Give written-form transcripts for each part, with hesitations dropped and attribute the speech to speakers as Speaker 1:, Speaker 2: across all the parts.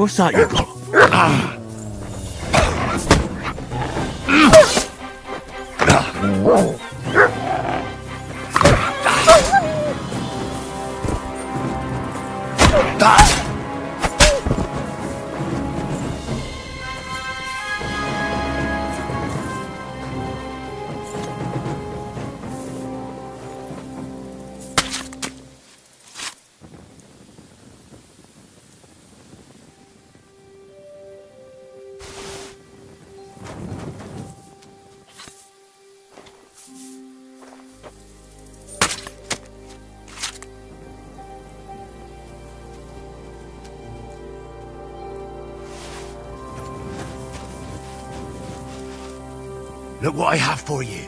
Speaker 1: What's that you got? Look what I have for you.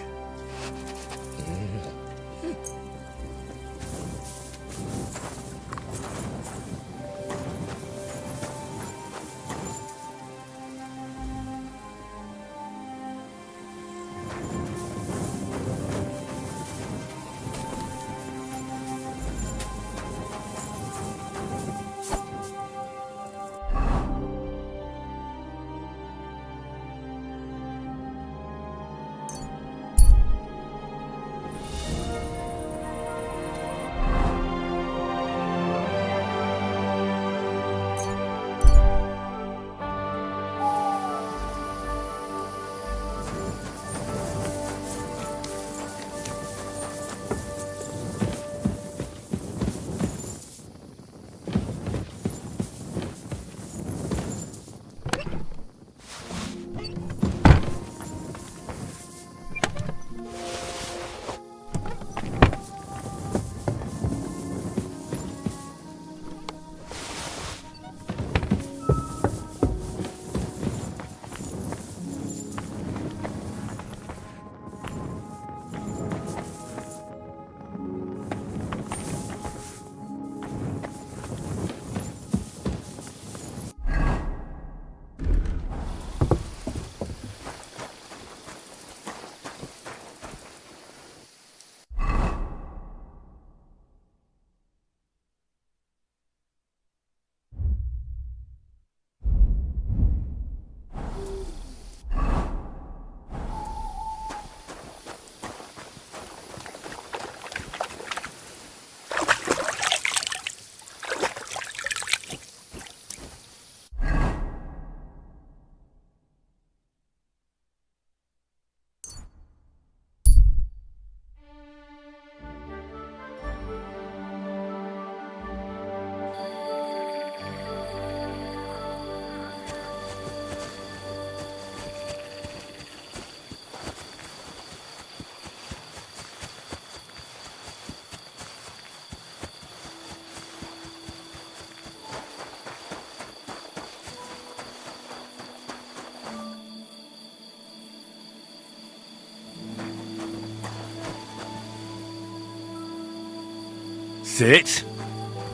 Speaker 1: Sit.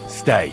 Speaker 1: Stay.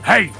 Speaker 1: Hey!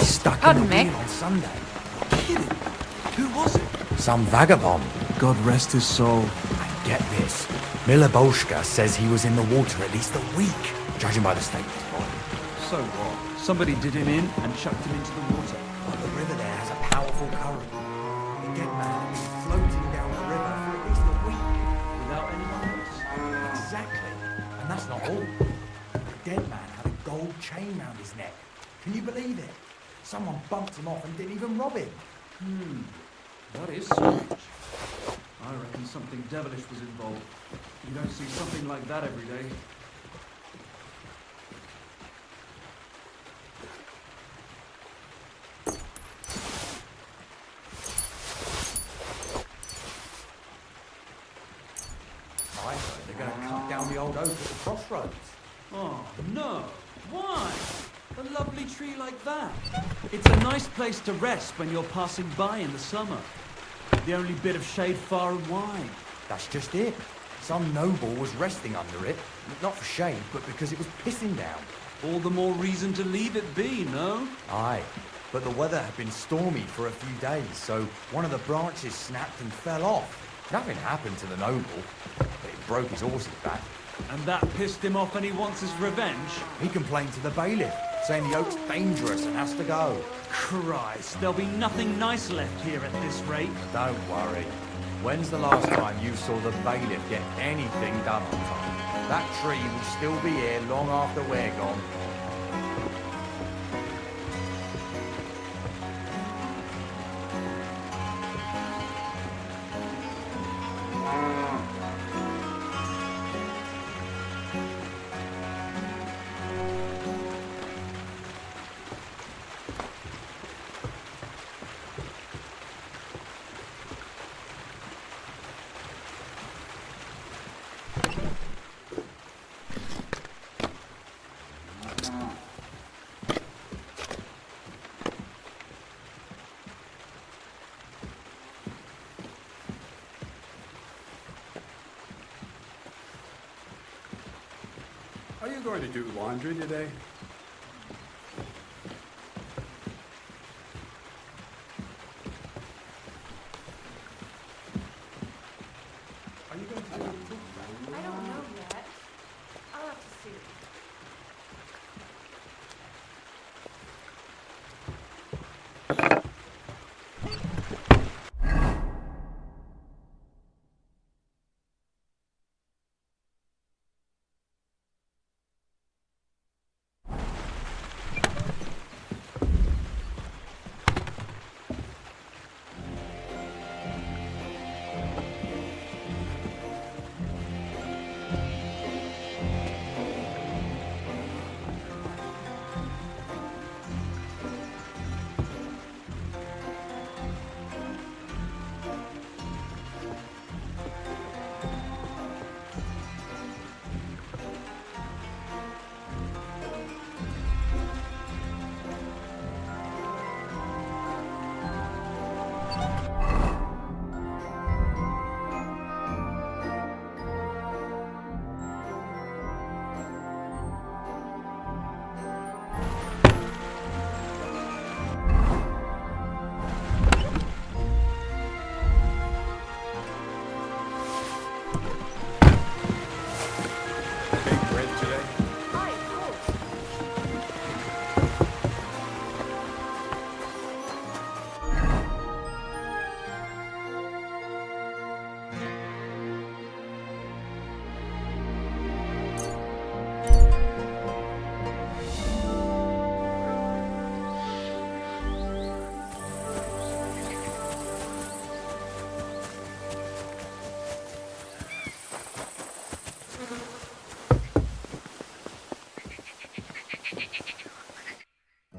Speaker 1: Stuck
Speaker 2: Pardon
Speaker 1: in the
Speaker 2: me.
Speaker 1: wheel on Sunday.
Speaker 3: Kidding? Who was it?
Speaker 1: Some vagabond.
Speaker 3: God rest his soul.
Speaker 1: And get this. Miloboshka says he was in the water at least a week, judging by the state of his body.
Speaker 3: So what? Somebody did him in and chucked him into the water.
Speaker 1: But the river there has a powerful current. The dead man had been floating down the river for at least a week.
Speaker 3: Without anyone else.
Speaker 1: Exactly. And that's not all. The dead man had a gold chain round his neck. Can you believe it? Someone bumped him off and didn't even rob him.
Speaker 3: That is strange. I reckon something devilish was involved. You don't see something like that every day.
Speaker 1: I heard they're going to cut down the old oak at the crossroads.
Speaker 3: Oh, no. Why? A lovely tree like that. It's a nice place to rest when you're passing by in the summer. The only bit of shade far and wide.
Speaker 1: That's just it. Some noble was resting under it, not for shade, but because it was pissing down.
Speaker 3: All the more reason to leave it be, no?
Speaker 1: Aye, but the weather had been stormy for a few days, so one of the branches snapped and fell off. Nothing happened to the noble, but it broke his horse's back.
Speaker 3: And that pissed him off and he wants his revenge?
Speaker 1: He complained to the bailiff, saying the oak's dangerous and has to go.
Speaker 3: Christ, there'll be nothing nice left here at this rate.
Speaker 1: Don't worry. When's the last time you saw the bailiff get anything done on time? That tree will still be here long after we're gone.
Speaker 2: Are you going to do laundry today? Are you going to do laundry?
Speaker 4: I don't know yet. I'll have to see.
Speaker 2: Big bread today?
Speaker 4: Hi, of course.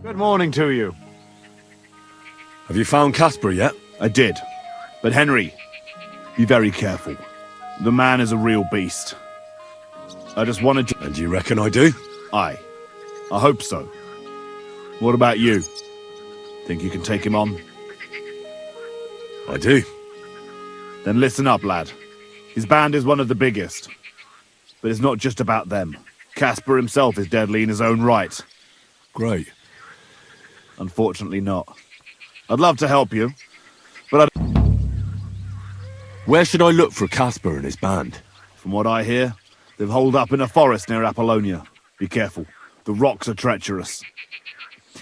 Speaker 5: Good morning to you.
Speaker 6: Have you found Casper yet?
Speaker 5: I did. But Henry, be very careful. The man is a real beast. I just wanted to...
Speaker 6: And you reckon I do?
Speaker 5: I hope so. What about you? Think you can take him on?
Speaker 6: I do.
Speaker 5: Then listen up, lad. His band is one of the biggest. But it's not just about them. Casper himself is deadly in his own right.
Speaker 6: Great.
Speaker 5: Unfortunately not. I'd love to help you, but
Speaker 6: Where should I look for Casper and his band?
Speaker 5: from what I hear, they've holed up in a forest near Apollonia. Be careful. The rocks are treacherous.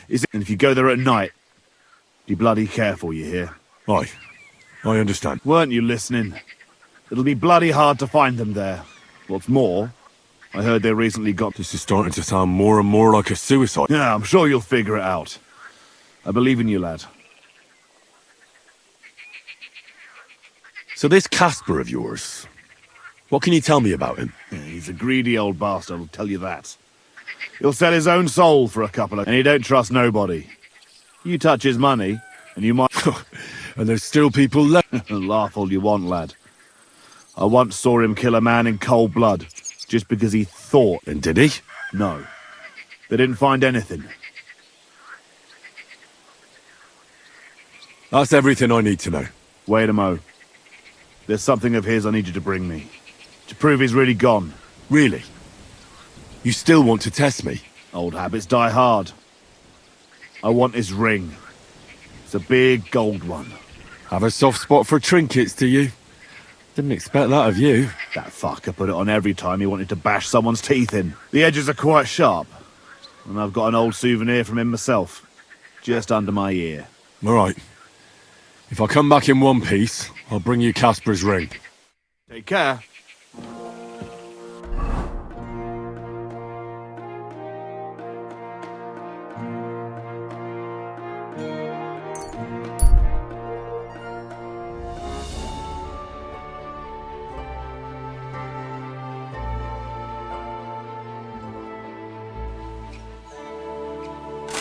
Speaker 5: And if you go there at night, be bloody careful, you hear?
Speaker 6: Aye. I understand.
Speaker 5: Weren't you listening? It'll be bloody hard to find them there. What's more, I heard they recently got...
Speaker 6: This is starting to sound more and more like a suicide.
Speaker 5: Yeah, I'm sure you'll figure it out. I believe in you, lad.
Speaker 6: So this Casper of yours, what can you tell me about him?
Speaker 5: Yeah, he's a greedy old bastard, I'll tell you that. He'll sell his own soul for a couple of... And he don't trust nobody. You touch his money, and you might...
Speaker 6: And there's still people left.
Speaker 5: Laugh all you want, lad. I once saw him kill a man in cold blood, just because he thought...
Speaker 6: And did he?
Speaker 5: No. They didn't find anything.
Speaker 6: That's everything I need to know.
Speaker 5: Wait a mo. There's something of his I need you to bring me. To prove he's really gone.
Speaker 6: Really? You still want to test me?
Speaker 5: Old habits die hard. I want his ring. It's a big gold one.
Speaker 6: Have a soft spot for trinkets, do you? Didn't expect that of you.
Speaker 5: That fucker put it on every time he wanted to bash someone's teeth in. The edges are quite sharp. And I've got an old souvenir from him myself. Just under my ear.
Speaker 6: All right. If I come back in one piece, I'll bring you Casper's ring.
Speaker 5: Take care.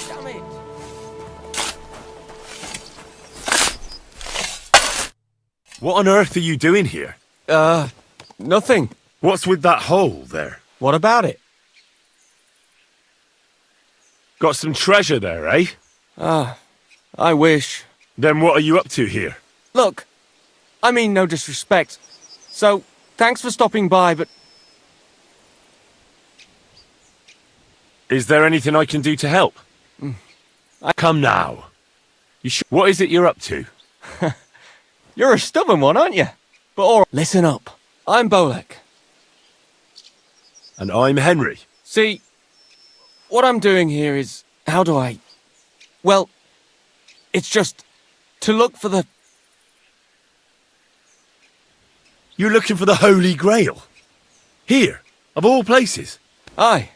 Speaker 7: Damn it!
Speaker 8: What on earth are you doing here?
Speaker 7: Nothing.
Speaker 8: What's with that hole there?
Speaker 7: What about it?
Speaker 8: Got some treasure there, eh?
Speaker 7: I wish.
Speaker 8: Then what are you up to here?
Speaker 7: Look, I mean no disrespect. So, thanks for stopping by, but...
Speaker 8: Is there anything I can do to help? Come now. What is it you're up to?
Speaker 7: You're a stubborn one, aren't you? But all right. Listen up. I'm Bolek.
Speaker 8: And I'm Henry.
Speaker 7: See, what I'm doing here is... How do I... Well, it's just to look for the...
Speaker 8: You're looking for the Holy Grail? Here, of all places?
Speaker 7: Aye.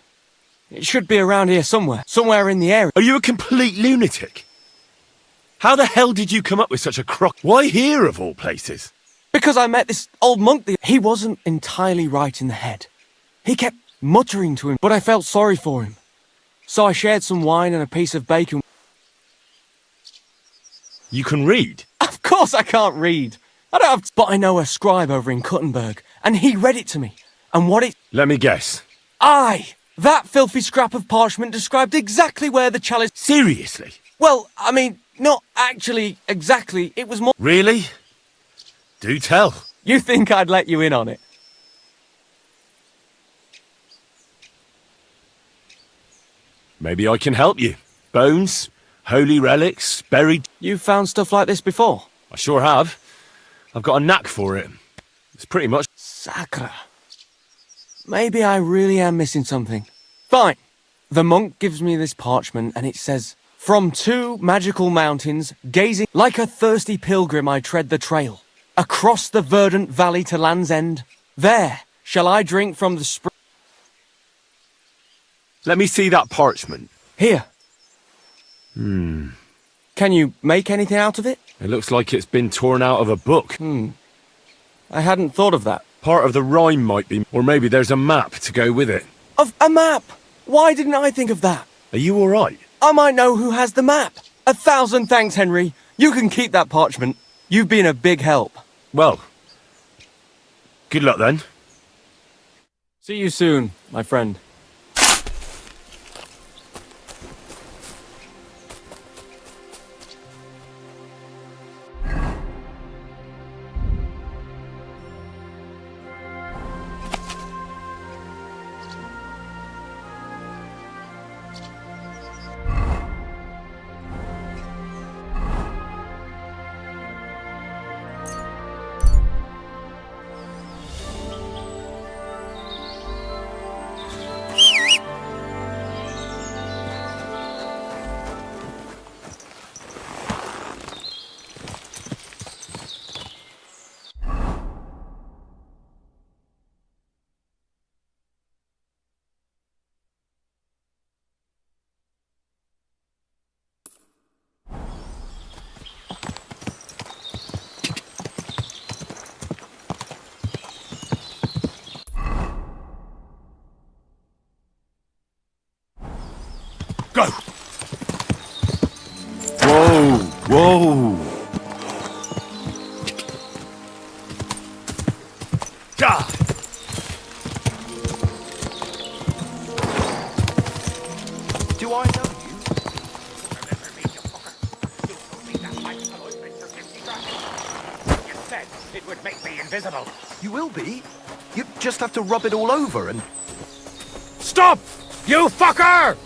Speaker 7: It should be around here somewhere. Somewhere in the area.
Speaker 8: Are you a complete lunatic? How the hell did you come up with such a crock? Why here, of all places?
Speaker 7: Because I met this old monk. He wasn't entirely right in the head. He kept muttering to him, but I felt sorry for him. So I shared some wine and a piece of bacon.
Speaker 8: You can read?
Speaker 7: Of course I can't read. I don't have... But I know a scribe over in Kuttenberg, and he read it to me. And what it...
Speaker 8: Let me guess.
Speaker 7: Aye! That filthy scrap of parchment described exactly where the chalice...
Speaker 8: Seriously?
Speaker 7: Well, I mean, not actually exactly. It was more...
Speaker 8: Really? Do tell.
Speaker 7: You think I'd let you in on it?
Speaker 8: Maybe I can help you. Bones, holy relics, buried...
Speaker 7: You've found stuff like this before?
Speaker 8: I sure have. I've got a knack for it. It's pretty much...
Speaker 7: Sacre. Maybe I really am missing something. Fine. The monk gives me this parchment and it says, "From 2 magical mountains, gazing like a thirsty pilgrim I tread the trail. Across the verdant valley to Land's End. There shall I drink from the spring."
Speaker 8: Let me see that parchment.
Speaker 7: Here. Can you make anything out of it?
Speaker 8: It looks like it's been torn out of a book.
Speaker 7: I hadn't thought of that.
Speaker 8: Part of the rhyme might be... Or maybe there's a map to go with it.
Speaker 7: Of a map? Why didn't I think of that?
Speaker 8: Are you all right?
Speaker 7: I might know who has the map. 1,000 thanks, Henry. You can keep that parchment. You've been a big help.
Speaker 8: Well, good luck then.
Speaker 7: See you soon, my friend.
Speaker 8: Go! Whoa! Whoa! God!
Speaker 1: Do I know you?
Speaker 9: You said it would make me invisible.
Speaker 1: You will be. You just have to rub it all over and...
Speaker 9: Stop! You fucker!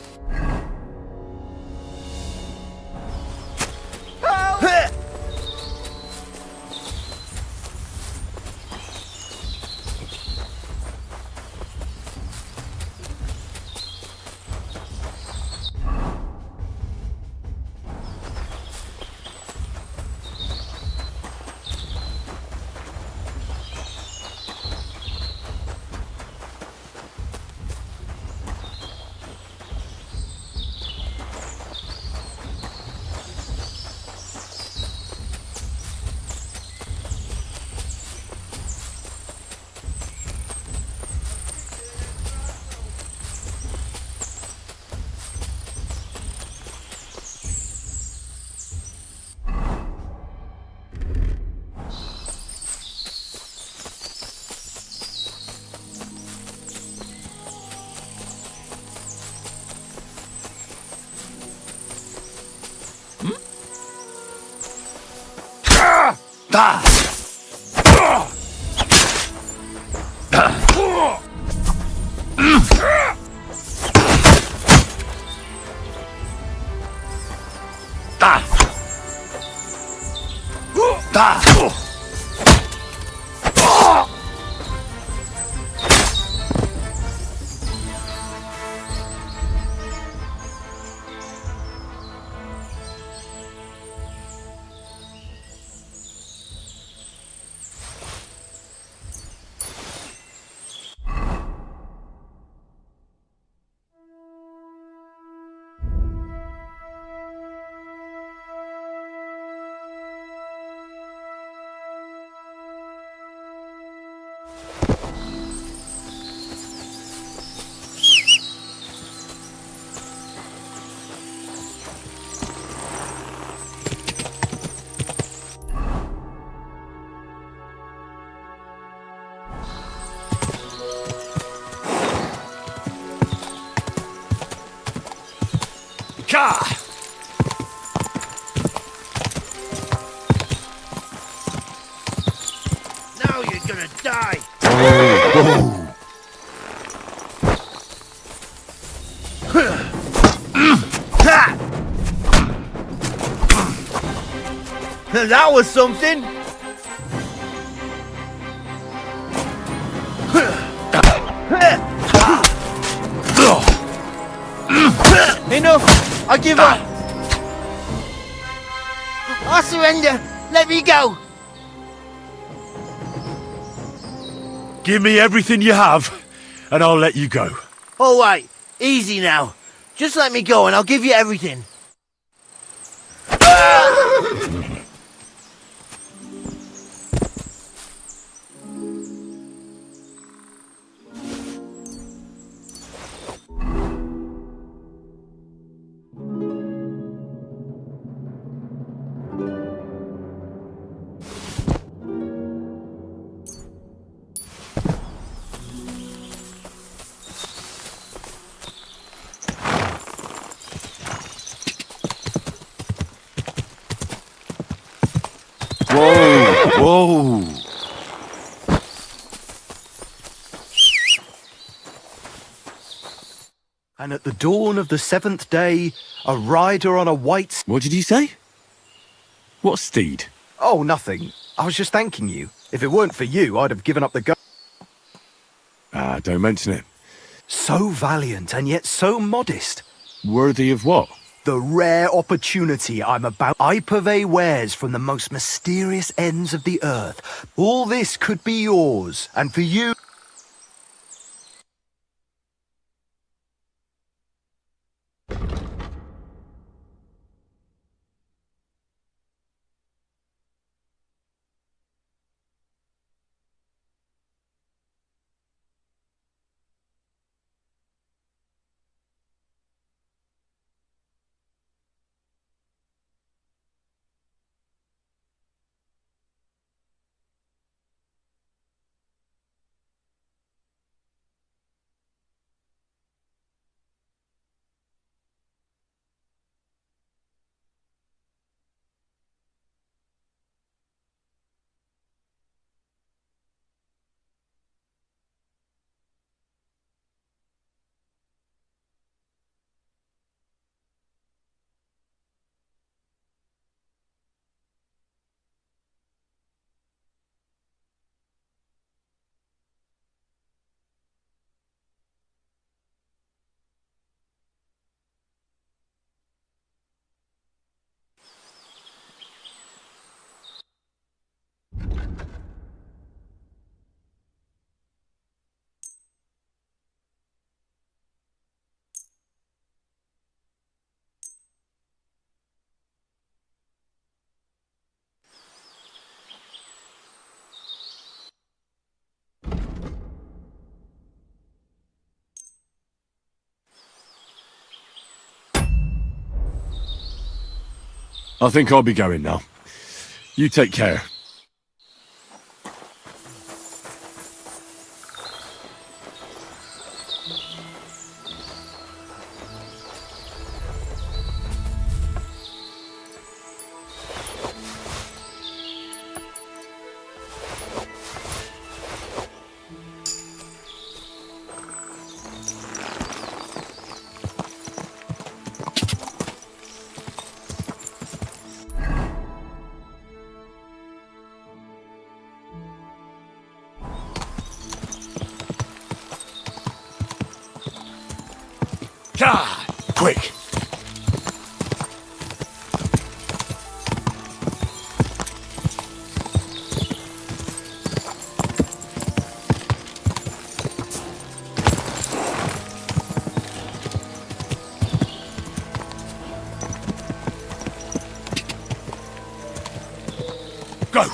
Speaker 9: Now you're gonna die.
Speaker 7: That was something. Enough! I give up!
Speaker 10: I surrender! Let me go!
Speaker 8: Give me everything you have, and I'll let you go.
Speaker 10: Alright, easy now. Just let me go and I'll give you everything.
Speaker 8: Whoa!
Speaker 11: And at the dawn of the seventh day, a rider on a white...
Speaker 6: What did you say? What steed?
Speaker 11: Oh, nothing. I was just thanking you. If it weren't for you, I'd have given up the go...
Speaker 6: Ah, don't mention it.
Speaker 11: So valiant and yet so modest.
Speaker 6: Worthy of what?
Speaker 11: The rare opportunity I'm about. I purvey wares from the most mysterious ends of the earth. All this could be yours, and for you...
Speaker 6: I think I'll be going now. You take care.
Speaker 8: God, quick! Go!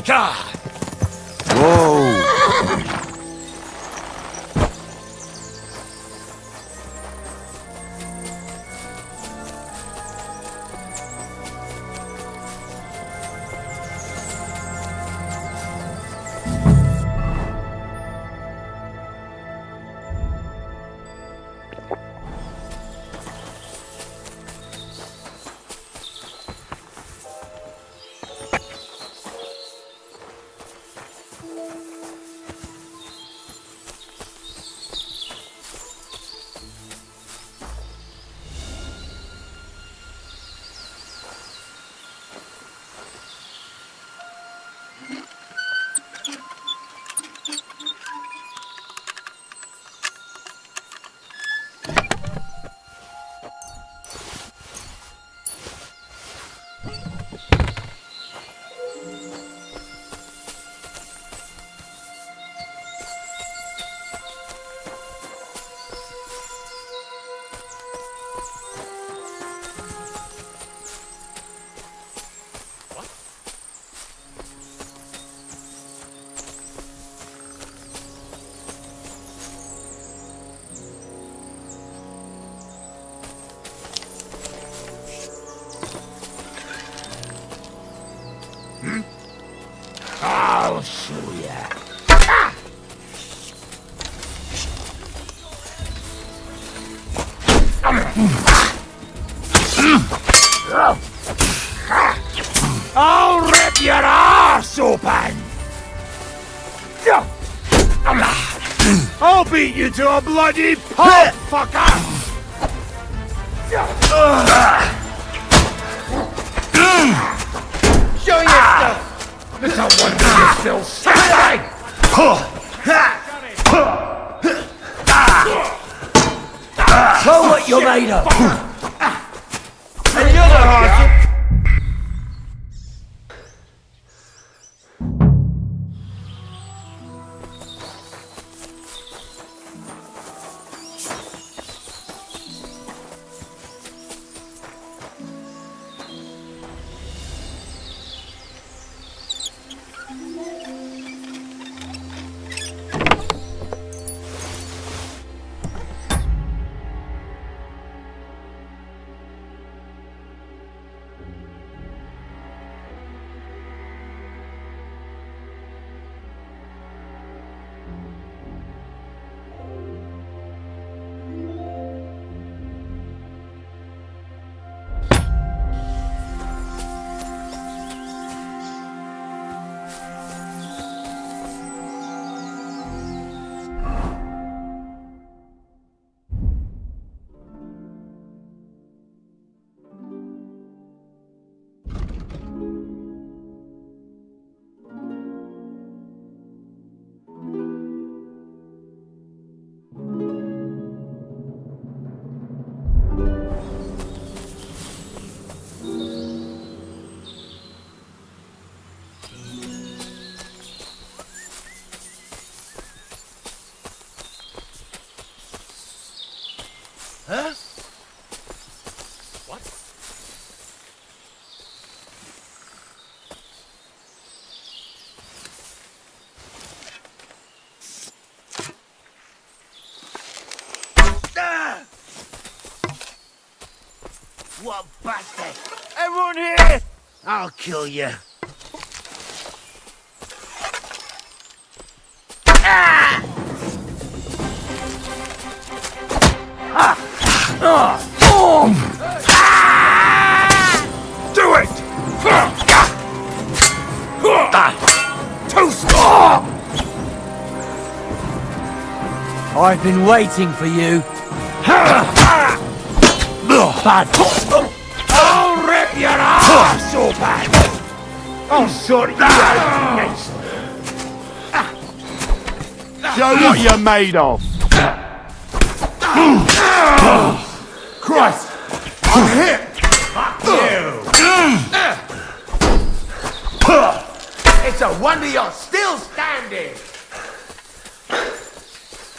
Speaker 8: God!
Speaker 5: Whoa!
Speaker 9: I'll show ya. I'll rip your arse open! I'll beat you to a bloody pulp, fucker! Show yourself! It's a wonder you're still standing!
Speaker 10: Show what you're made of!
Speaker 9: And the other half...
Speaker 10: Huh?
Speaker 8: What?
Speaker 10: Ah! What a bastard! Everyone here! I'll kill you. Ah! Ah!
Speaker 9: Do it! Too strong!
Speaker 10: I've been waiting for you.
Speaker 9: I'll rip your ass open! I'll sort you out next.
Speaker 5: Show what you're made of.
Speaker 9: Christ! I'm hit! Fuck you! It's a wonder you're still standing!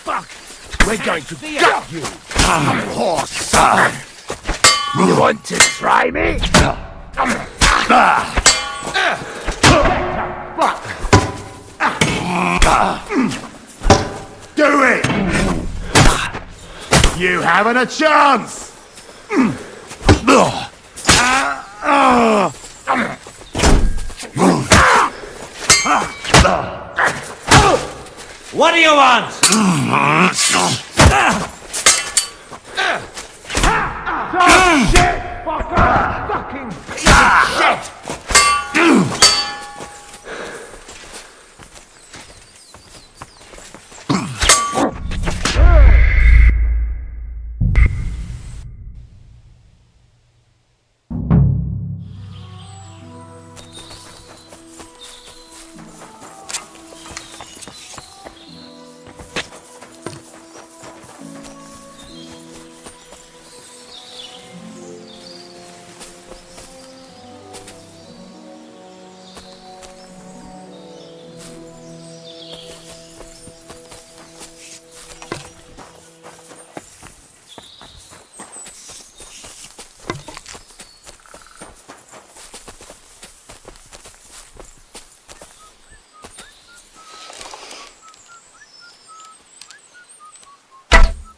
Speaker 9: Fuck! We're going to gut you! Poor son! You want to try me?
Speaker 5: Do it! You haven't a chance!
Speaker 10: What do you want?
Speaker 9: Shit! Fucker! Fucking piece of shit!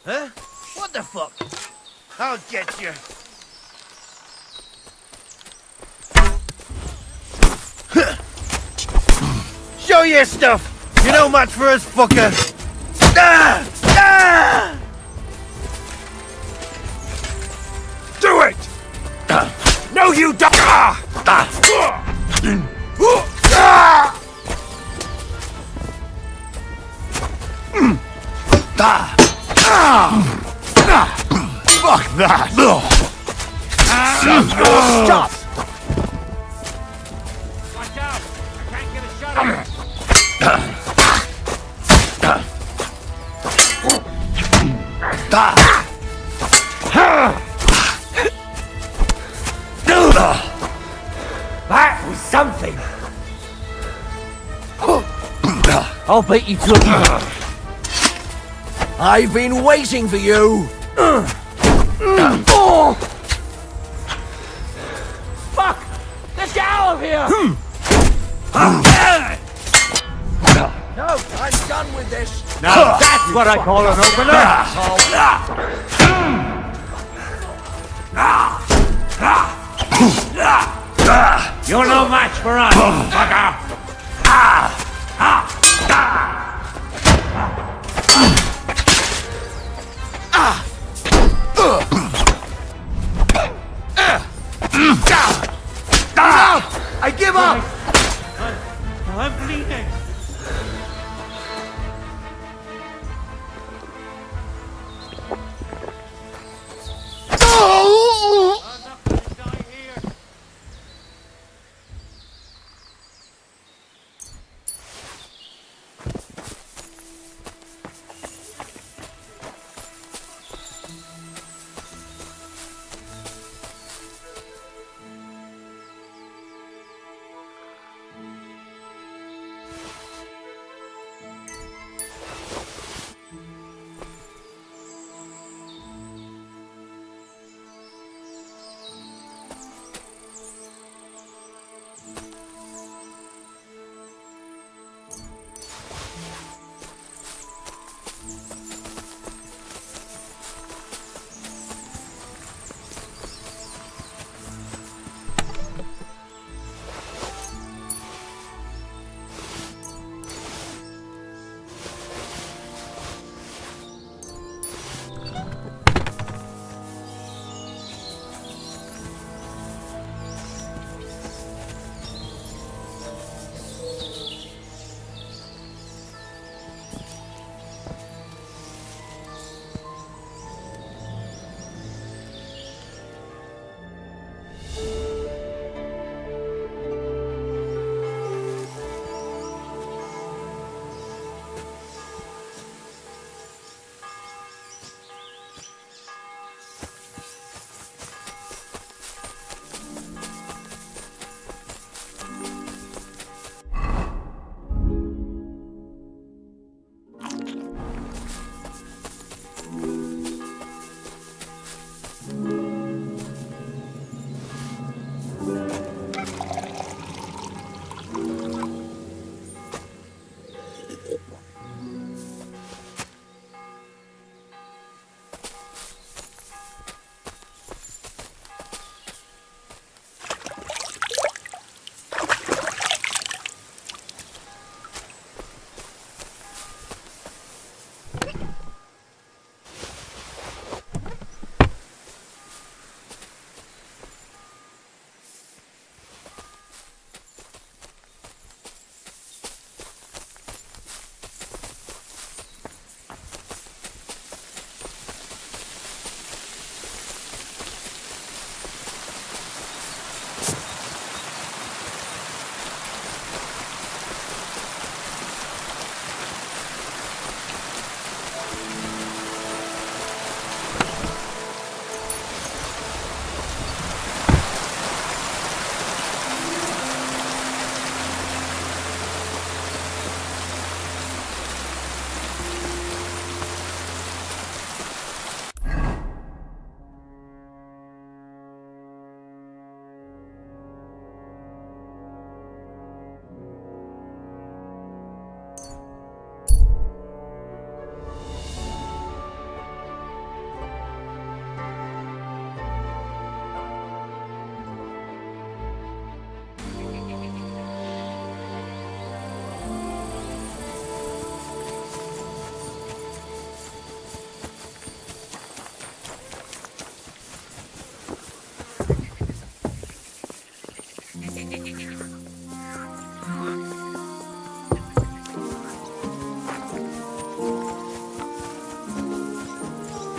Speaker 10: Huh? What the fuck? I'll get you. Show your stuff! You're no match for us, fucker! Ah! Ah!
Speaker 9: Do it! No, you don't!
Speaker 5: Fuck that!
Speaker 9: Stop!
Speaker 2: Watch out! I can't get a shot on it. That was something!
Speaker 10: I'll beat you to it. I've been waiting for you!
Speaker 2: Fuck! Let's get out of here!
Speaker 10: No, I'm done with this!
Speaker 2: Now that's what I call an opener! You're no match for us, fucker!
Speaker 9: I give up!
Speaker 2: I'm bleeding!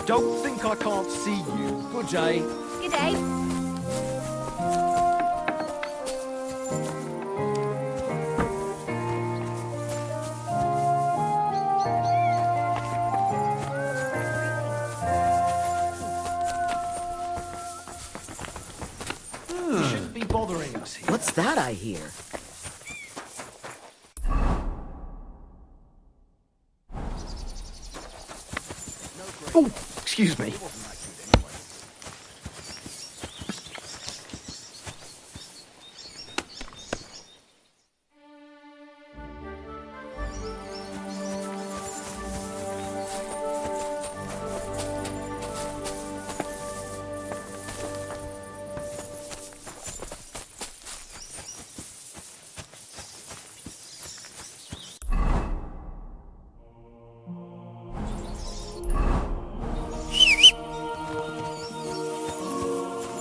Speaker 11: Don't think I can't see you.
Speaker 7: Good day.
Speaker 4: Good day.
Speaker 10: You shouldn't be bothering us here.
Speaker 12: What's that I hear?
Speaker 11: Oh, excuse me.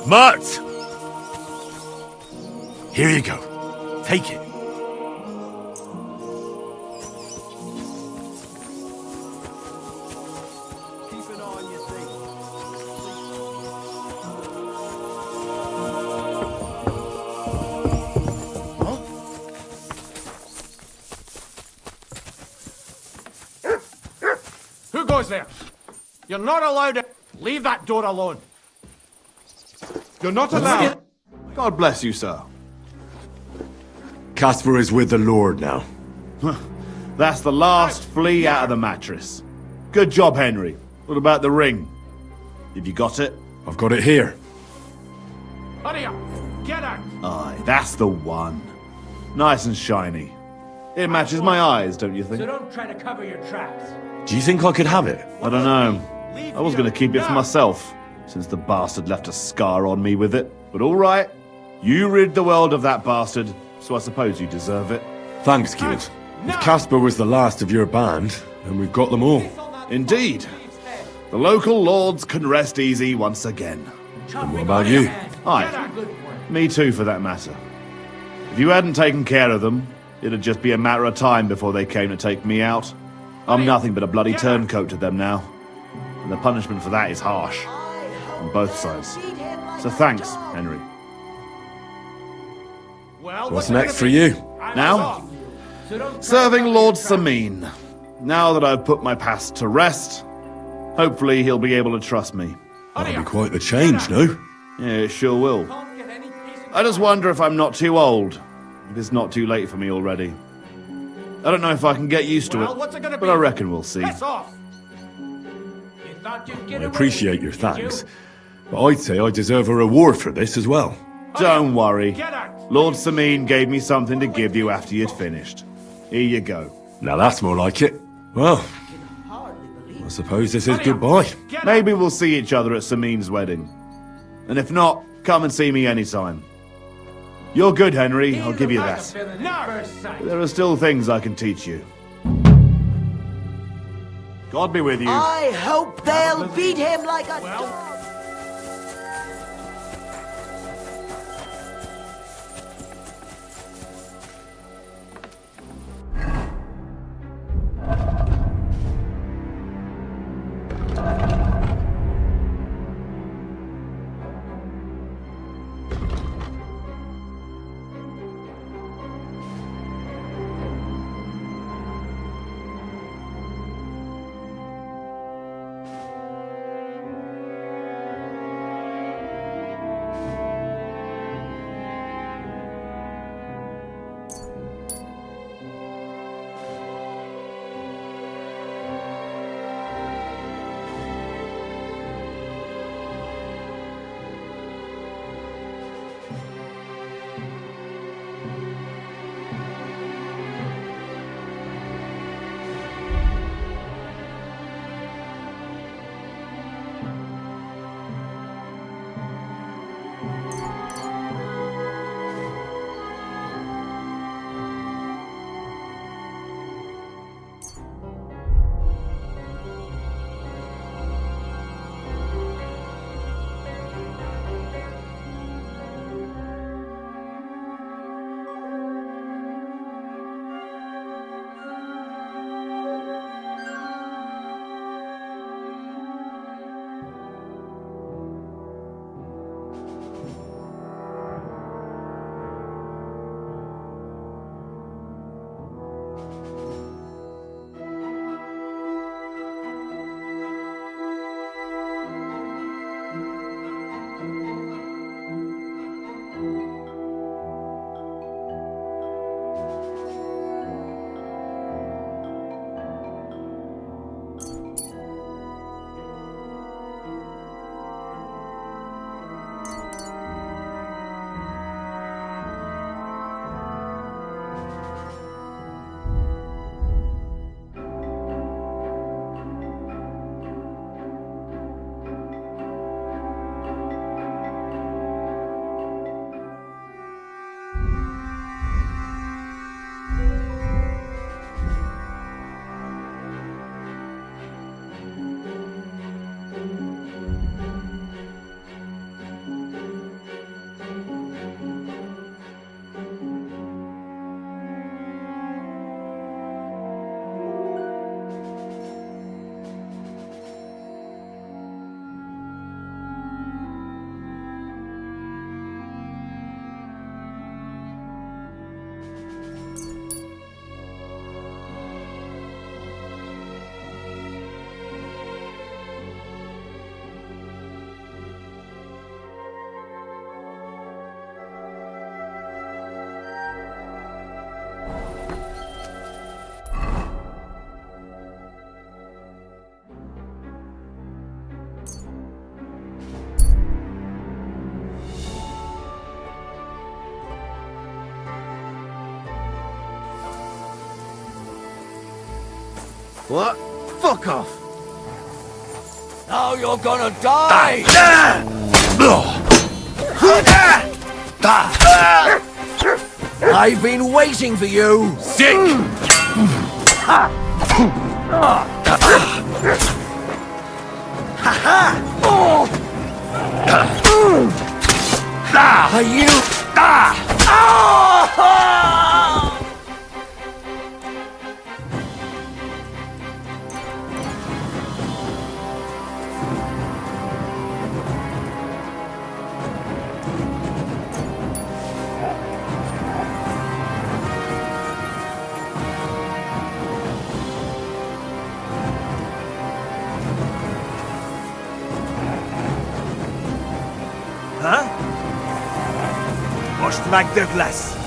Speaker 8: Mart! Here you go. Take it.
Speaker 10: Keep an eye on your thing.
Speaker 2: Who goes there? You're not allowed to... Leave that door alone. You're not allowed...
Speaker 5: God bless you, sir.
Speaker 6: Casper is with the Lord now.
Speaker 5: That's the last flea out of the mattress. Good job, Henry. What about the ring? Have you got it?
Speaker 6: I've got it here.
Speaker 2: Hurry up! Get out!
Speaker 5: Aye, that's the one. Nice and shiny. It matches my eyes, don't you think?
Speaker 10: So don't try to cover your tracks.
Speaker 6: Do you think I could have it?
Speaker 5: I don't know. I was going to keep it for myself, since the bastard left a scar on me with it. But all right, you rid the world of that bastard, so I suppose you deserve it.
Speaker 6: Thanks, Guild. If Casper was the last of your band, then we've got them all.
Speaker 5: Indeed. The local lords can rest easy once again.
Speaker 6: And what about you?
Speaker 5: Aye, me too for that matter. If you hadn't taken care of them, it'd just be a matter of time before they came to take me out. I'm nothing but a bloody turncoat to them now. And the punishment for that is harsh. On both sides. So thanks, Henry.
Speaker 2: Well,
Speaker 6: What's next for you?
Speaker 5: Now? Serving Lord Sameen. Now that I've put my past to rest, hopefully he'll be able to trust me.
Speaker 6: That'll be quite the change, no?
Speaker 5: Yeah, it sure will. I just wonder if I'm not too old. If it's not too late for me already. I don't know if I can get used to
Speaker 2: Well,
Speaker 5: it,
Speaker 2: what's it gonna
Speaker 5: but
Speaker 2: be?
Speaker 5: I reckon we'll see.
Speaker 2: Piss off! You thought you'd get
Speaker 6: I
Speaker 2: away
Speaker 6: appreciate
Speaker 2: with
Speaker 6: your
Speaker 2: it, did you?
Speaker 6: thanks, but I'd say I deserve a reward for this as well.
Speaker 5: Don't worry.
Speaker 2: Get out!
Speaker 5: Lord Sameen gave me something to give you after you'd finished. Here you go.
Speaker 6: Now that's more like it. Well, I suppose this is goodbye.
Speaker 2: Get out!
Speaker 5: Maybe we'll see each other at Sameen's wedding. And if not, come and see me anytime. You're good, Henry, I'll give you that.
Speaker 2: No!
Speaker 5: There are still things I can teach you. God be with you.
Speaker 12: I hope they'll beat him like a dog.
Speaker 10: What? Fuck off!
Speaker 12: Now you're gonna die! I've been waiting for you!
Speaker 8: Sick!
Speaker 12: Are you...
Speaker 10: Huh? Most mag Douglas.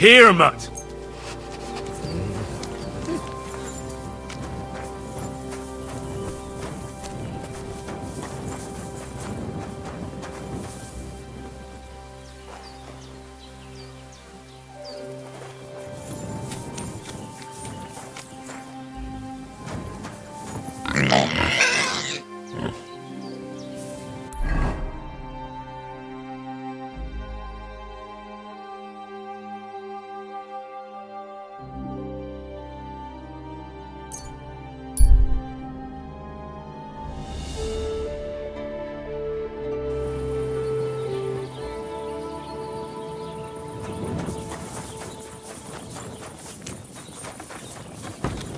Speaker 8: Here, Mutt!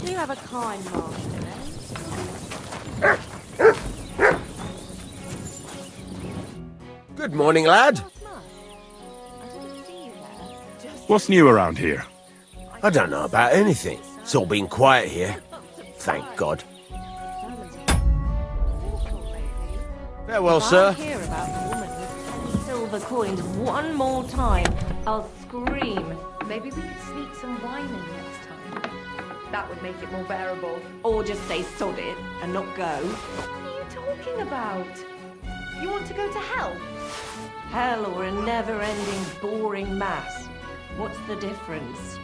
Speaker 4: You have a kind master, eh?
Speaker 12: Good morning, lad.
Speaker 6: What's new around here?
Speaker 12: I don't know about anything. It's all been quiet here. Thank God. Farewell,
Speaker 4: If
Speaker 12: sir.
Speaker 4: I hear about the woman with 10 silver coins one more time, I'll scream. Maybe we could sneak some wine in next time. That would make it more bearable. Or just say sod it and not go. What are you talking about? You want to go to hell? Hell or a never-ending, boring mass. What's the difference?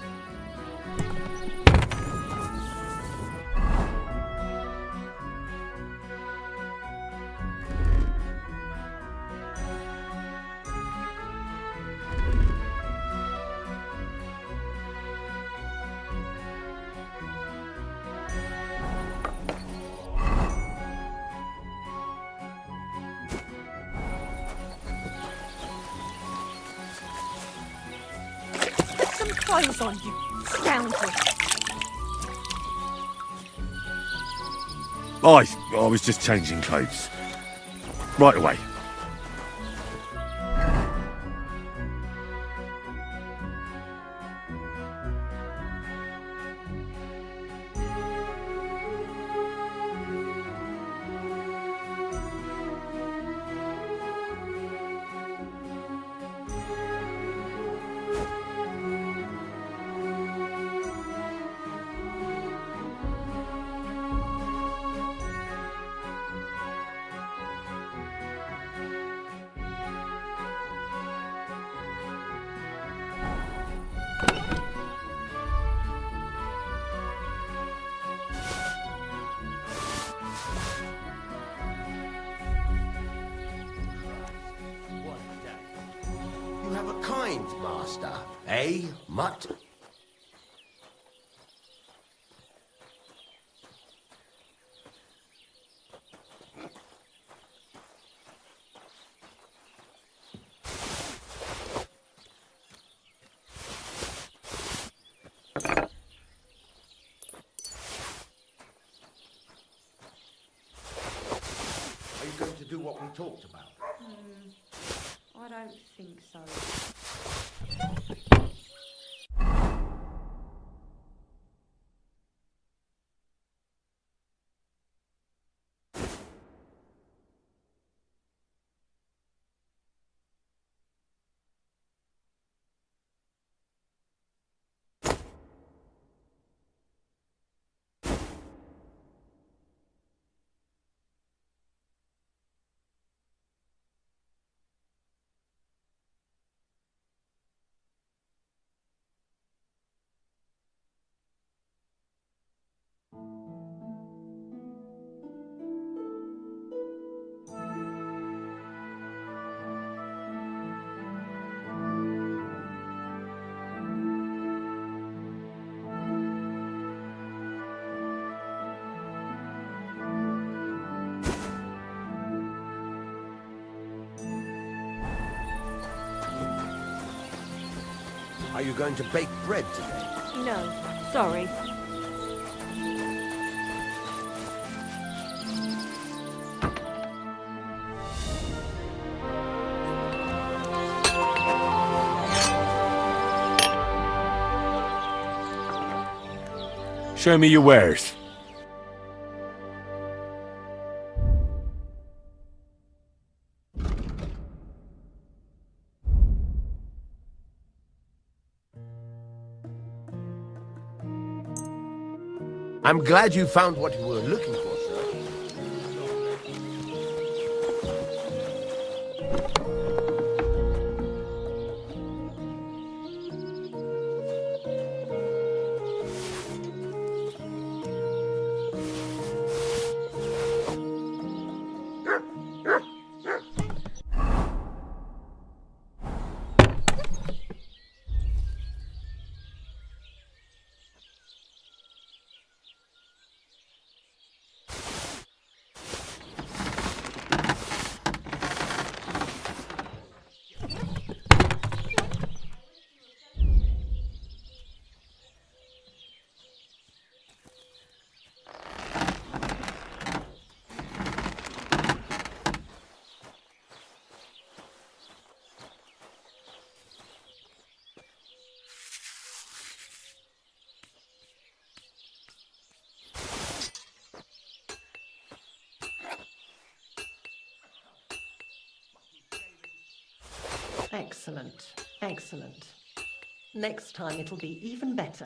Speaker 4: Clothes on, you scoundrel!
Speaker 6: I was just changing clothes. Right away.
Speaker 12: have a kind master, eh, Mutt? Are you going to do what we talked about?
Speaker 4: I don't think so.
Speaker 12: Are you going to bake bread today?
Speaker 4: No, sorry.
Speaker 8: Show me your wares.
Speaker 12: I'm glad you found what you were looking for, sir.
Speaker 13: Excellent, excellent. Next time it'll be even better.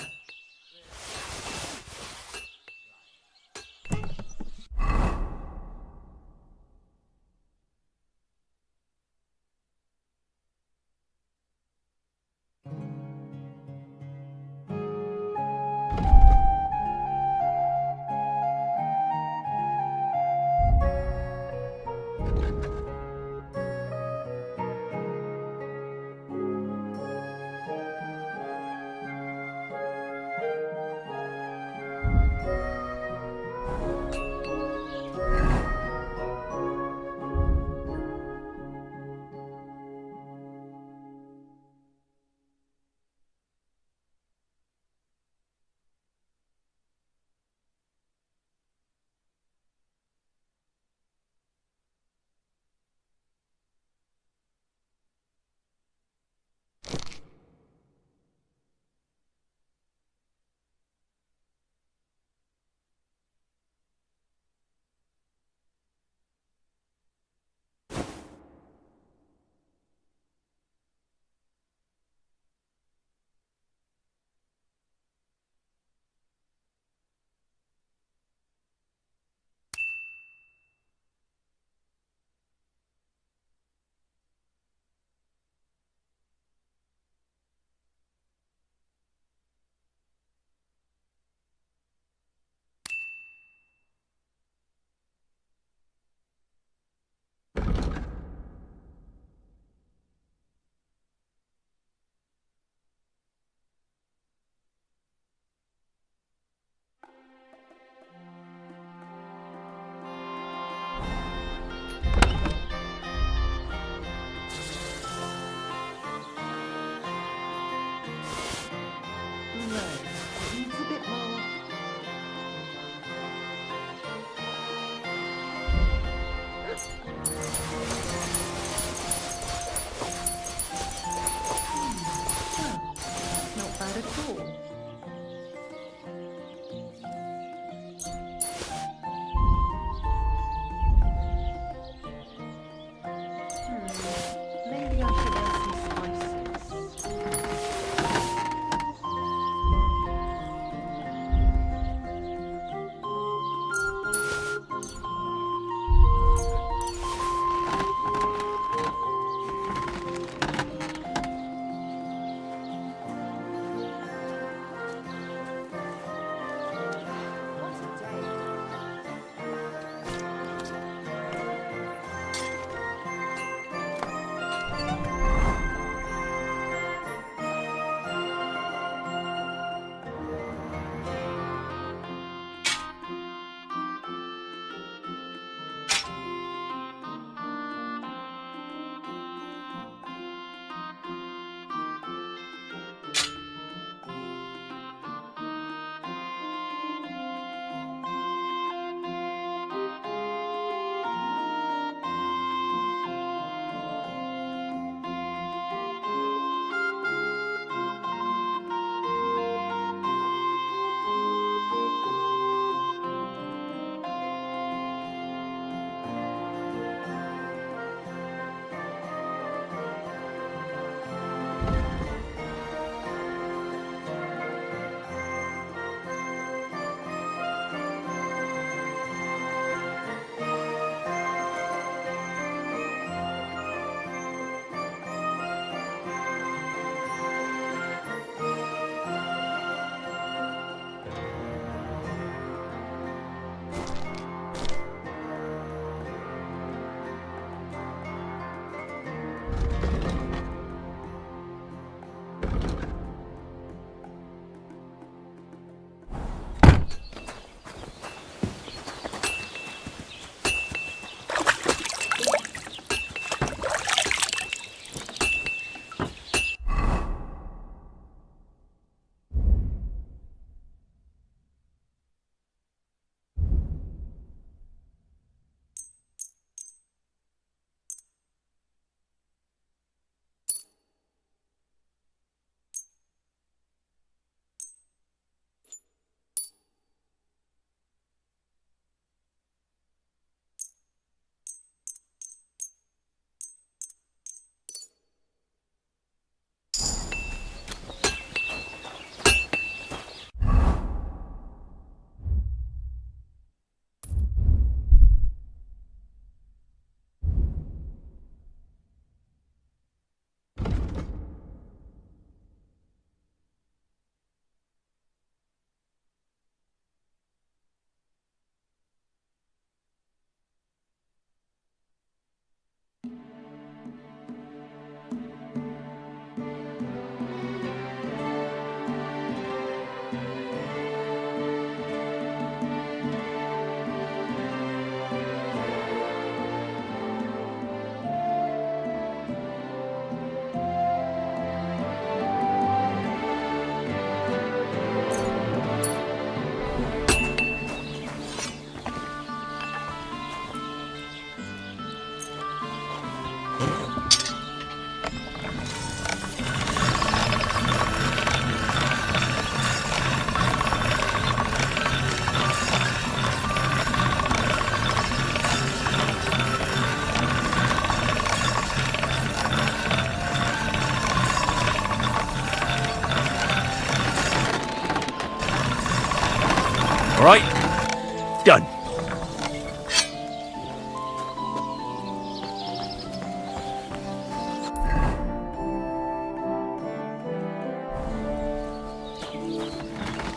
Speaker 8: All right, done.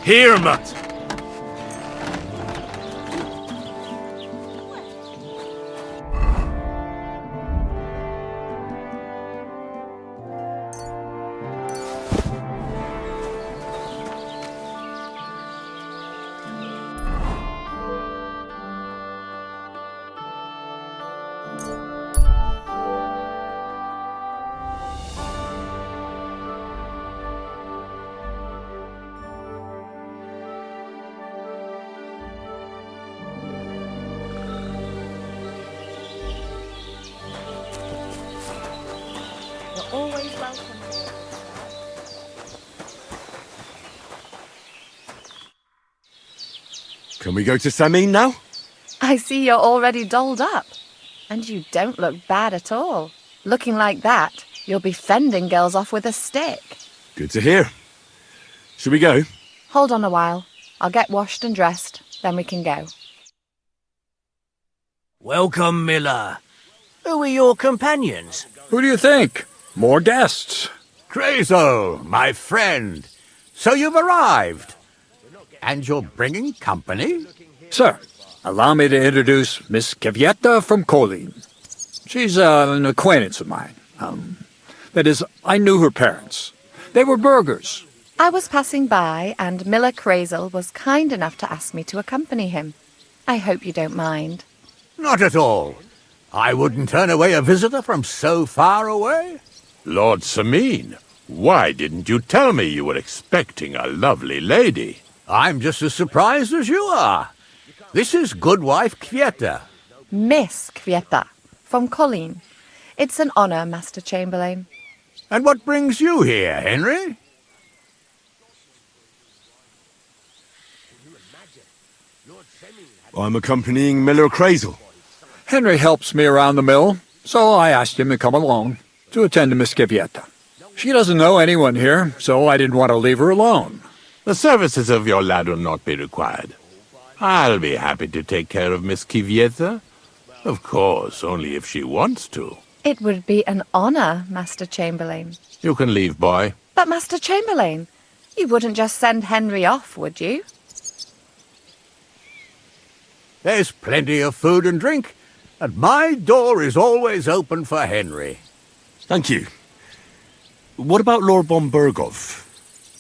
Speaker 8: Here, Mutt.
Speaker 4: Always welcome.
Speaker 6: Can we go to Samin now?
Speaker 14: I see you're already dolled up. And you don't look bad at all. Looking like that, you'll be fending girls off with a stick.
Speaker 6: Good to hear. Should we go?
Speaker 14: Hold on a while. I'll get washed and dressed, then we can go.
Speaker 10: Welcome, Miller. Who are your companions?
Speaker 9: Who do you think? More guests.
Speaker 2: Crazo, my friend. So you've arrived. And you're bringing company?
Speaker 9: Sir, allow me to introduce Miss Kvyetta from Kolin. She's an acquaintance of mine. That is, I knew her parents. They were burghers.
Speaker 14: I was passing by, and Miller Crazel was kind enough to ask me to accompany him. I hope you don't mind.
Speaker 2: Not at all. I wouldn't turn away a visitor from so far away.
Speaker 8: Lord Samin, why didn't you tell me you were expecting a lovely lady?
Speaker 2: I'm just as surprised as you are. This is Goodwife Kvyetta.
Speaker 14: Miss Kvyetta, from Colleen. It's an honour, Master Chamberlain.
Speaker 2: And what brings you here, Henry?
Speaker 6: I'm accompanying Miller Crazel.
Speaker 9: Henry helps me around the mill, so I asked him to come along to attend to Miss Kvyetta. She doesn't know anyone here, so I didn't want to leave her alone.
Speaker 8: The services of your lad will not be required. I'll be happy to take care of Miss Kvyetta. Of course, only if she wants to.
Speaker 14: It would be an honour, Master Chamberlain.
Speaker 8: You can leave, boy.
Speaker 14: But, Master Chamberlain, you wouldn't just send Henry off, would you?
Speaker 2: There's plenty of food and drink, and my door is always open for Henry.
Speaker 6: Thank you. What about Lord von Berghoff?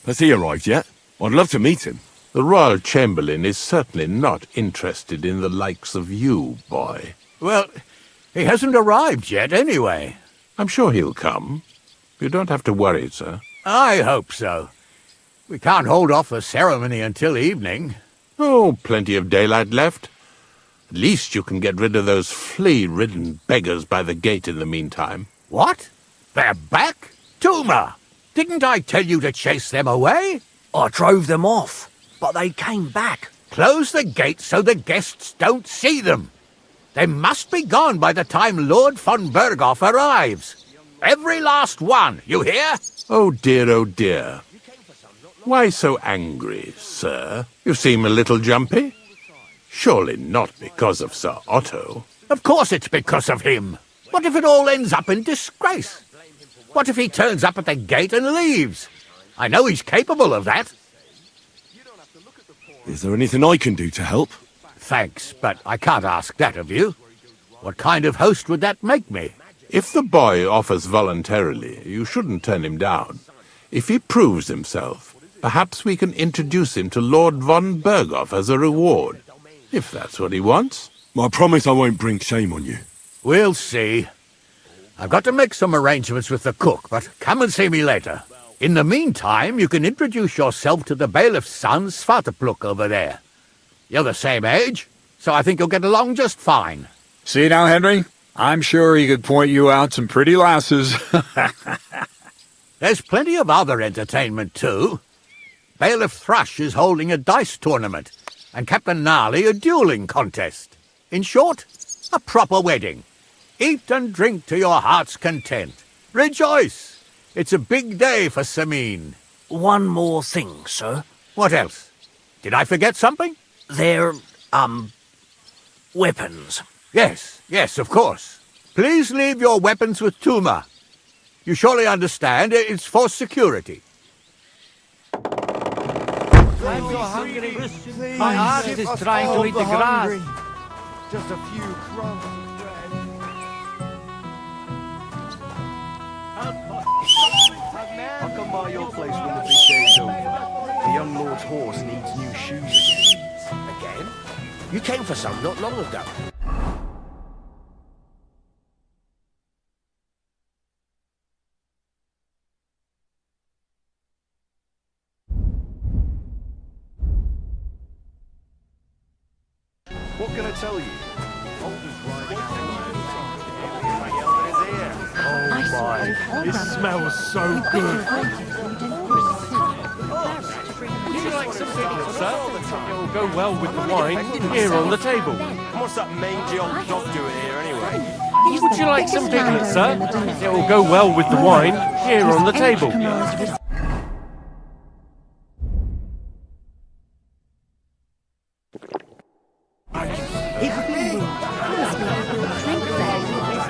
Speaker 6: Has he arrived yet? I'd love to meet him.
Speaker 8: The Royal Chamberlain is certainly not interested in the likes of you, boy.
Speaker 9: Well, he hasn't arrived yet, anyway.
Speaker 8: I'm sure he'll come. You don't have to worry, sir.
Speaker 9: I hope so. We can't hold off the ceremony until evening.
Speaker 8: Oh, plenty of daylight left. At least you can get rid of those flea-ridden beggars by the gate in the meantime.
Speaker 9: What? They're back? Tuma! Didn't I tell you to chase them away?
Speaker 11: I drove them off, but they came back.
Speaker 9: Close the gate so the guests don't see them. They must be gone by the time Lord von Berghoff arrives. Every last one, you hear?
Speaker 8: Oh dear, oh dear. Why so angry, sir? You seem a little jumpy. Surely not because of Sir Otto.
Speaker 9: Of course it's because of him. What if it all ends up in disgrace? What if he turns up at the gate and leaves? I know he's capable of that.
Speaker 6: Is there anything I can do to help?
Speaker 9: Thanks, but I can't ask that of you. What kind of host would that make me?
Speaker 8: If the boy offers voluntarily, you shouldn't turn him down. If he proves himself, perhaps we can introduce him to Lord von Berghoff as a reward. If that's what he wants.
Speaker 6: I promise I won't bring shame on you.
Speaker 9: We'll see. I've got to make some arrangements with the cook, but come and see me later. In the meantime, you can introduce yourself to the bailiff's son, Svartepluk, over there. You're the same age, so I think you'll get along just fine.
Speaker 15: See now, Henry? I'm sure he could point you out some pretty lasses.
Speaker 9: There's plenty of other entertainment, too. Bailiff Thrush is holding a dice tournament, and Captain Gnarly a dueling contest. In short, a proper wedding. Eat and drink to your heart's content. Rejoice! It's a big day for Sameen.
Speaker 11: One more thing, sir.
Speaker 9: What else? Did I forget something?
Speaker 11: They're, weapons.
Speaker 9: Yes, of course. Please leave your weapons with Tuma. You surely understand it's for security.
Speaker 10: I'm so hungry. My heart is trying to eat the grass. Just a few crumbs of bread.
Speaker 11: I'll come by your place when the big day's over. The young lord's horse needs new shoes
Speaker 12: Again? You came for some not long ago.
Speaker 11: What can I tell you?
Speaker 2: It smells so good. Would you like some picklets, sir? It will go well with the wine here on the table.
Speaker 10: What's that mangy old dog doing here anyway?
Speaker 2: Would you like some picklets, sir? It will go well with the wine here on the table.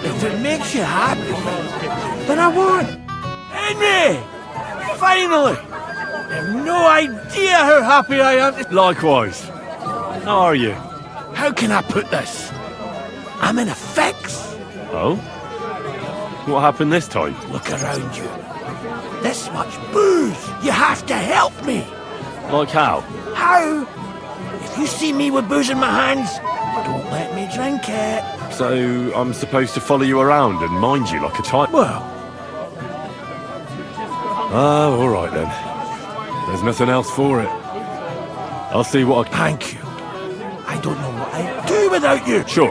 Speaker 10: If it makes you happy, then I won. Henry! Finally! You have no idea how happy I am.
Speaker 6: Likewise. How are you?
Speaker 10: How can I put this? I'm in a fix.
Speaker 6: Oh? What happened this time?
Speaker 10: Look around you. This much booze. You have to help me.
Speaker 6: Like how?
Speaker 10: How? If you see me with booze in my hands, don't let me drink it.
Speaker 6: So I'm supposed to follow you around and mind you like a child?
Speaker 10: Well.
Speaker 6: Oh, all right then. There's nothing else for it. I'll see what I...
Speaker 10: Thank you. I don't know what I'd do without you.
Speaker 6: Sure.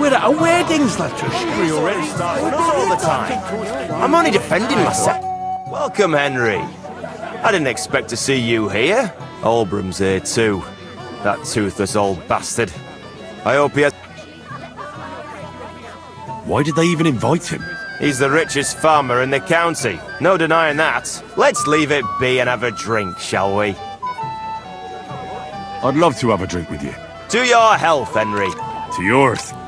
Speaker 10: We're at a wedding, Sluttish.
Speaker 12: We already started all the time. I'm only defending myself. Welcome, Henry. I didn't expect to see you here. Olbram's here too. That toothless old bastard. I hope he has...
Speaker 6: Why did they even invite him?
Speaker 12: He's the richest farmer in the county. No denying that. Let's leave it be and have a drink, shall we?
Speaker 6: I'd love to have a drink with you.
Speaker 12: To your health, Henry.
Speaker 6: To yours.
Speaker 4: You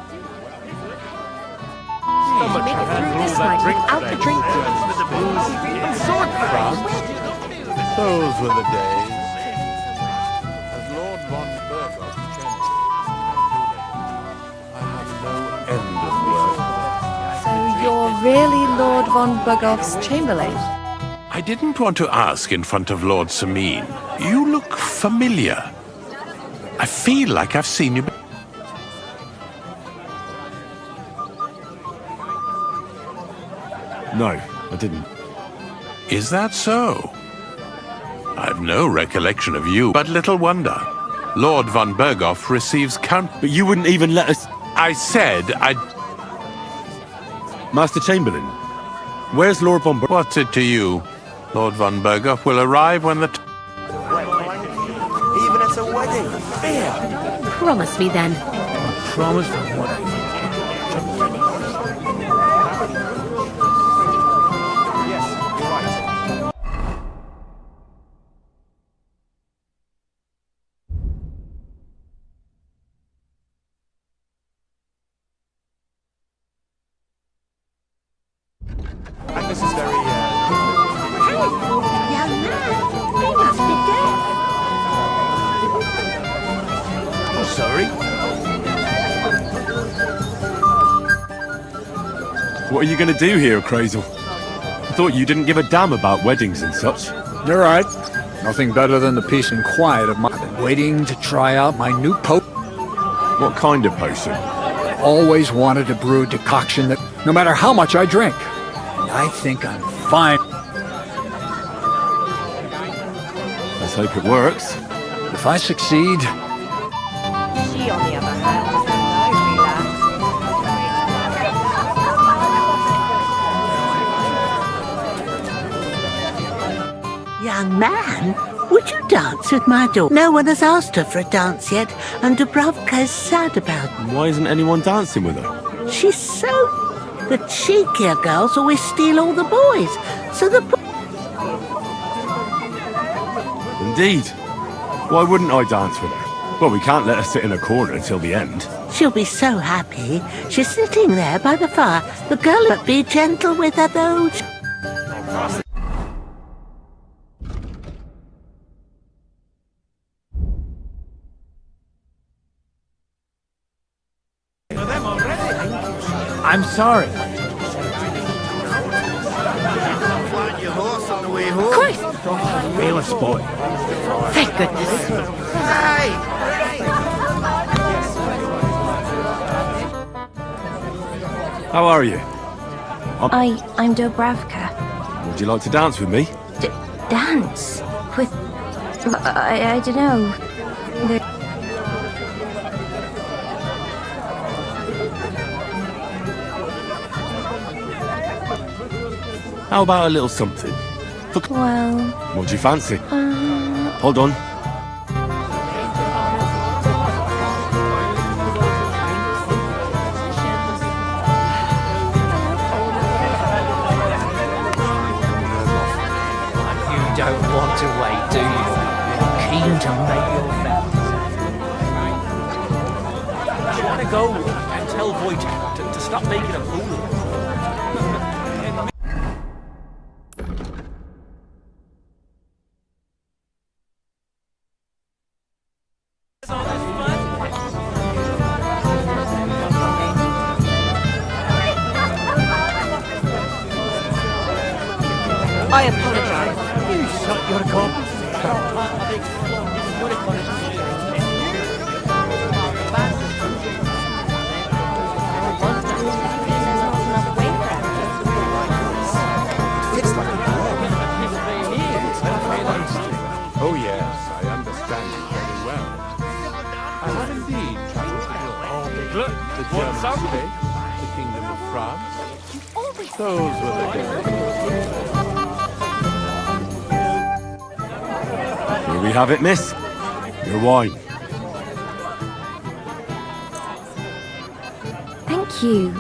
Speaker 4: make it through this night without the drink.
Speaker 8: Those were the days. As Lord von Berghoff changed, I have no end of work.
Speaker 4: So
Speaker 14: really Lord von Bugoff's chamberlain?
Speaker 8: I didn't want to ask in front of Lord Sameen. You look familiar. I feel like I've seen you.
Speaker 6: No, I didn't.
Speaker 8: Is that so? I've no recollection of you, but little wonder. Lord von Berghoff receives
Speaker 6: But you wouldn't even let us...
Speaker 8: I said I'd...
Speaker 6: Master Chamberlain, where's Lord von Berghoff?
Speaker 8: What's it to you? Lord von Berghoff will arrive when the...
Speaker 12: Even at a wedding. Fear.
Speaker 16: Promise me then.
Speaker 10: Promise on what I...
Speaker 12: And this is very,
Speaker 16: Hey, young man, he must be dead.
Speaker 12: I'm sorry.
Speaker 6: What are you going to do here, Crazel? I thought you didn't give a damn about weddings and such.
Speaker 15: You're right. Nothing better than the peace and quiet of my... I've been waiting to try out my new
Speaker 6: What kind of potion?
Speaker 15: Always wanted to brew a decoction that, no matter how much I drink, and I think I'm fine.
Speaker 6: Let's hope it works.
Speaker 15: If I succeed...
Speaker 4: She, on the other hand, is a lively lad.
Speaker 16: Young man, would you dance with my daughter? No one has asked her for a dance yet, and Dubravka is sad about it.
Speaker 6: Why isn't anyone dancing with her?
Speaker 16: She's so... The cheekier girls always steal all the boys, so the...
Speaker 6: Indeed. Why wouldn't I dance with her? Well, we can't let her sit in a corner till the end.
Speaker 16: She'll be so happy. She's sitting there by the fire. The girl, but be gentle with her, though.
Speaker 10: I'm sorry.
Speaker 16: Christ!
Speaker 10: Bailiff's boy.
Speaker 16: Thank goodness.
Speaker 6: How are you?
Speaker 4: I'm Dubravka.
Speaker 6: Would you like to dance with me?
Speaker 4: Dance? With... I don't know.
Speaker 6: How about a little something?
Speaker 4: Well...
Speaker 6: What do you fancy? Hold on.
Speaker 10: You don't want to wait, do you? You're keen to make your fellas. Do you want to go and tell Wojtek to stop making a fool of us?
Speaker 4: I apologize.
Speaker 10: You shut your gob.
Speaker 8: Oh yes, I understand you very well. I have indeed traveled to the German state, the Kingdom of France. Those were the days.
Speaker 6: Here we have it, miss. Your wine.
Speaker 4: Thank you.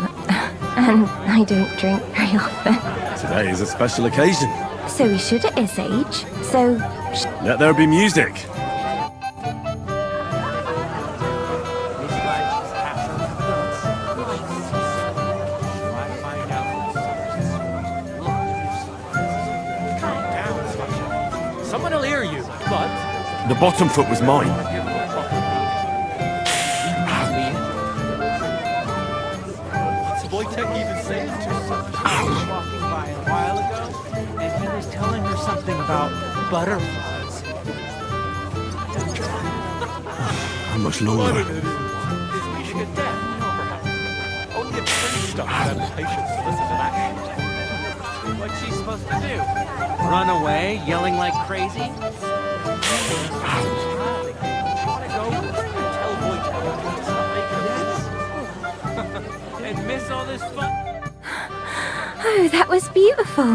Speaker 4: And I don't drink very often.
Speaker 6: Today is a special occasion.
Speaker 4: So we should at his age. So...
Speaker 6: Let there be music.
Speaker 10: Someone will hear you, but...
Speaker 6: The bottom foot was mine.
Speaker 10: Wojtek even say it to some? She was walking by a while ago, and he was telling her something about butterflies.
Speaker 6: How much longer?
Speaker 10: Is Mishka deaf? No, perhaps. Only a priest doesn't have the patience to listen to that shit. What's she supposed to do? Run away, yelling like crazy? And miss all this fun?
Speaker 17: Oh, that was beautiful.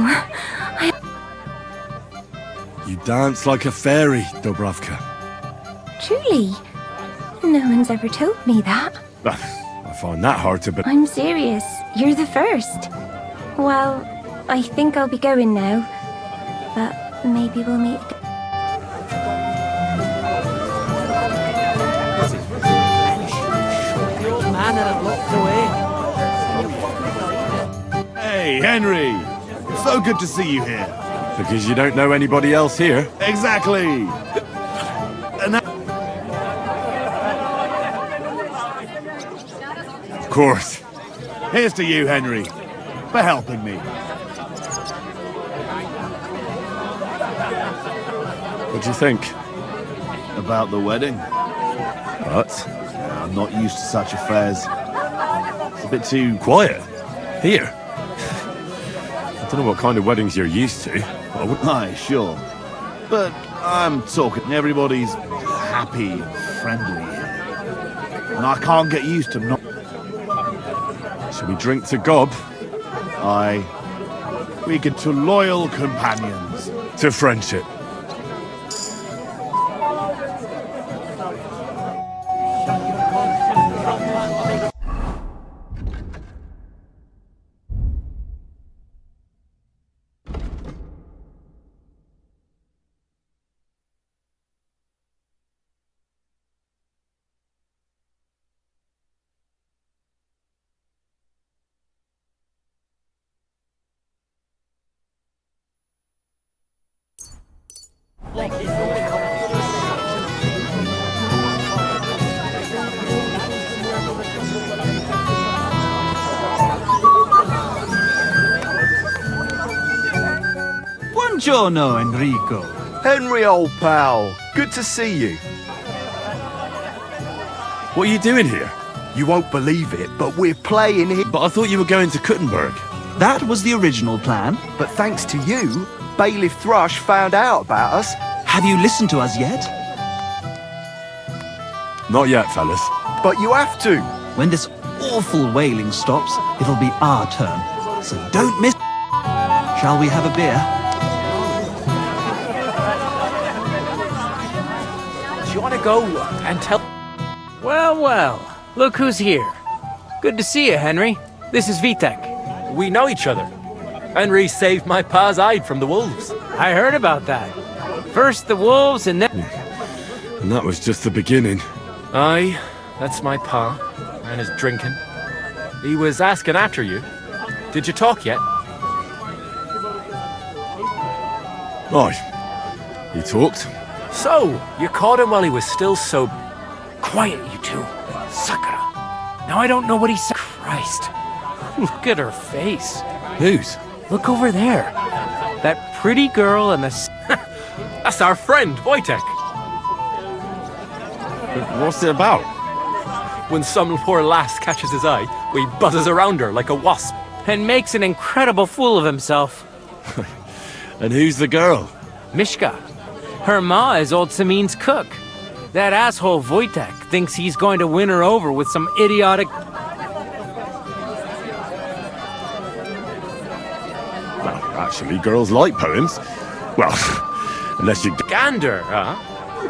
Speaker 6: You dance like a fairy, Dubravka.
Speaker 17: Truly. No one's ever told me that.
Speaker 6: I find that hard to believe.
Speaker 17: I'm serious. You're the first. Well, I think I'll be going now. But maybe we'll meet again.
Speaker 10: The old man had it locked away.
Speaker 5: Hey, Henry! So good to see you here.
Speaker 6: Because you don't know anybody else here?
Speaker 5: Exactly! And
Speaker 6: Of course.
Speaker 5: here's to you, Henry, for helping me.
Speaker 6: What do you think?
Speaker 5: About the wedding?
Speaker 6: What?
Speaker 5: I'm not used to such affairs. It's a bit too
Speaker 6: quiet. Here? I don't know what kind of weddings you're used to. But I wouldn't...
Speaker 5: Aye, sure. But I'm talking everybody's happy and friendly here. And I can't get used to not...
Speaker 6: Shall we drink to Gob?
Speaker 5: Aye. We get to loyal companions.
Speaker 6: To friendship.
Speaker 3: Buongiorno, Enrico.
Speaker 11: Henry, old pal. Good to see you.
Speaker 6: What are you doing here?
Speaker 11: You won't believe it, but we're playing here.
Speaker 6: But I thought you were going to Kuttenberg.
Speaker 3: That was the original plan.
Speaker 11: But thanks to you, Bailiff Thrush found out about us.
Speaker 3: Have you listened to us yet?
Speaker 6: Not yet, fellas.
Speaker 11: But you have to.
Speaker 3: When this awful wailing stops, it'll be our turn. So don't miss. Shall we have a beer?
Speaker 10: Do you want to go and tell... Well, well. Look who's here. Good to see you, Henry. This is Vitek. We know each other. Henry saved my pa's hide from the wolves. I heard about that. First the wolves and then...
Speaker 6: And that was just the beginning.
Speaker 10: Aye, that's my pa. And his drinking. He was asking after you. Did you talk yet?
Speaker 6: Aye. He talked.
Speaker 10: So, you caught him while he was still sober. Quiet, you two. Sakura. Now I don't know what he said. Christ. Look at her face.
Speaker 6: Whose?
Speaker 10: Look over there. That pretty girl and the... That's our friend, Wojtek.
Speaker 6: What's it about?
Speaker 10: When some poor lass catches his eye, he buzzes around her like a wasp. And makes an incredible fool of himself.
Speaker 6: And who's the girl?
Speaker 10: Mishka. Her ma is old Samin's cook. That asshole Wojtek thinks he's going to win her over with some idiotic...
Speaker 6: Well, actually, girls like poems. Well, unless you...
Speaker 10: Gander, huh?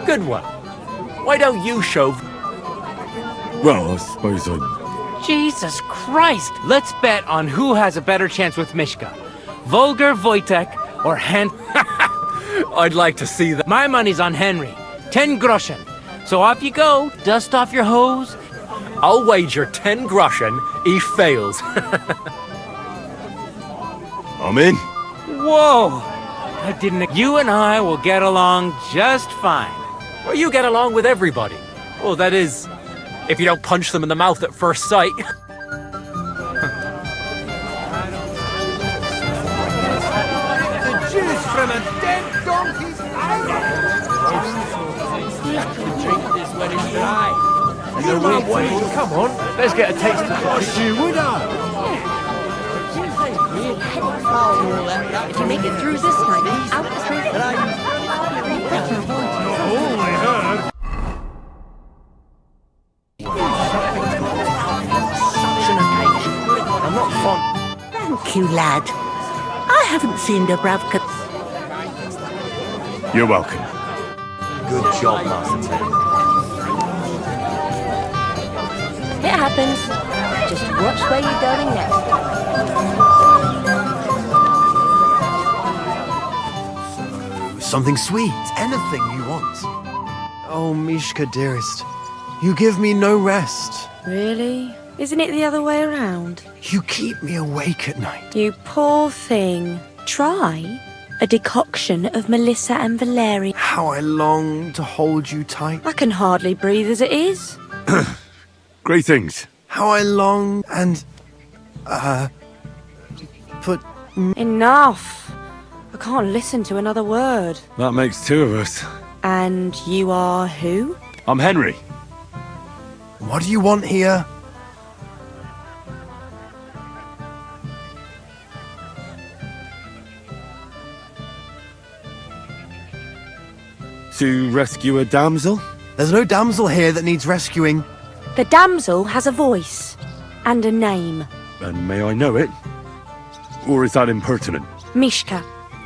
Speaker 10: Good one. Why don't you show...
Speaker 6: Well, I suppose I...
Speaker 10: Jesus Christ! Let's bet on who has a better chance with Mishka. Vulgar Wojtek or Hen... I'd like to see that. My money's on Henry. 10 groschen. So off you go. Dust off your hose. I'll wager 10 groschen he fails.
Speaker 6: I'm in.
Speaker 10: Whoa! I didn't... You and I will get along just fine. Well, you get along with everybody. Well, that is, if you don't punch them in the mouth at first sight.
Speaker 2: from a dead donkey's
Speaker 10: Drink this when it's dry. And the wind. Come on, let's get a taste of this.
Speaker 2: You would have.
Speaker 4: If you make it through this night, out
Speaker 12: I'm not fond.
Speaker 16: Thank you, lad. I haven't seen Dubravka.
Speaker 5: You're welcome.
Speaker 12: Good job, Master Tim.
Speaker 4: It happens. Just watch where you're going next.
Speaker 11: Something sweet, anything you want. Oh, Mishka, dearest, you give me no rest.
Speaker 17: Really? Isn't it the other way around?
Speaker 11: You keep me awake at night.
Speaker 17: You poor thing. Try a decoction of Melissa and Valeria.
Speaker 11: How I long to hold you tight.
Speaker 17: I can hardly breathe as it is.
Speaker 5: Greetings.
Speaker 11: How I long and, put...
Speaker 17: Enough. I can't listen to another word.
Speaker 5: That makes two of us.
Speaker 17: And you are who?
Speaker 5: I'm Henry.
Speaker 11: What do you want here?
Speaker 5: To rescue a damsel?
Speaker 11: There's no damsel here that needs rescuing.
Speaker 17: The damsel has a voice and a name.
Speaker 5: And may I know it? Or is that impertinent?
Speaker 17: Mishka.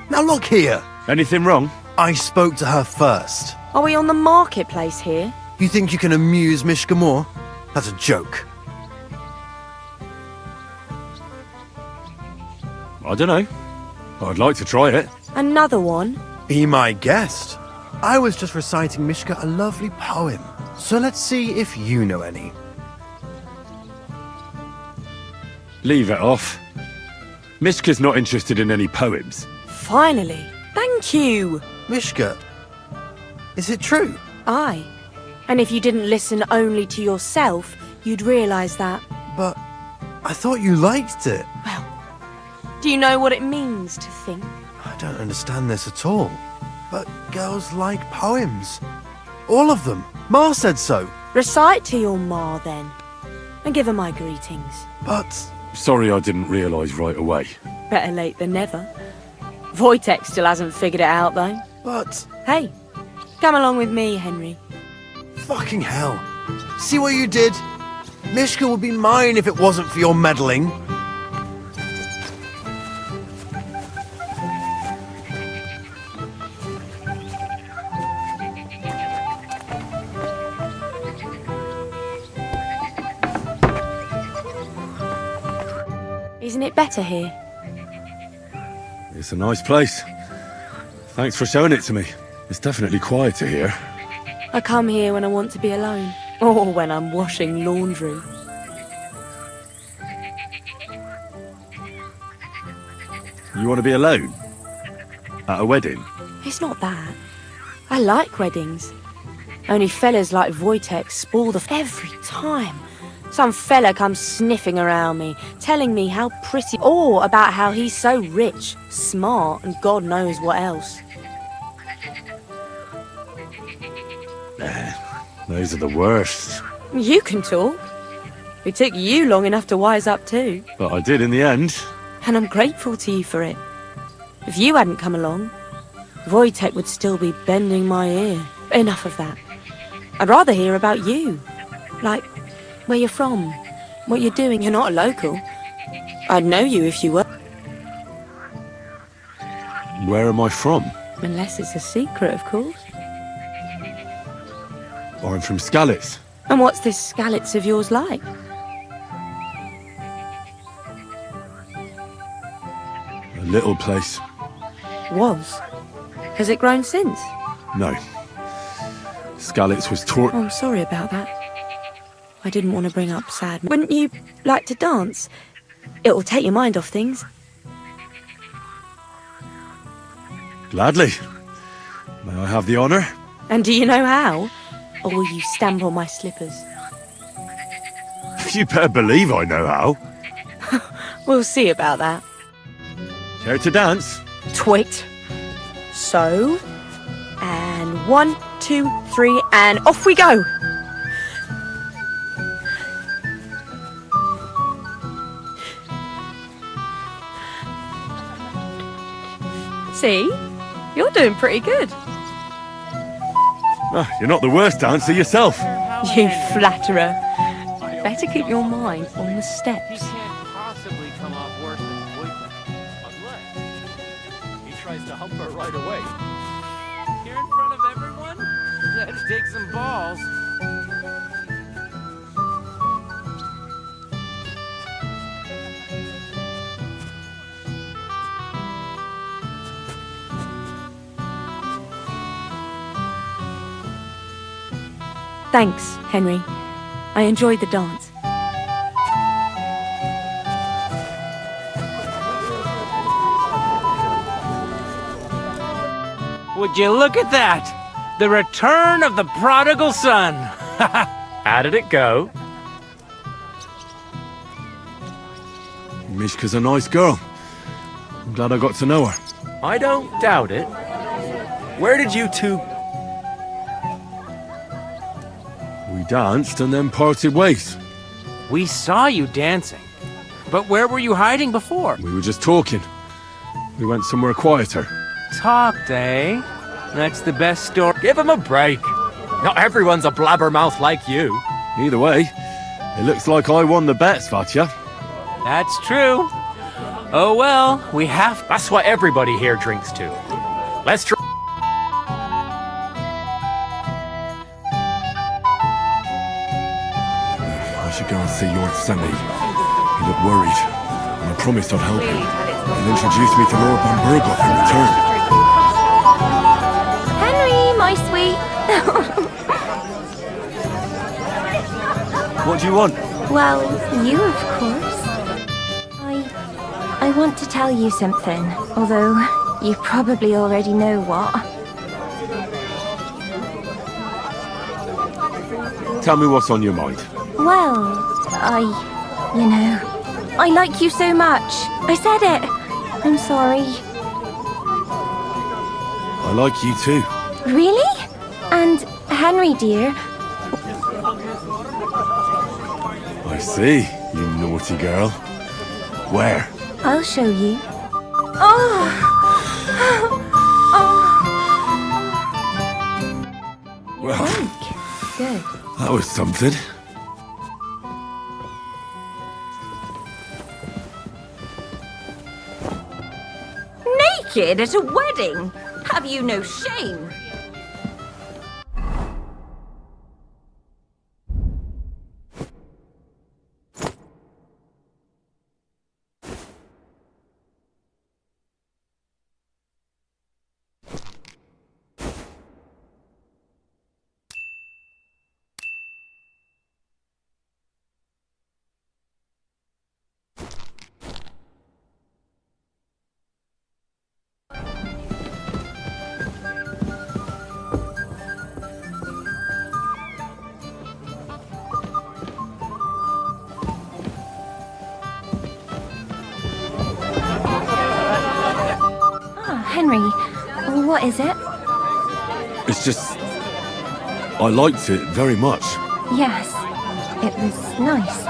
Speaker 11: Now look here.
Speaker 5: Anything wrong?
Speaker 11: I spoke to her first.
Speaker 17: Are we on the marketplace here?
Speaker 11: You think you can amuse Mishka more? That's a joke.
Speaker 5: I don't know. I'd like to try it.
Speaker 17: Another one?
Speaker 11: Be my guest. I was just reciting Mishka a lovely poem. So let's see if you know any.
Speaker 5: Leave it off. Mishka's not interested in any poems.
Speaker 17: Finally. Thank you.
Speaker 11: Mishka, is it true?
Speaker 17: Aye. And if you didn't listen only to yourself, you'd realise that.
Speaker 11: But I thought you liked it.
Speaker 17: Well, do you know what it means to think?
Speaker 11: I don't understand this at all. But girls like poems. All of them. Ma said so.
Speaker 17: Recite to your ma, then. And give her my greetings.
Speaker 11: But...
Speaker 5: Sorry I didn't realise right away.
Speaker 17: Better late than never. Wojtek still hasn't figured it out, though.
Speaker 11: But...
Speaker 17: Hey, come along with me, Henry.
Speaker 11: Fucking hell. See what you did? Mishka would be mine if it wasn't for your meddling.
Speaker 17: Isn't it better here?
Speaker 5: It's a nice place. Thanks for showing it to me. It's definitely quieter here.
Speaker 17: I come here when I want to be alone. Or when I'm washing laundry.
Speaker 5: You want to be alone? At a wedding?
Speaker 17: It's not that. I like weddings. Only fellas like Wojtek spoil the every time. Some fella comes sniffing around me, telling me how pretty, or about how he's so rich, smart, and God knows what else.
Speaker 5: Those are the worst.
Speaker 17: You can talk. It took you long enough to wise up too.
Speaker 5: But I did in the end.
Speaker 17: And I'm grateful to you for it. If you hadn't come along, Wojtek would still be bending my ear. Enough of that. I'd rather hear about you. Like, where you're from, what you're doing. You're not a local. I'd know you if you were.
Speaker 5: Where am I from?
Speaker 17: Unless it's a secret, of course.
Speaker 5: I'm from Skalitz.
Speaker 17: And what's this Skalitz of yours like?
Speaker 5: A little place.
Speaker 17: Was. Has it grown since?
Speaker 5: No. Skalitz was
Speaker 17: Oh, I'm sorry about that. I didn't want to bring up sad. Wouldn't you like to dance? It'll take your mind off things.
Speaker 5: Gladly. May I have the honour?
Speaker 17: And do you know how? Or will you stamp on my slippers?
Speaker 5: You better believe I know how.
Speaker 17: We'll see about that.
Speaker 5: Care to dance?
Speaker 17: Twit. So, and 1, 2, 3, and off we go. See? You're doing pretty good.
Speaker 6: You're not the worst dancer yourself.
Speaker 17: You flatterer. Better keep your mind on the steps.
Speaker 10: Can't possibly come off worse than Wojtek. Unless he tries to hump her right away. Here in front of everyone? That'd take some balls.
Speaker 17: Thanks, Henry. I enjoyed the dance.
Speaker 10: Would you look at that? The return of the prodigal son. How did it go?
Speaker 6: Mishka's a nice girl. I'm glad I got to know her.
Speaker 7: I don't doubt it. Where did you two...
Speaker 6: We danced and then parted ways.
Speaker 10: We saw you dancing. But where were you hiding before?
Speaker 6: We were just talking. We went somewhere quieter.
Speaker 10: Talked, eh? That's the best story.
Speaker 7: Give him a break. Not everyone's a blabbermouth like you.
Speaker 6: Either way, it looks like I won the bet, Svatya.
Speaker 10: That's true. Oh well, we have...
Speaker 7: That's what everybody here drinks to. Let's drink.
Speaker 6: I should go and see your Sammy. He looked worried, and I promised I'd help him. He'll introduce me to Lord von Berghoff in return.
Speaker 4: Henry, my sweet.
Speaker 7: What do you want?
Speaker 4: Well, you, of course. I want to tell you something, although you probably already know what.
Speaker 6: Tell me what's on your mind.
Speaker 4: Well, you know, I like you so much. I said it. I'm sorry.
Speaker 6: I like you too.
Speaker 4: Really? And Henry, dear.
Speaker 6: I see, you naughty girl. Where?
Speaker 4: I'll show you. Oh!
Speaker 6: Well,
Speaker 4: Good.
Speaker 6: that was something.
Speaker 4: Naked at a wedding? Have you no shame? Henry, what is it?
Speaker 6: It's just... I liked it very much.
Speaker 4: Yes, it was nice.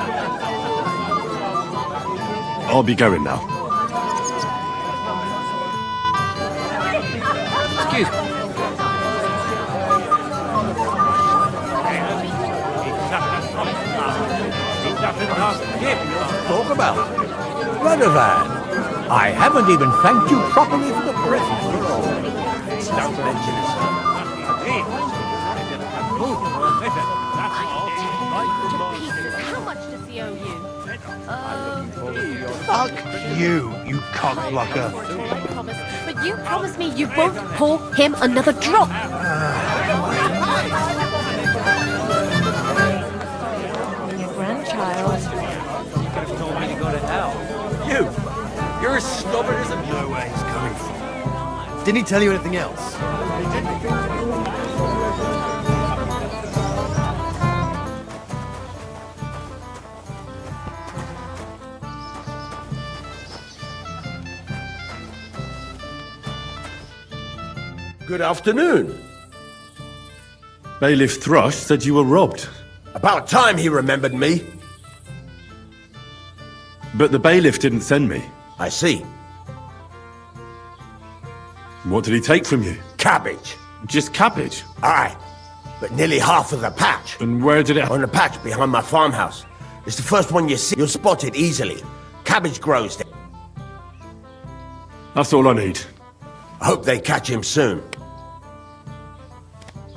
Speaker 6: I'll be going now.
Speaker 10: Excuse me.
Speaker 9: Talk about Radovan. I haven't even thanked you properly for the present. Don't mention it, sir.
Speaker 4: How much does he owe you?
Speaker 11: Fuck you, you cockblocker.
Speaker 4: But you promised me you won't pour him another drop. Your grandchild.
Speaker 10: You could have told me to go to hell.
Speaker 7: You're as stubborn as a...
Speaker 11: Know where he's coming from. Didn't he tell you anything else?
Speaker 18: Good afternoon.
Speaker 6: Bailiff Thrush said you were robbed.
Speaker 18: About time he remembered me.
Speaker 6: But the bailiff didn't send me.
Speaker 18: I see.
Speaker 6: What did he take from you?
Speaker 18: Cabbage.
Speaker 6: Just cabbage?
Speaker 18: Aye. But nearly half of the patch.
Speaker 6: And where did it...
Speaker 18: On the patch behind my farmhouse. It's the first one you see. You'll spot it easily. Cabbage grows there.
Speaker 6: That's all I need.
Speaker 18: I hope they catch him soon.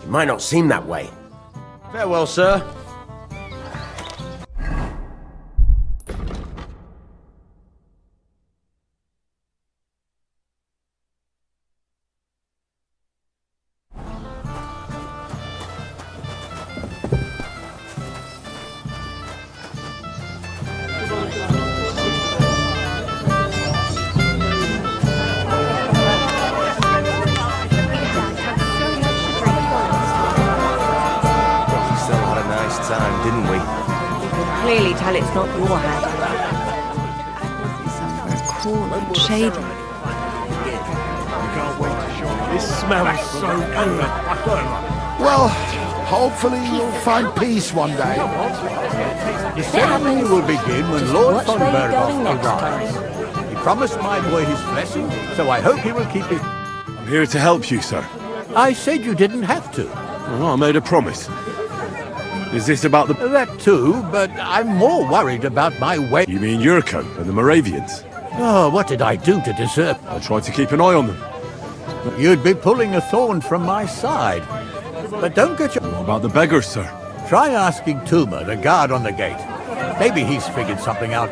Speaker 18: It might not seem that way. Farewell, sir.
Speaker 12: Didn't we?
Speaker 4: Clearly tell it's not your hand.
Speaker 14: Somewhere cool and shady.
Speaker 2: This smells so good.
Speaker 19: Well, hopefully you'll find peace one day.
Speaker 9: The ceremony will begin when Lord von Bergoff arrives. He promised my boy his blessing, so I hope he will keep it.
Speaker 6: I'm here to help you, sir.
Speaker 9: I said you didn't have to.
Speaker 6: Well, I made a promise. Is this about the...
Speaker 9: That too, but I'm more worried about my way.
Speaker 6: You mean Yurko and the Moravians?
Speaker 9: Oh, what did I do to deserve...
Speaker 6: I tried to keep an eye on them.
Speaker 9: You'd be pulling a thorn from my side. But don't get your...
Speaker 6: What about the beggars, sir?
Speaker 9: Try asking Tuma, the guard on the gate. Maybe he's figured something out.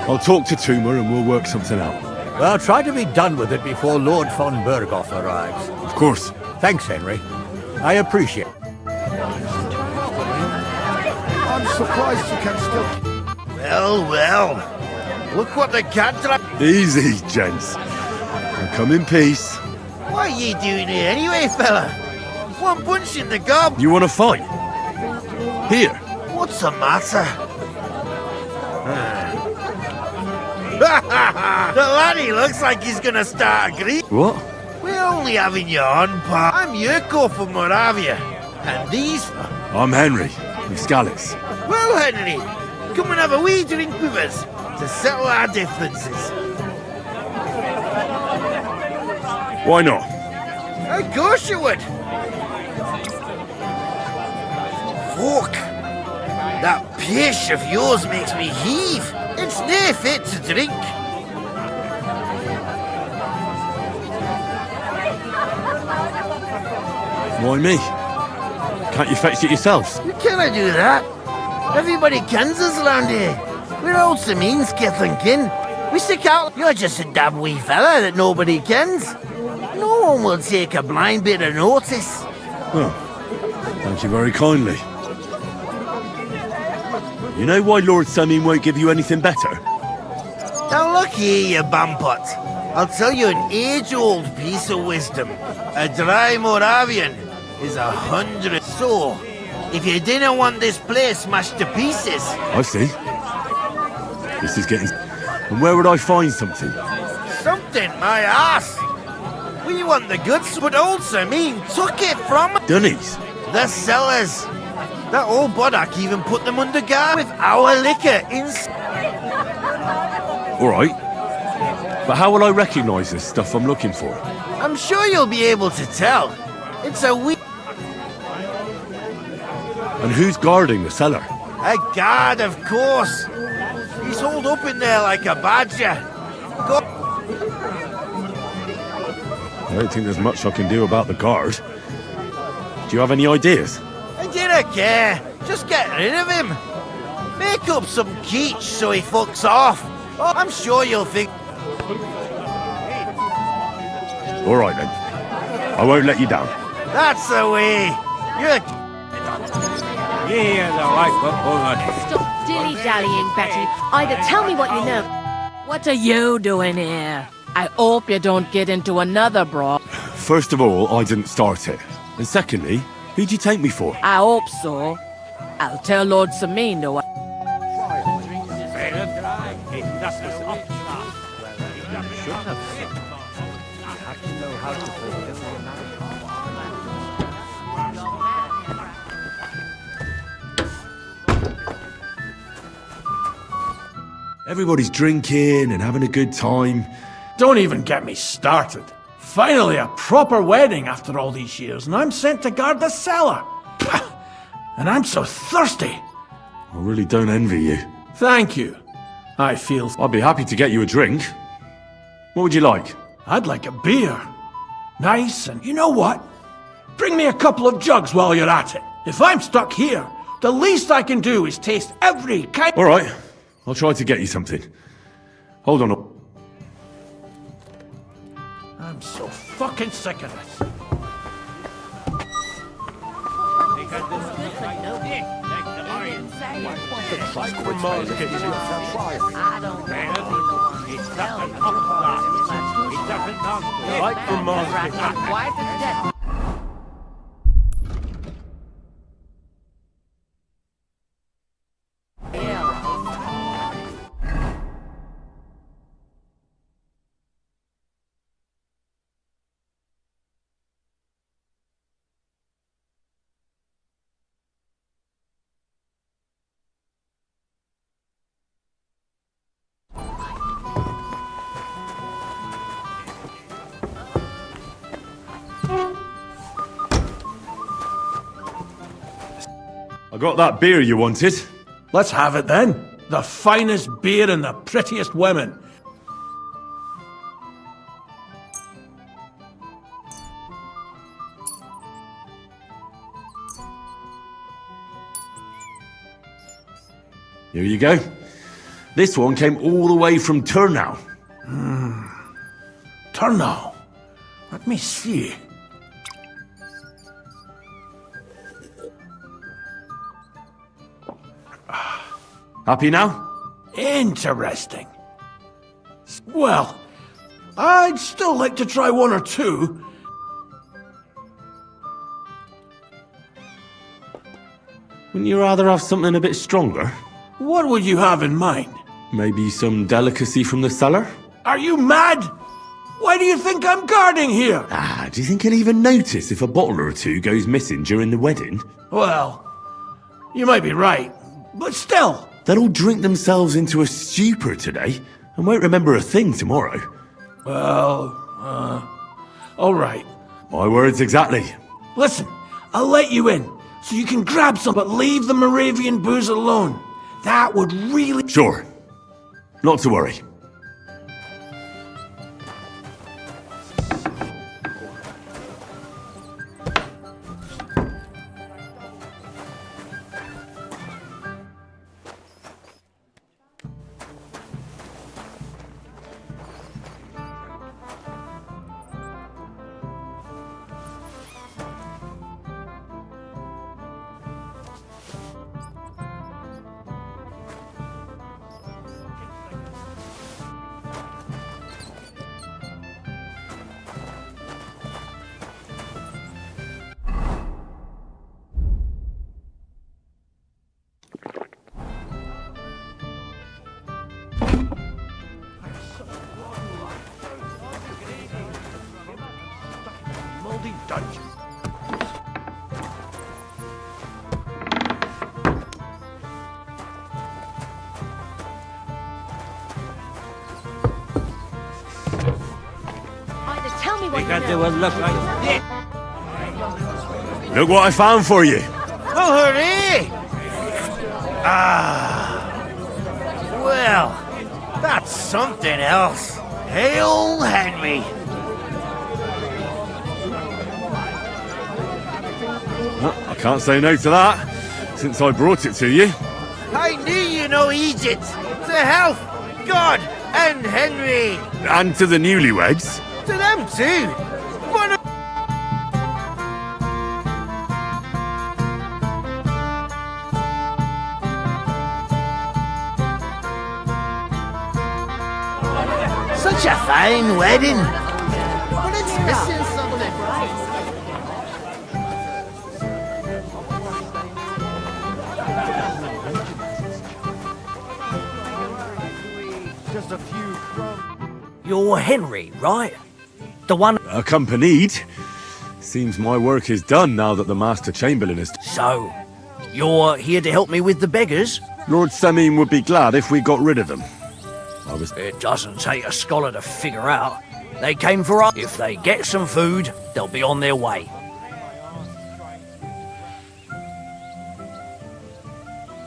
Speaker 6: I'll talk to Tuma and we'll work something out.
Speaker 9: Well, try to be done with it before Lord von Bergoff arrives.
Speaker 6: Of course.
Speaker 9: Thanks, Henry. I appreciate it.
Speaker 19: I'm surprised you can still...
Speaker 11: Well. Look what the cat dra...
Speaker 6: Easy, gents. I'll come in peace.
Speaker 11: What are you doing here anyway, fella? One punch in the gob.
Speaker 6: You want to fight? Here.
Speaker 11: What's the matter? The laddie looks like he's gonna start agreeing.
Speaker 6: What?
Speaker 11: We're only having you on, pal. I'm Yurko from Moravia. And these...
Speaker 6: I'm Henry, Miscalis.
Speaker 11: Well, Henry, come and have a wee drink with us to settle our differences.
Speaker 6: Why not?
Speaker 11: Of course you would. Fuck. That pish of yours makes me heave. It's near fit to drink.
Speaker 6: Why me? Can't you fetch it yourselves?
Speaker 11: You cannot do that. Everybody kens us around here. We're old Sameen's kith and kin. We stick out. You're just a dab wee fella that nobody kens. No one will take a blind bit of notice.
Speaker 6: Oh, thank you very kindly. You know why Lord Sameen won't give you anything better?
Speaker 11: Now look here, you bampot. I'll tell you an age-old piece of wisdom. A dry Moravian is 100. So, if you didn't want this place smashed to pieces...
Speaker 6: I see. This is getting... And where would I find something?
Speaker 11: Something, my ass. We want the goods, but old Sameen took it from...
Speaker 6: Dunnies?
Speaker 11: The sellers. That old Boddock even put them under guard with our liquor in...
Speaker 6: All right. But how will I recognise this stuff I'm looking for?
Speaker 11: I'm sure you'll be able to tell. It's a wee...
Speaker 6: And who's guarding the cellar?
Speaker 11: A guard, of course. He's holed up in there like a badger. Go...
Speaker 6: I don't think there's much I can do about the guard. Do you have any ideas?
Speaker 11: I didn't care. Just get rid of him. Make up some keech so he fucks off. Oh, I'm sure you'll think...
Speaker 6: All right, then. I won't let you down.
Speaker 11: That's the way. You're...
Speaker 17: Stop dilly-dallying, Betty. Either tell me what you know. What are you doing here? I hope you don't get into another brawl.
Speaker 6: First of all, I didn't start it. And secondly, who'd you take me for?
Speaker 17: I hope so. I'll tell Lord Sameen, though.
Speaker 7: should have some. You have to know how to fulfill your marriage.
Speaker 6: Everybody's drinking and having a good time.
Speaker 2: Don't even get me started. Finally a proper wedding after all these years, and I'm sent to guard the cellar. And I'm so thirsty.
Speaker 6: I really don't envy you.
Speaker 2: Thank you. I feel...
Speaker 6: I'd be happy to get you a drink. What would you like?
Speaker 2: I'd like a beer. Nice, and you know what? Bring me a couple of jugs while you're at it. If I'm stuck here, the least I can do is taste every kind...
Speaker 6: All right, I'll try to get you something. Hold on.
Speaker 2: I'm so fucking sick of this.
Speaker 6: I got that beer you wanted.
Speaker 2: Let's have it then. The finest beer and the prettiest women.
Speaker 6: Here you go. This one came all the way from Turnau.
Speaker 2: Turnau. Let me see.
Speaker 6: Happy now?
Speaker 2: Interesting. Well, I'd still like to try one or two.
Speaker 6: Wouldn't you rather have something a bit stronger?
Speaker 2: What would you have in mind?
Speaker 6: Maybe some delicacy from the cellar?
Speaker 2: Are you mad? Why do you think I'm guarding here?
Speaker 6: Do you think he'll even notice if a bottle or two goes missing during the wedding?
Speaker 2: Well, you might be right, but still.
Speaker 6: They'll all drink themselves into a stupor today and won't remember a thing tomorrow.
Speaker 2: Well, all right.
Speaker 6: My words exactly.
Speaker 2: Listen, I'll let you in, so you can grab some, but leave the Moravian booze alone. That would really...
Speaker 6: Sure. Not to worry.
Speaker 2: Moldy dungeon.
Speaker 4: Either tell me what you
Speaker 9: Because
Speaker 4: know.
Speaker 9: it would look like this.
Speaker 6: Look what I found for you.
Speaker 11: Oh, hooray! Well, that's something else. Hail Henry!
Speaker 6: Well, I can't say no to that, since I brought it to you.
Speaker 11: I knew you know Egypt. To health, God, and Henry.
Speaker 6: And to the newlyweds.
Speaker 11: To them too. What a... Such a fine wedding. But it's missing something.
Speaker 19: Just a few crumbs.
Speaker 20: You're Henry, right? The one...
Speaker 6: Accompanied? Seems my work is done now that the Master Chamberlain is...
Speaker 20: So, you're here to help me with the beggars?
Speaker 6: Lord Samim would be glad if we got rid of them.
Speaker 20: It doesn't take a scholar to figure out. They came for us. If they get some food, they'll be on their way.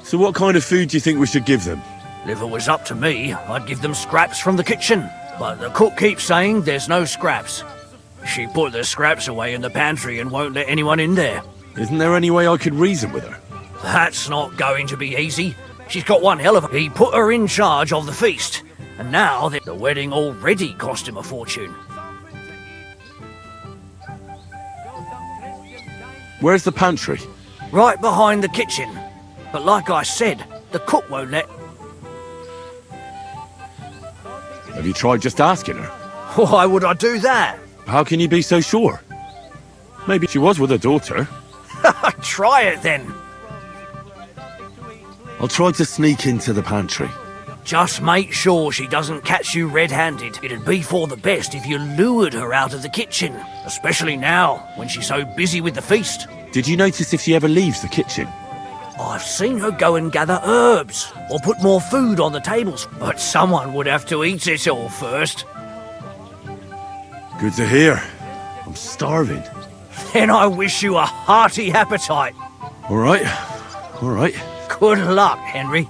Speaker 6: So what kind of food do you think we should give them?
Speaker 20: If it was up to me, I'd give them scraps from the kitchen. But the cook keeps saying there's no scraps. She put the scraps away in the pantry and won't let anyone in there.
Speaker 6: Isn't there any way I could reason with her?
Speaker 20: That's not going to be easy. She's got one hell of a... He put her in charge of the feast. And now the wedding already cost him a fortune.
Speaker 6: Where's the pantry?
Speaker 20: Right behind the kitchen. But like I said, the cook won't let...
Speaker 6: Have you tried just asking her?
Speaker 20: Why would I do that?
Speaker 6: How can you be so sure? Maybe she was with her daughter.
Speaker 20: Try it then.
Speaker 6: I'll try to sneak into the pantry.
Speaker 20: Just make sure she doesn't catch you red-handed. It'd be for the best if you lured her out of the kitchen. Especially now, when she's so busy with the feast.
Speaker 6: Did you notice if she ever leaves the kitchen?
Speaker 20: I've seen her go and gather herbs, or put more food on the tables, but someone would have to eat it all first.
Speaker 6: Good to hear. I'm starving.
Speaker 20: Then I wish you a hearty appetite.
Speaker 6: All right.
Speaker 20: Good luck, Henry.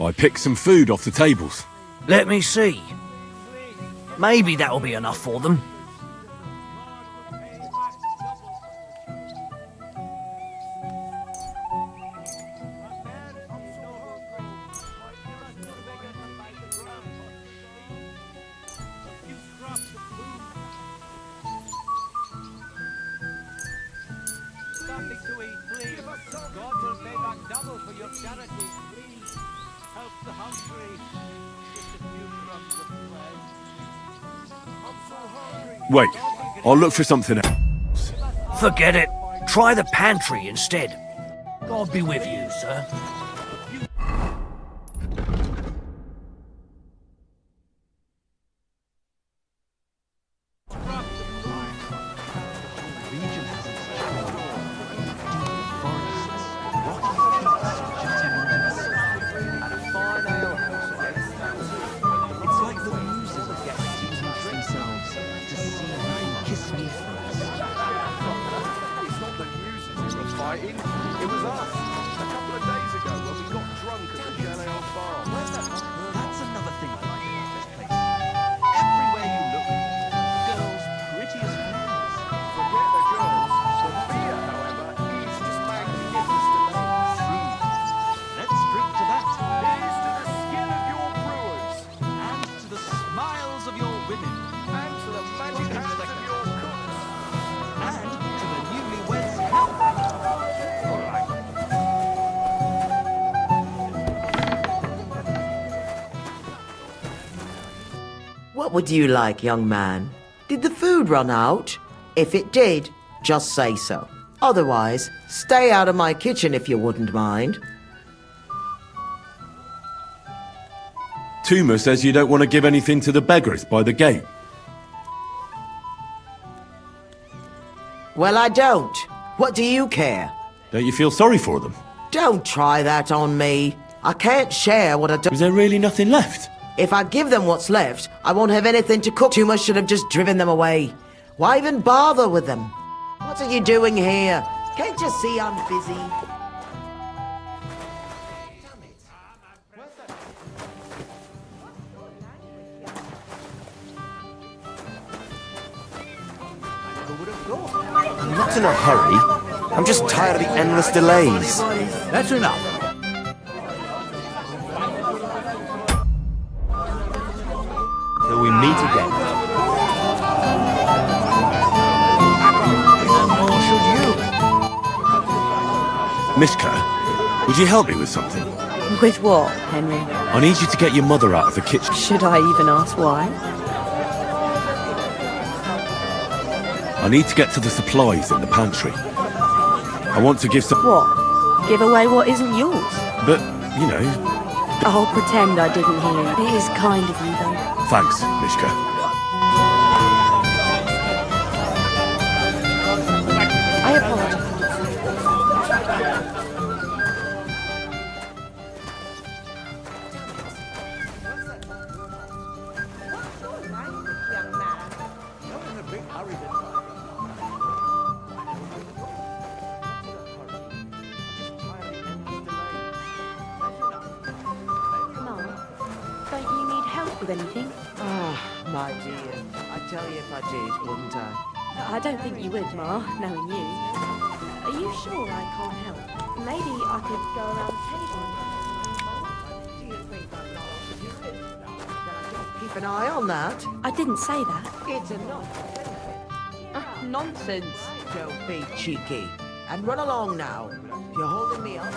Speaker 6: I picked some food off the tables.
Speaker 20: Let me see. Maybe that'll be enough for them.
Speaker 6: Wait, I'll look for something else.
Speaker 20: Forget it. Try the pantry instead. God be with you, sir.
Speaker 21: What would you like, young man? Did the food run out? If it did, just say so. Otherwise, stay out of my kitchen if you wouldn't mind.
Speaker 6: Tuma says you don't want to give anything to the beggars by the gate.
Speaker 21: Well, I don't. What do you care?
Speaker 6: Don't you feel sorry for them?
Speaker 21: Don't try that on me. I can't share what I do.
Speaker 6: Is there really nothing left?
Speaker 21: If I give them what's left, I won't have anything to cook. Tuma should have just driven them away. Why even bother with them? What are you doing here? Can't you see I'm busy?
Speaker 12: I'm not in a hurry. I'm just tired of the endless delays.
Speaker 9: That's enough.
Speaker 12: Till we meet again.
Speaker 9: Nor should you.
Speaker 6: Mishka, would you help me with something?
Speaker 17: With what, Henry?
Speaker 6: I need you to get your mother out of the kitchen.
Speaker 17: Should I even ask why?
Speaker 6: I need to get to the supplies in the pantry. I want to give some...
Speaker 17: What? Give away what isn't yours?
Speaker 6: But, you know...
Speaker 17: I'll pretend I didn't hear. It is kind of you, though.
Speaker 6: Thanks, Mishka.
Speaker 17: I apologize.
Speaker 4: Don't you need help with anything?
Speaker 21: Ah, my dear. I'd tell you if I did, wouldn't I?
Speaker 17: I don't think you would, Ma, knowing you.
Speaker 4: Are you sure I can't help? Maybe I could go around the table. Do you think I'm not opportunist?
Speaker 21: Keep an eye on that.
Speaker 17: I didn't say that.
Speaker 21: It's enough.
Speaker 4: Nonsense.
Speaker 21: Don't be cheeky. And run along now. You're holding me up.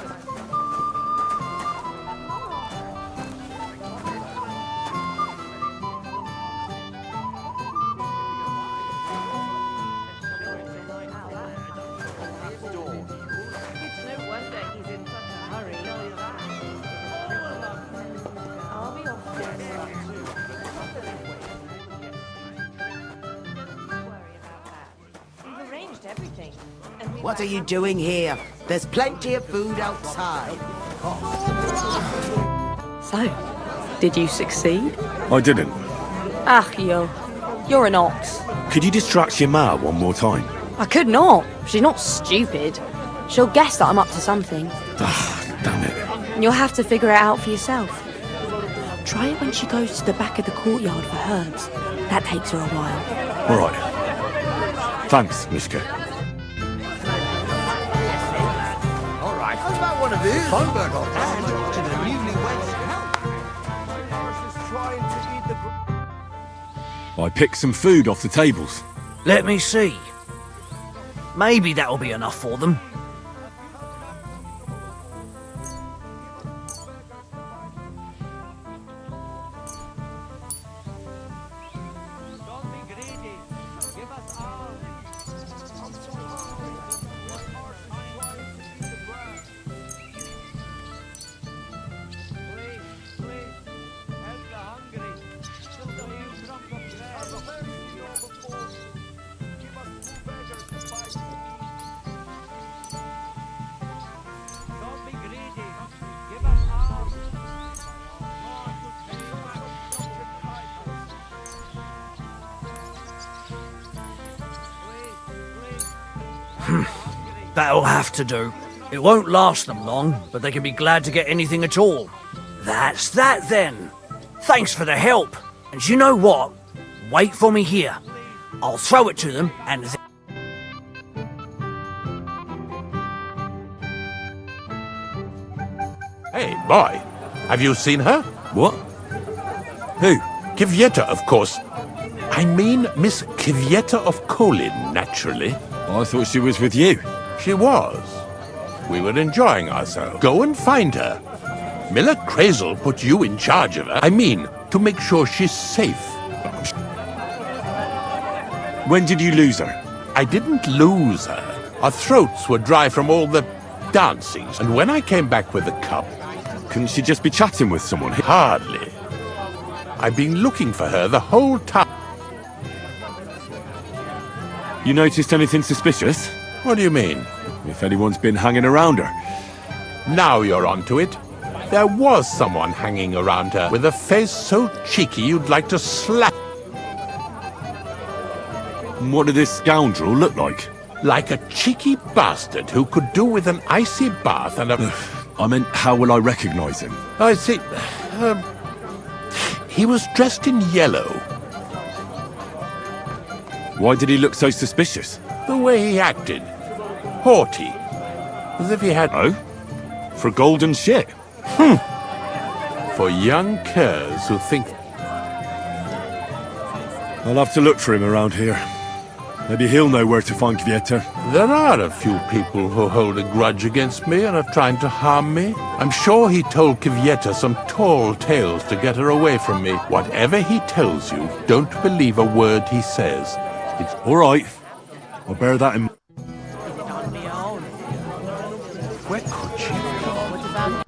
Speaker 21: What are you doing here? There's plenty of food outside.
Speaker 17: So, did you succeed?
Speaker 6: I didn't.
Speaker 17: Ah, you're an ox.
Speaker 6: Could you distract your ma one more time?
Speaker 17: I could not. She's not stupid. She'll guess that I'm up to something.
Speaker 6: Ah, damn it.
Speaker 17: And you'll have to figure it out for yourself. Try it when she goes to the back of the courtyard for herbs. That takes her a while.
Speaker 6: All right. Thanks, Mishka.
Speaker 11: How about one of these? Funberg or and to the newlyweds' help.
Speaker 6: I picked some food off the tables.
Speaker 20: Let me see. Maybe that'll be enough for them. That'll have to do. It won't last them long, but they can be glad to get anything at all. That's that then. Thanks for the help. And you know what? Wait for me here. I'll throw it to them and then...
Speaker 8: Hey, boy. Have you seen her?
Speaker 6: What? Who?
Speaker 8: Kvyetta, of course. I mean Miss Kvyetta of Kolin, naturally.
Speaker 6: I thought she was with you.
Speaker 8: She was. We were enjoying ourselves. Go and find her. Miller Crazel put you in charge of her. I mean, to make sure she's safe.
Speaker 6: When did you lose her?
Speaker 8: I didn't lose her. Our throats were dry from all the dancing. And when I came back with the cup...
Speaker 6: Couldn't she just be chatting with someone?
Speaker 8: Hardly. I've been looking for her the whole time.
Speaker 6: You noticed anything suspicious?
Speaker 8: What do you mean?
Speaker 6: If anyone's been hanging around her.
Speaker 8: Now you're onto it. There was someone hanging around her with a face so cheeky you'd like to slap.
Speaker 6: What did this scoundrel look like?
Speaker 8: Like a cheeky bastard who could do with an icy bath and a...
Speaker 6: I meant, how will I recognize him?
Speaker 8: I see. He was dressed in yellow.
Speaker 6: Why did he look so suspicious?
Speaker 8: The way he acted. Haughty. As if he had...
Speaker 6: Oh? For golden shit?
Speaker 8: For young curs who think...
Speaker 6: I'll have to look for him around here. Maybe he'll know where to find Kvieta.
Speaker 8: There are a few people who hold a grudge against me and are trying to harm me. I'm sure he told Kvieta some tall tales to get her away from me. Whatever he tells you, don't believe a word he says.
Speaker 6: It's all right. I'll bear that in mind.
Speaker 8: Where could she go?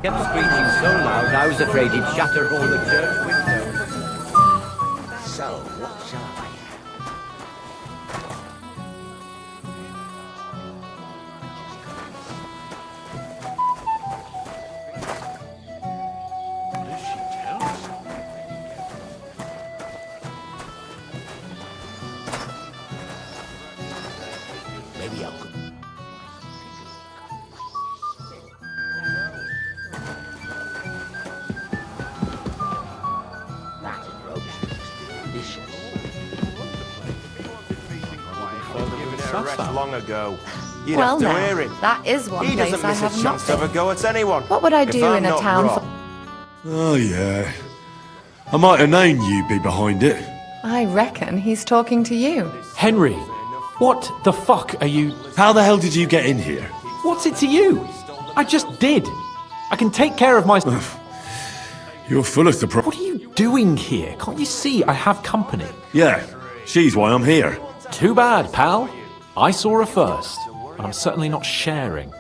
Speaker 1: Kept screeching so loud I was afraid he'd shatter all the church windows.
Speaker 11: So, what shall I Maybe I'll cook. That roast is delicious.
Speaker 12: Long ago. You'd
Speaker 14: Well
Speaker 12: have to
Speaker 14: now,
Speaker 12: hear it.
Speaker 14: that is one
Speaker 12: He
Speaker 14: place
Speaker 12: doesn't
Speaker 14: I
Speaker 12: miss
Speaker 14: have
Speaker 12: a
Speaker 14: not
Speaker 12: chance to have a
Speaker 14: been.
Speaker 12: go at anyone.
Speaker 14: What would I
Speaker 12: If
Speaker 14: do
Speaker 12: I'm
Speaker 14: in a
Speaker 12: not
Speaker 14: town
Speaker 12: wrong.
Speaker 14: for...
Speaker 6: Oh, yeah. I might have known you'd be behind it.
Speaker 14: I reckon he's talking to you.
Speaker 2: Henry, what the fuck are you...
Speaker 6: How the hell did you get in here?
Speaker 2: What's it to you? I just did. I can take care of my...
Speaker 6: You're full of surprise.
Speaker 2: What are you doing here? Can't you see I have company?
Speaker 6: Yeah, she's why I'm here.
Speaker 2: Too bad, pal. I saw her first, and I'm certainly not sharing.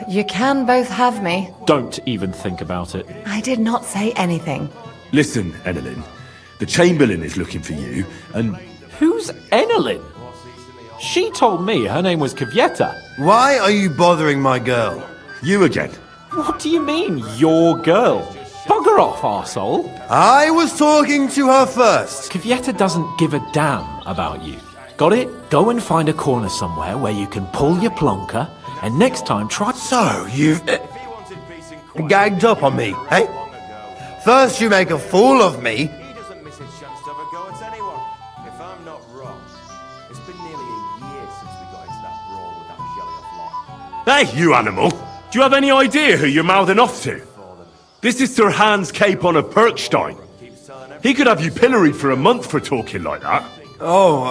Speaker 14: You can both have me.
Speaker 2: Don't even think about it.
Speaker 14: I did not say anything.
Speaker 6: Listen, Enelin, the Chamberlain is looking for you, and...
Speaker 2: Who's Enelin? She told me her name was Kvieta.
Speaker 22: Why are you bothering my girl?
Speaker 6: You again.
Speaker 2: What do you mean, your girl? Bugger off, arsehole.
Speaker 22: I was talking to her first.
Speaker 2: Kvieta doesn't give a damn about you. Got it? Go and find a corner somewhere where you can pull your plonker, and next time try...
Speaker 22: So, you've... gagged up on me, eh? First you make a fool of me.
Speaker 12: He doesn't miss a chance to have a go at anyone. If I'm not wrong, it's been nearly a year since we got into that brawl with that jelly off lot.
Speaker 6: Hey, you animal! Do you have any idea who you're mouthing off to? This is Sir Hans Cape on a Perkstein. He could have you pilloried for a month for talking like that.
Speaker 22: Oh,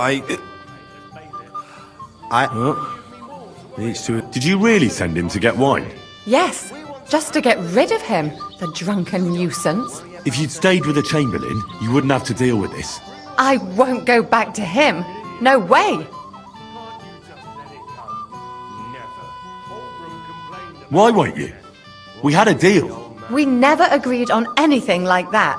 Speaker 6: Did you really send him to get wine?
Speaker 14: Yes, just to get rid of him, the drunken nuisance.
Speaker 6: If you'd stayed with the Chamberlain, you wouldn't have to deal with this.
Speaker 14: I won't go back to him. No way.
Speaker 6: Why won't you? We had a deal.
Speaker 14: We never agreed on anything like that.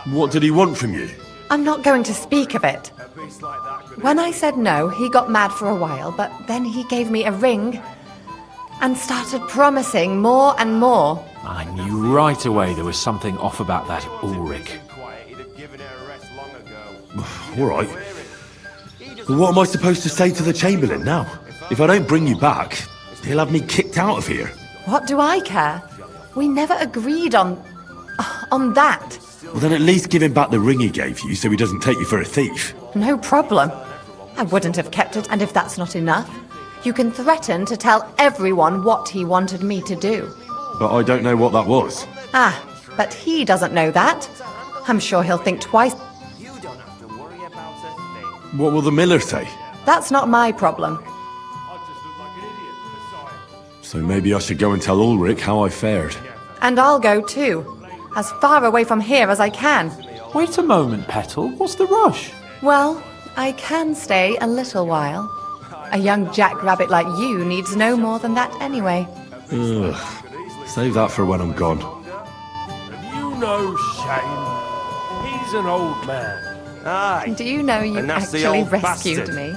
Speaker 6: What did he want from you?
Speaker 14: I'm not going to speak of it. When I said no, he got mad for a while, but then he gave me a ring and started promising more and more.
Speaker 2: I knew right away there was something off about that Ulrich.
Speaker 6: All right. But what am I supposed to say to the Chamberlain now? If I don't bring you back, he'll have me kicked out of here.
Speaker 14: What do I care? We never agreed on that.
Speaker 6: Well, then at least give him back the ring he gave you so he doesn't take you for a thief.
Speaker 14: No problem. I wouldn't have kept it, and if that's not enough, you can threaten to tell everyone what he wanted me to do.
Speaker 6: But I don't know what that was.
Speaker 14: Ah, but he doesn't know that. I'm sure he'll think twice.
Speaker 6: What will the miller say?
Speaker 14: That's not my problem.
Speaker 6: So maybe I should go and tell Ulrich how I fared.
Speaker 14: And I'll go too. As far away from here as I can.
Speaker 13: Wait a moment, Petal. What's the rush?
Speaker 14: Well, I can stay a little while. A young jackrabbit like you needs no more than that anyway.
Speaker 6: Ugh. Save that for when I'm gone.
Speaker 15: You know Shane. He's an old man.
Speaker 12: Aye.
Speaker 14: Do you know you
Speaker 12: And that's the
Speaker 14: actually
Speaker 12: old
Speaker 14: rescued
Speaker 12: bastard.
Speaker 14: me?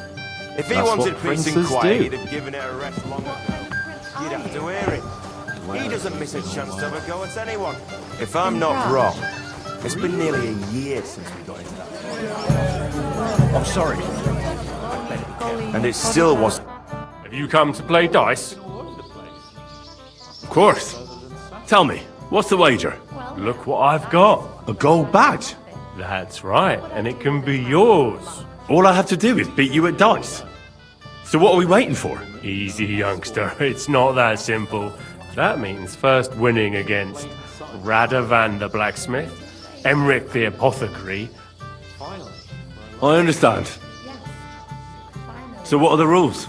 Speaker 12: If he
Speaker 6: That's
Speaker 12: wanted
Speaker 6: what
Speaker 12: peace and
Speaker 6: princes
Speaker 12: quiet,
Speaker 6: do.
Speaker 12: he'd have given it a rest long ago. You'd have to hear it. He doesn't miss a chance to have a go at anyone. If I'm not wrong, it's been nearly a year since we got into that.
Speaker 15: I'm sorry.
Speaker 12: And it still was.
Speaker 15: Have you come to play dice?
Speaker 6: Of course. Tell me, what's the wager?
Speaker 15: Look what I've got.
Speaker 6: A gold badge?
Speaker 15: That's right, and it can be yours.
Speaker 6: All I have to do is beat you at dice. So what are we waiting for?
Speaker 15: Easy, youngster. It's not that simple. That means first winning against Radovan the blacksmith, Emmerich the apothecary.
Speaker 6: I understand. So what are the rules?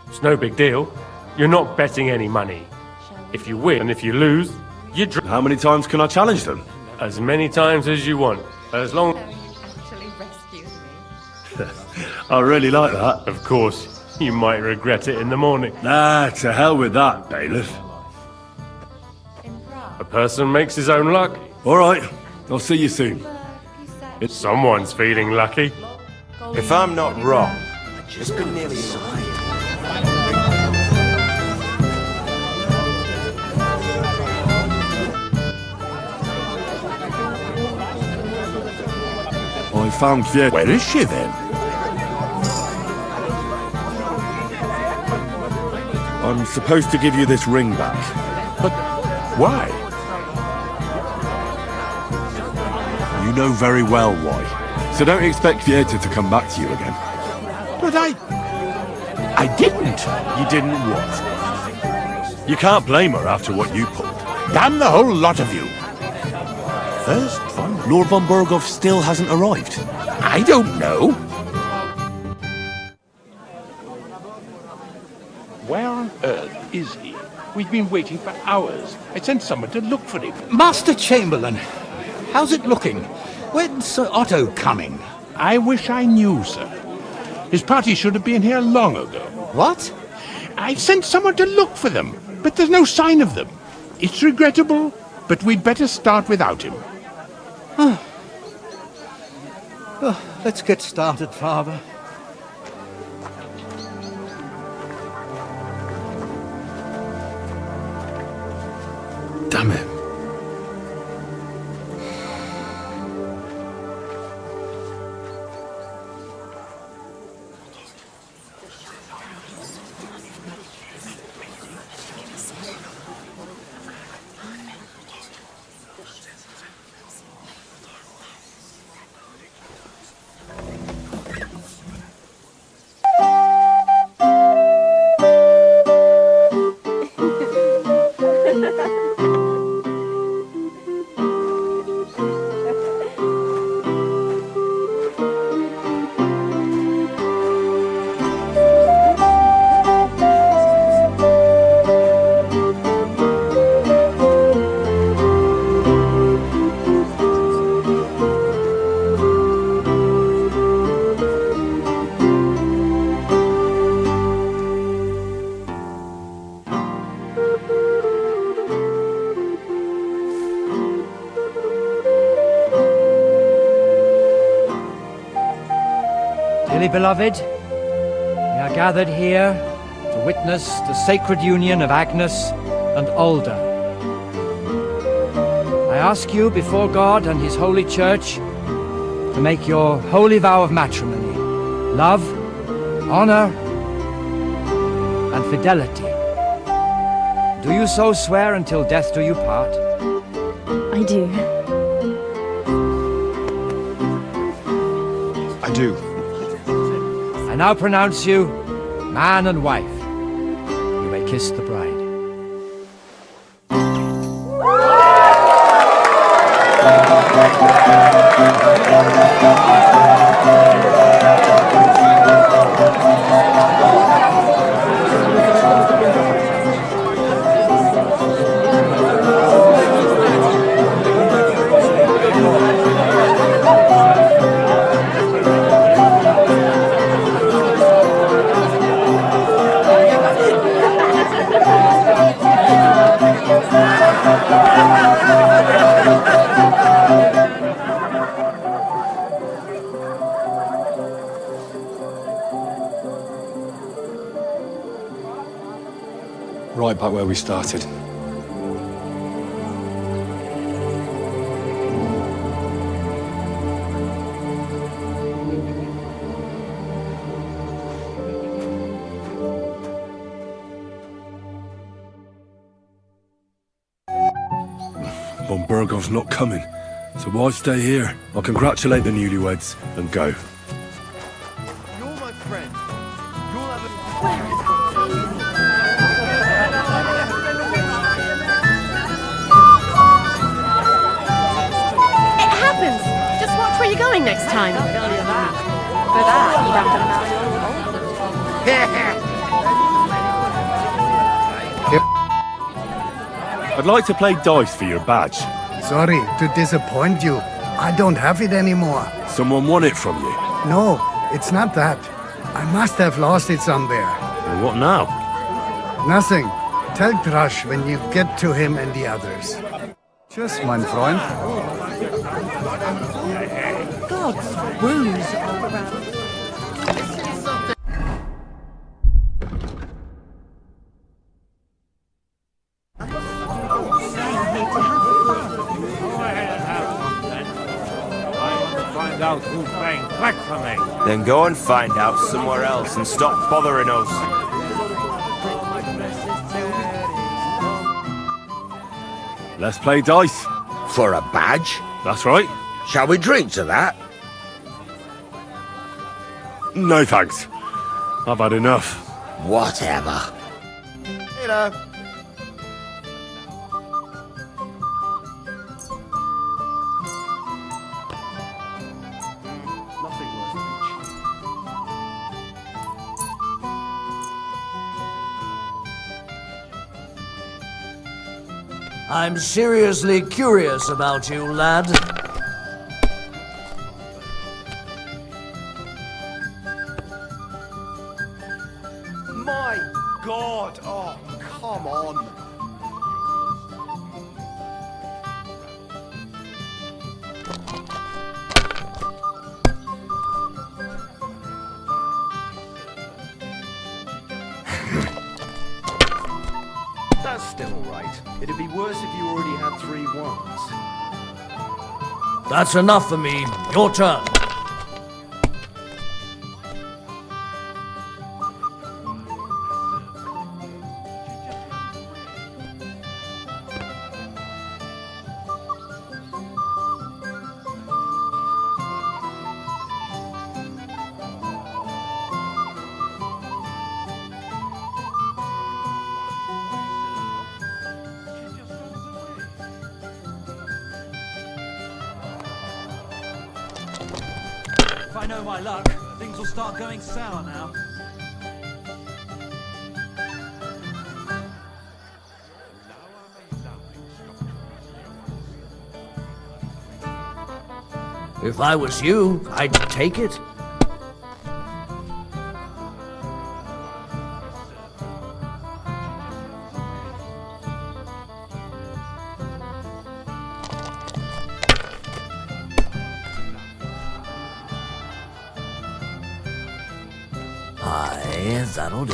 Speaker 15: It's no big deal. You're not betting any money. If you win and if you lose, you drink.
Speaker 6: How many times can I challenge them?
Speaker 15: As many times as you want. As long...
Speaker 6: I really like that.
Speaker 15: Of course. You might regret it in the morning.
Speaker 6: Nah, to hell with that, bailiff.
Speaker 15: A person makes his own luck.
Speaker 6: All right, I'll see you soon.
Speaker 15: Someone's feeling lucky.
Speaker 12: If I'm not wrong, it's been nearly a year.
Speaker 6: I found Fiet.
Speaker 8: Where is she then?
Speaker 6: I'm supposed to give you this ring back.
Speaker 8: But why?
Speaker 6: You know very well why. So don't expect Fieta to come back to you again.
Speaker 8: But I didn't.
Speaker 6: You didn't what? You can't blame her after what you pulled.
Speaker 8: Damn the whole lot of you.
Speaker 6: First, Lord von Berghoff still hasn't arrived.
Speaker 8: I don't know.
Speaker 23: Where on earth is he? We've been waiting for hours. I sent someone to look for him.
Speaker 9: Master Chamberlain, how's it looking? When's Sir Otto coming?
Speaker 23: I wish I knew, sir. His party should have been here long ago.
Speaker 9: What?
Speaker 23: I sent someone to look for them, but there's no sign of them. It's regrettable, but we'd better start without him.
Speaker 9: Let's get started, Father.
Speaker 6: Damn it.
Speaker 24: Dearly beloved, we are gathered here to witness the sacred union of Agnes and Alda. I ask you before God and His holy church to make your holy vow of matrimony, love, honor, and fidelity. Do you so swear until death do you part?
Speaker 25: I do.
Speaker 5: I do.
Speaker 24: I now pronounce you man and wife. You may kiss the bride.
Speaker 3: Right back where we started.
Speaker 6: Von Bergov's not coming, so why stay here? I'll congratulate the newlyweds and go.
Speaker 11: You're my friend. You'll have
Speaker 7: It happens! Just watch where you're going next time.
Speaker 17: For that, you'd have to
Speaker 6: I'd like to play dice for your badge.
Speaker 10: Sorry to disappoint you. I don't have it anymore.
Speaker 6: Someone won it from you.
Speaker 10: No, it's not that. I must have lost it somewhere.
Speaker 6: Well, what now?
Speaker 10: Nothing. Tell Thrush when you get to him and the others. Tschüss, mein Freund.
Speaker 7: God's wounds all around.
Speaker 1: Out who's playing black for me.
Speaker 12: Then go and find out somewhere else and stop bothering us.
Speaker 6: Let's play dice.
Speaker 19: For a badge?
Speaker 6: That's right.
Speaker 19: Shall we drink to that?
Speaker 6: No thanks. I've had enough.
Speaker 19: Whatever.
Speaker 11: Later.
Speaker 20: I'm seriously curious about you, lad.
Speaker 11: My God! Oh, come on. That's still all right. It'd be worse if you already had 3 ones.
Speaker 20: That's enough for me. Your turn.
Speaker 16: If I know my luck, things will start going sour now.
Speaker 20: If I was you, I'd take it. Aye, that'll do.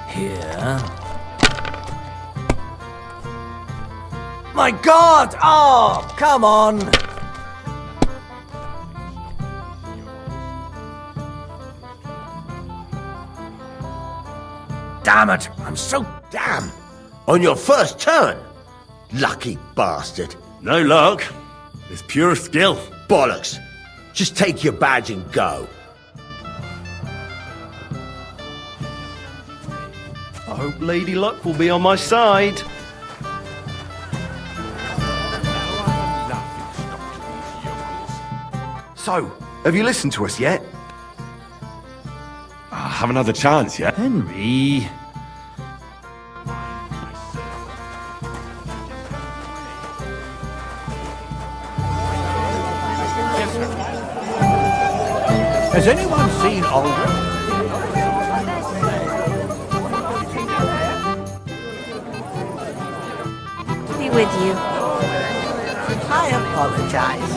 Speaker 20: Here. My God! Oh, come on!
Speaker 19: Damn it! I'm so damn! On your first turn! Lucky bastard.
Speaker 6: No luck. It's pure skill.
Speaker 19: Bollocks! Just take your badge and go.
Speaker 11: I hope Lady Luck will be on my side.
Speaker 18: So, have you listened to us yet?
Speaker 6: I haven't had the chance yet.
Speaker 18: Henry.
Speaker 9: Has anyone seen Aldrin?
Speaker 4: The
Speaker 17: be with you.
Speaker 9: I apologize.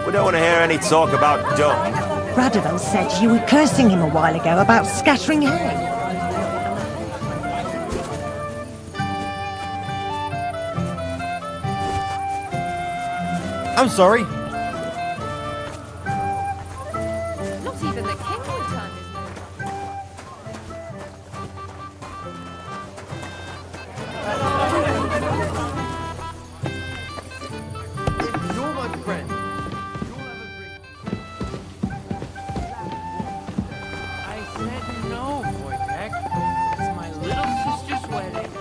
Speaker 12: We don't want to hear any talk about dung.
Speaker 2: Radovan said you were cursing him a while ago about scattering hay.
Speaker 18: I'm sorry.
Speaker 4: Not even the king would turn his nose.
Speaker 18: You're my friend.
Speaker 16: I said no, Wojtek. It's my little sister's wedding.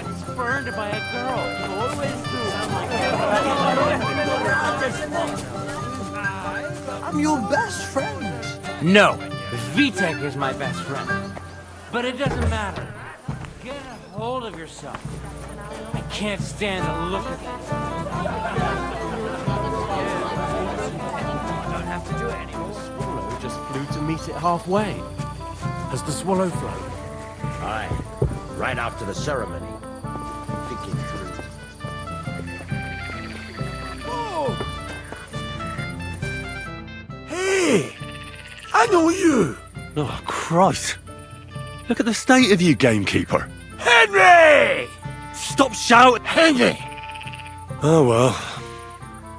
Speaker 16: got spurned by a girl. You always do.
Speaker 20: I'm your best friend.
Speaker 16: No, Vitek is my best friend. But it doesn't matter. Get a hold of yourself. I can't stand the look of you. I don't have to do it anymore.
Speaker 15: The swallow just flew to meet it halfway. Has the swallow flown?
Speaker 19: Aye, right after the ceremony. Thinking through.
Speaker 6: Hey! I know you! Oh, Christ. Look at the state of you, gamekeeper.
Speaker 19: Henry!
Speaker 6: Stop shouting!
Speaker 19: Henry!
Speaker 6: Oh, well.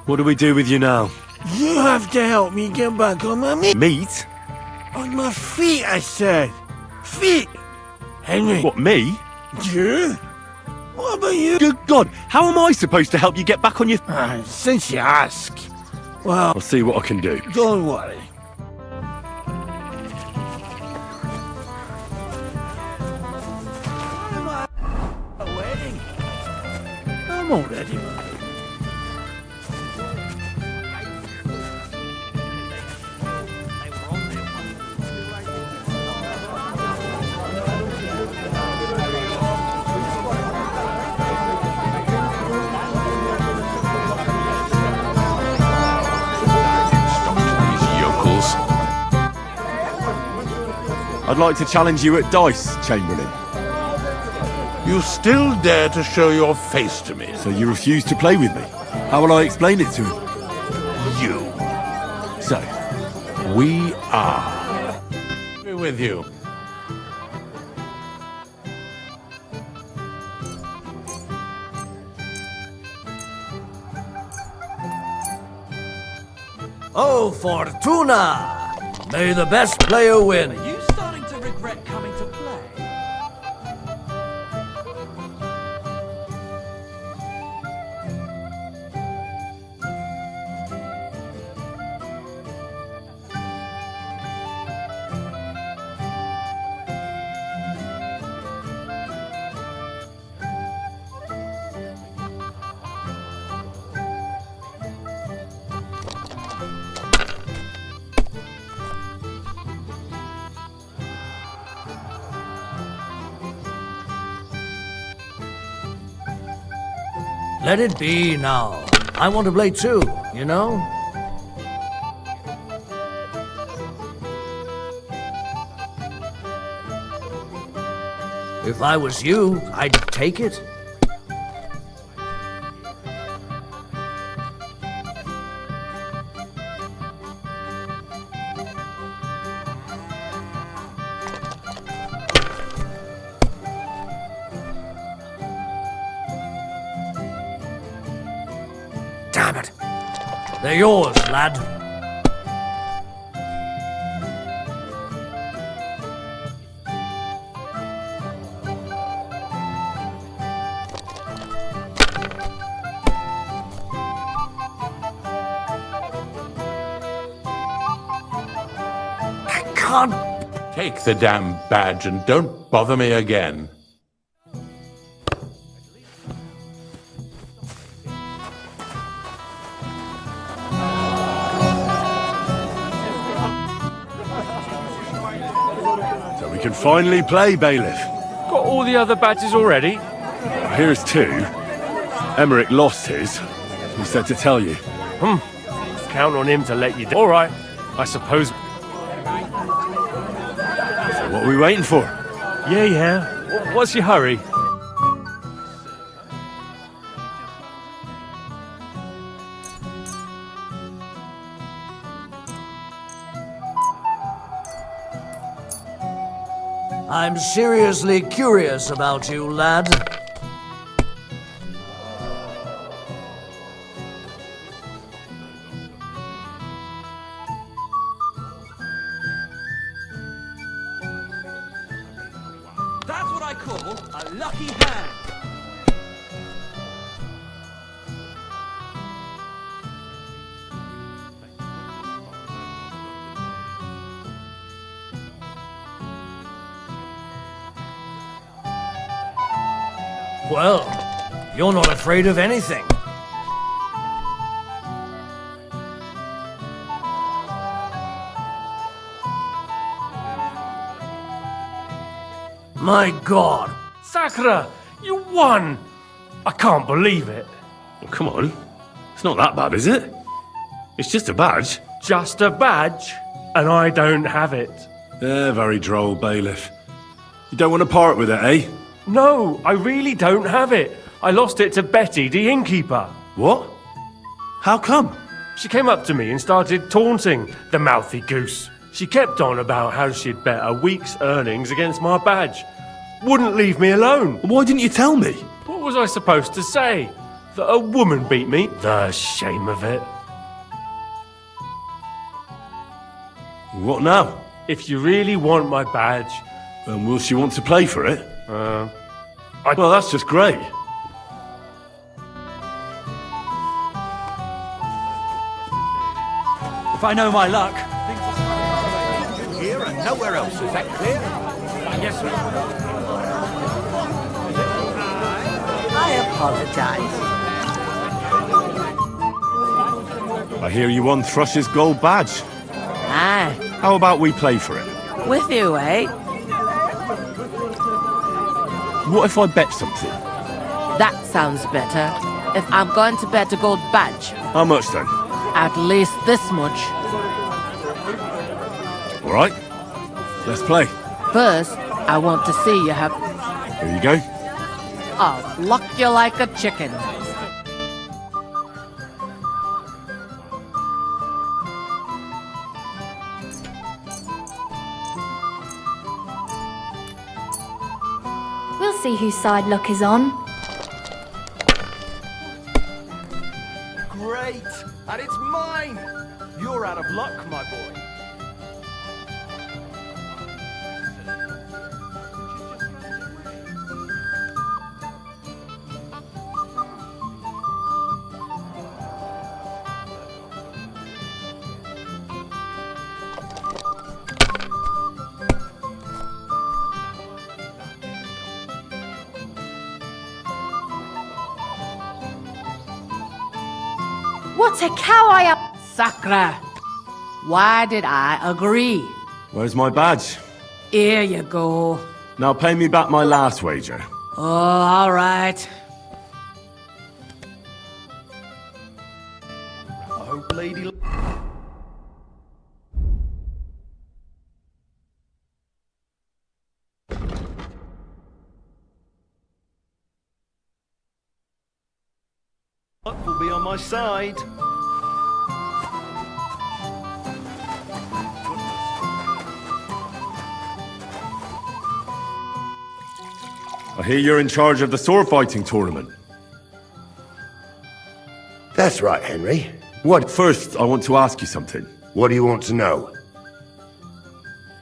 Speaker 6: What do we do with you now?
Speaker 19: You have to help me get back on my feet.
Speaker 6: Meat?
Speaker 19: On my feet, I said. Feet! Henry.
Speaker 6: What, me?
Speaker 19: You? What about you?
Speaker 6: Good God, how am I supposed to help you get back on your...
Speaker 19: Since you ask. Well,
Speaker 6: I'll see what I can do.
Speaker 19: don't worry. I'm already married.
Speaker 6: I'd like to challenge you at dice, Chamberlain.
Speaker 8: You still dare to show your face to me?
Speaker 6: So you refuse to play with me? How will I explain it to him?
Speaker 8: You.
Speaker 6: So,
Speaker 8: We are. Be with you.
Speaker 20: Oh, Fortuna! May the best player win.
Speaker 16: Are you starting to regret coming to play?
Speaker 20: Let it be now. I want to play too, you know? If I was you, I'd take it. Damn it. They're yours, lad. I can't.
Speaker 8: Take the damn badge and don't bother me again.
Speaker 6: so we can finally play, Bailiff.
Speaker 15: Got all the other badges already?
Speaker 6: Here's two. Emmerich lost his. He said to tell you.
Speaker 15: Count on him to let you do. All right, I suppose.
Speaker 6: So what are we waiting for?
Speaker 15: Yeah. What's your hurry?
Speaker 20: I'm seriously curious about you, lad.
Speaker 16: That's what I call a lucky hand.
Speaker 20: Well, you're not afraid of anything. My God!
Speaker 15: Sakura, you won! I can't believe it.
Speaker 6: Well, come on. It's not that bad, is it? It's just a badge.
Speaker 15: Just a badge? And I don't have it.
Speaker 6: Very droll, bailiff. You don't want to part with it, eh?
Speaker 15: No, I really don't have it. I lost it to Betty, the innkeeper.
Speaker 6: What? How come?
Speaker 15: She came up to me and started taunting, the mouthy goose. She kept on about how she'd bet a week's earnings against my badge. Wouldn't leave me alone.
Speaker 6: Why didn't you tell me?
Speaker 15: What was I supposed to say? That a woman beat me? The shame of it.
Speaker 6: What now?
Speaker 15: If you really want my badge...
Speaker 6: Will she want to play for it? Well, that's just great.
Speaker 20: If I know my luck.
Speaker 9: Here and nowhere else, is that clear?
Speaker 20: Yes, sir.
Speaker 9: I apologize.
Speaker 6: I hear you won Thrush's gold badge.
Speaker 17: Aye.
Speaker 6: How about we play for it?
Speaker 17: With you, eh?
Speaker 6: What if I bet something?
Speaker 17: That sounds better. If I'm going to bet a gold badge,
Speaker 6: How much then?
Speaker 17: at least this much.
Speaker 6: All right. Let's play.
Speaker 17: First, I want to see you have...
Speaker 6: Here you go.
Speaker 17: I'll pluck you like a chicken.
Speaker 3: We'll see whose side luck is on.
Speaker 18: Great! And it's mine! You're out of luck, my boy.
Speaker 3: What a cow I am!
Speaker 17: Sakura, why did I agree?
Speaker 6: Where's my badge?
Speaker 17: Here you go.
Speaker 6: Now pay me back my last wager.
Speaker 17: Oh, all right.
Speaker 18: I hope Lady... Luck will be on my side.
Speaker 6: I hear you're in charge of the sword fighting tournament.
Speaker 19: That's right, Henry. What?
Speaker 6: First, I want to ask you something.
Speaker 19: What do you want to know?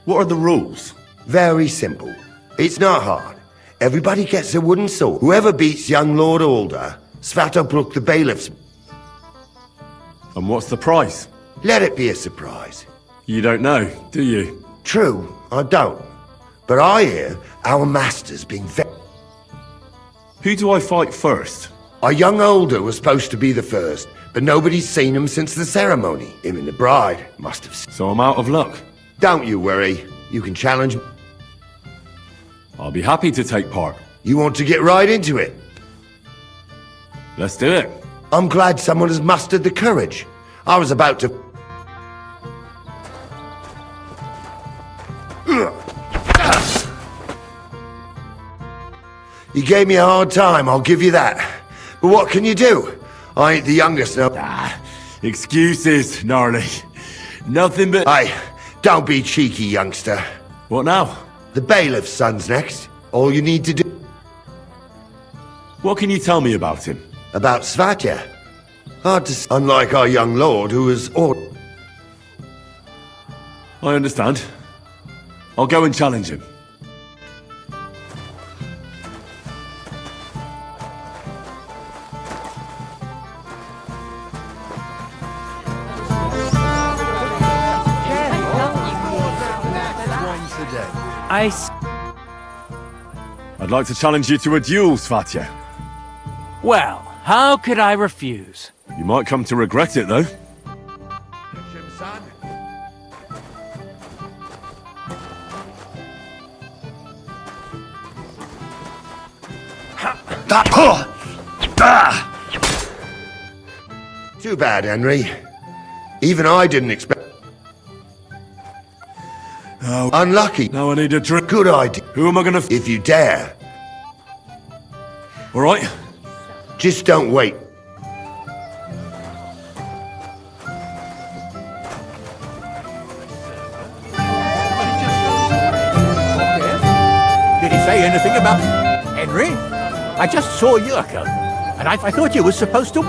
Speaker 6: What are the rules?
Speaker 19: Very simple. It's not hard. Everybody gets a wooden sword. Whoever beats young Lord Alder, Svatobrook the bailiff's.
Speaker 6: And what's the price?
Speaker 19: Let it be a surprise.
Speaker 6: You don't know, do you?
Speaker 19: True, I don't. But I hear our master's being
Speaker 6: Who do I fight first?
Speaker 19: Our young Alder was supposed to be the first, but nobody's seen him since the ceremony. Him and the bride must have...
Speaker 6: So I'm out of luck.
Speaker 19: Don't you worry. You can challenge...
Speaker 6: I'll be happy to take part.
Speaker 19: You want to get right into it?
Speaker 6: Let's do it.
Speaker 19: I'm glad someone has mustered the courage. I was about to... You gave me a hard time, I'll give you that. But what can you do? I ain't the youngest now.
Speaker 6: Excuses, gnarly. Nothing but...
Speaker 19: Hey, don't be cheeky, youngster.
Speaker 6: What now?
Speaker 19: The bailiff's son's next. All you need to do...
Speaker 6: What can you tell me about him?
Speaker 19: About Svatya? Hard to... Unlike our young lord, who is...
Speaker 6: I understand. I'll go and challenge him. I'd like to challenge you to a duel, Svatya.
Speaker 16: Well, how could I refuse?
Speaker 6: You might come to regret it, though.
Speaker 19: Too bad, Henry. Even I didn't expect...
Speaker 6: Oh,
Speaker 19: unlucky.
Speaker 6: Now I need a drink.
Speaker 19: Good idea.
Speaker 6: Who am I gonna...
Speaker 19: If you dare.
Speaker 6: All right.
Speaker 19: Just don't wait.
Speaker 9: Did he say anything about Henry? I just saw Yurko, and I thought you were supposed to...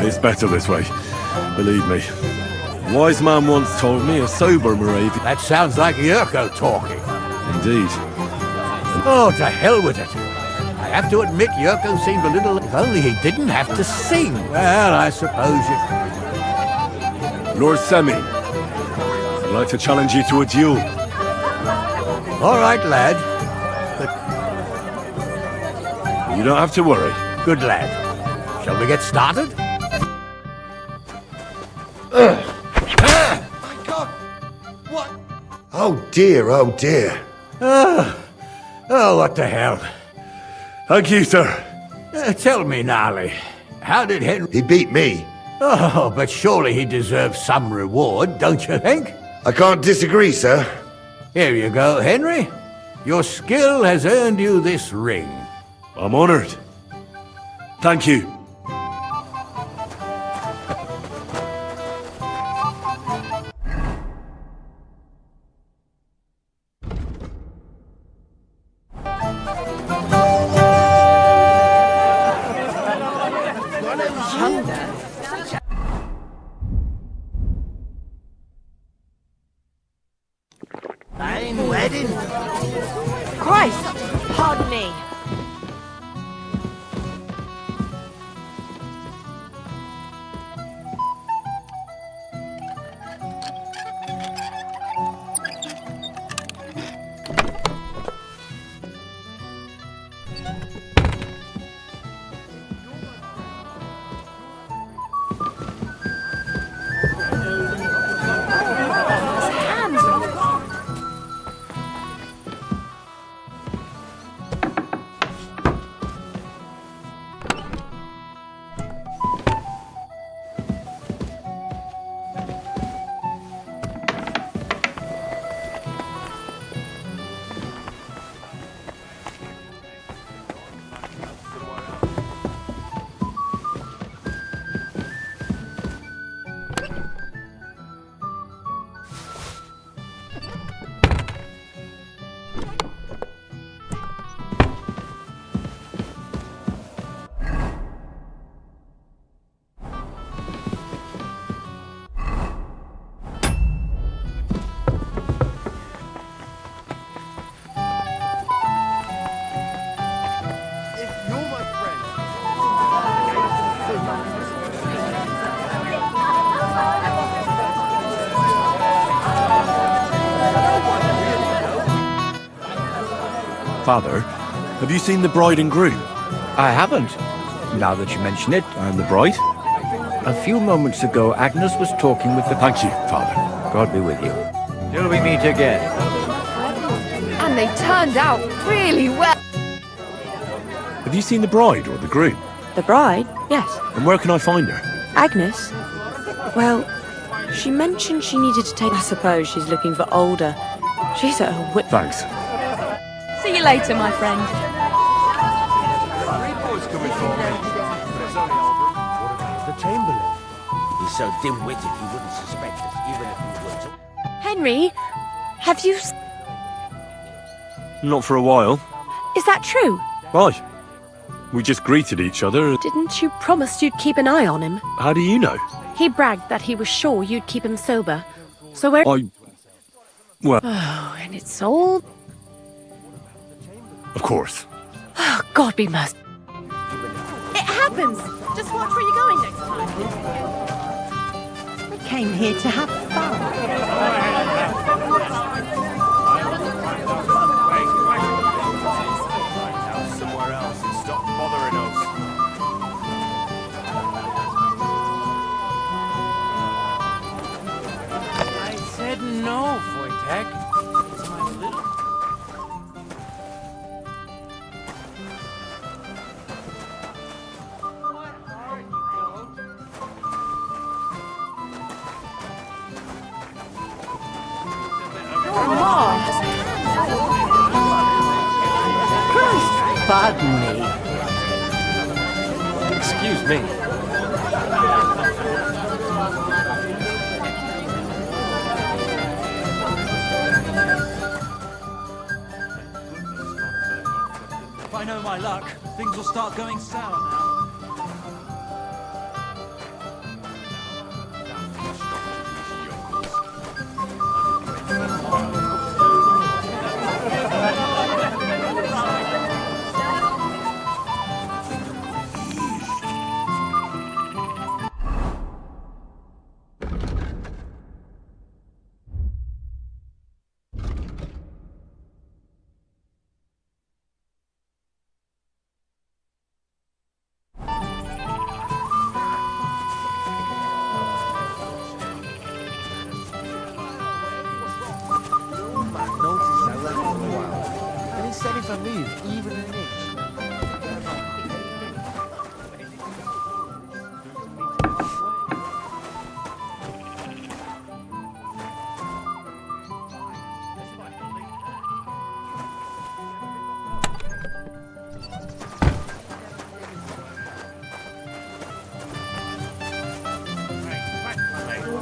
Speaker 6: It's better this way. Believe me. A wise man once told me a sober Moravian...
Speaker 9: That sounds like Yurko talking.
Speaker 6: Indeed.
Speaker 9: Oh, to hell with it. I have to admit Yurko seemed a little... If only he didn't have to sing. Well, I suppose you...
Speaker 6: Lord Semi, I'd like to challenge you to a duel.
Speaker 9: All right, lad.
Speaker 6: But you don't have to worry.
Speaker 9: Good lad. Shall we get started?
Speaker 19: My God! What? Oh dear, oh dear.
Speaker 9: Oh, what the hell.
Speaker 6: Thank you, sir.
Speaker 9: Tell me, Gnarly, how did Henry...
Speaker 19: He beat me.
Speaker 9: Oh, but surely he deserves some reward, don't you think?
Speaker 19: I can't disagree, sir.
Speaker 9: Here you go, Henry. Your skill has earned you this ring.
Speaker 6: I'm honored. Thank you.
Speaker 11: Fine wedding.
Speaker 7: Christ! Pardon me.
Speaker 6: Father, have you seen the bride and groom?
Speaker 13: I haven't. Now that you mention it.
Speaker 6: And the bride?
Speaker 13: A few moments ago, Agnes was talking with the...
Speaker 6: Thank you, Father.
Speaker 13: God be with you. Till we meet again.
Speaker 4: And they turned out really well.
Speaker 6: Have you seen the bride or the groom?
Speaker 17: The bride? Yes.
Speaker 6: And where can I find her?
Speaker 17: Agnes? Well, she mentioned she needed to take... I suppose she's looking for older. She's at her wit...
Speaker 6: Thanks.
Speaker 3: See you later, my friend.
Speaker 11: The Chamberlain. He's so dim-witted he wouldn't suspect us, even if we were to...
Speaker 17: Henry, have you...
Speaker 6: Not for a while.
Speaker 17: Is that true?
Speaker 6: Right. We just greeted each other.
Speaker 7: Didn't you promise you'd keep an eye on him?
Speaker 6: How do you know?
Speaker 7: He bragged that he was sure you'd keep him sober. So where...
Speaker 6: Well...
Speaker 7: Oh, and it's all...
Speaker 6: Of course.
Speaker 7: Oh, God be merciful. It happens! Just watch where you're going next time.
Speaker 2: We came here to have fun.
Speaker 20: pardon me.
Speaker 15: Excuse me.
Speaker 16: If I know my luck, things will start going sour now.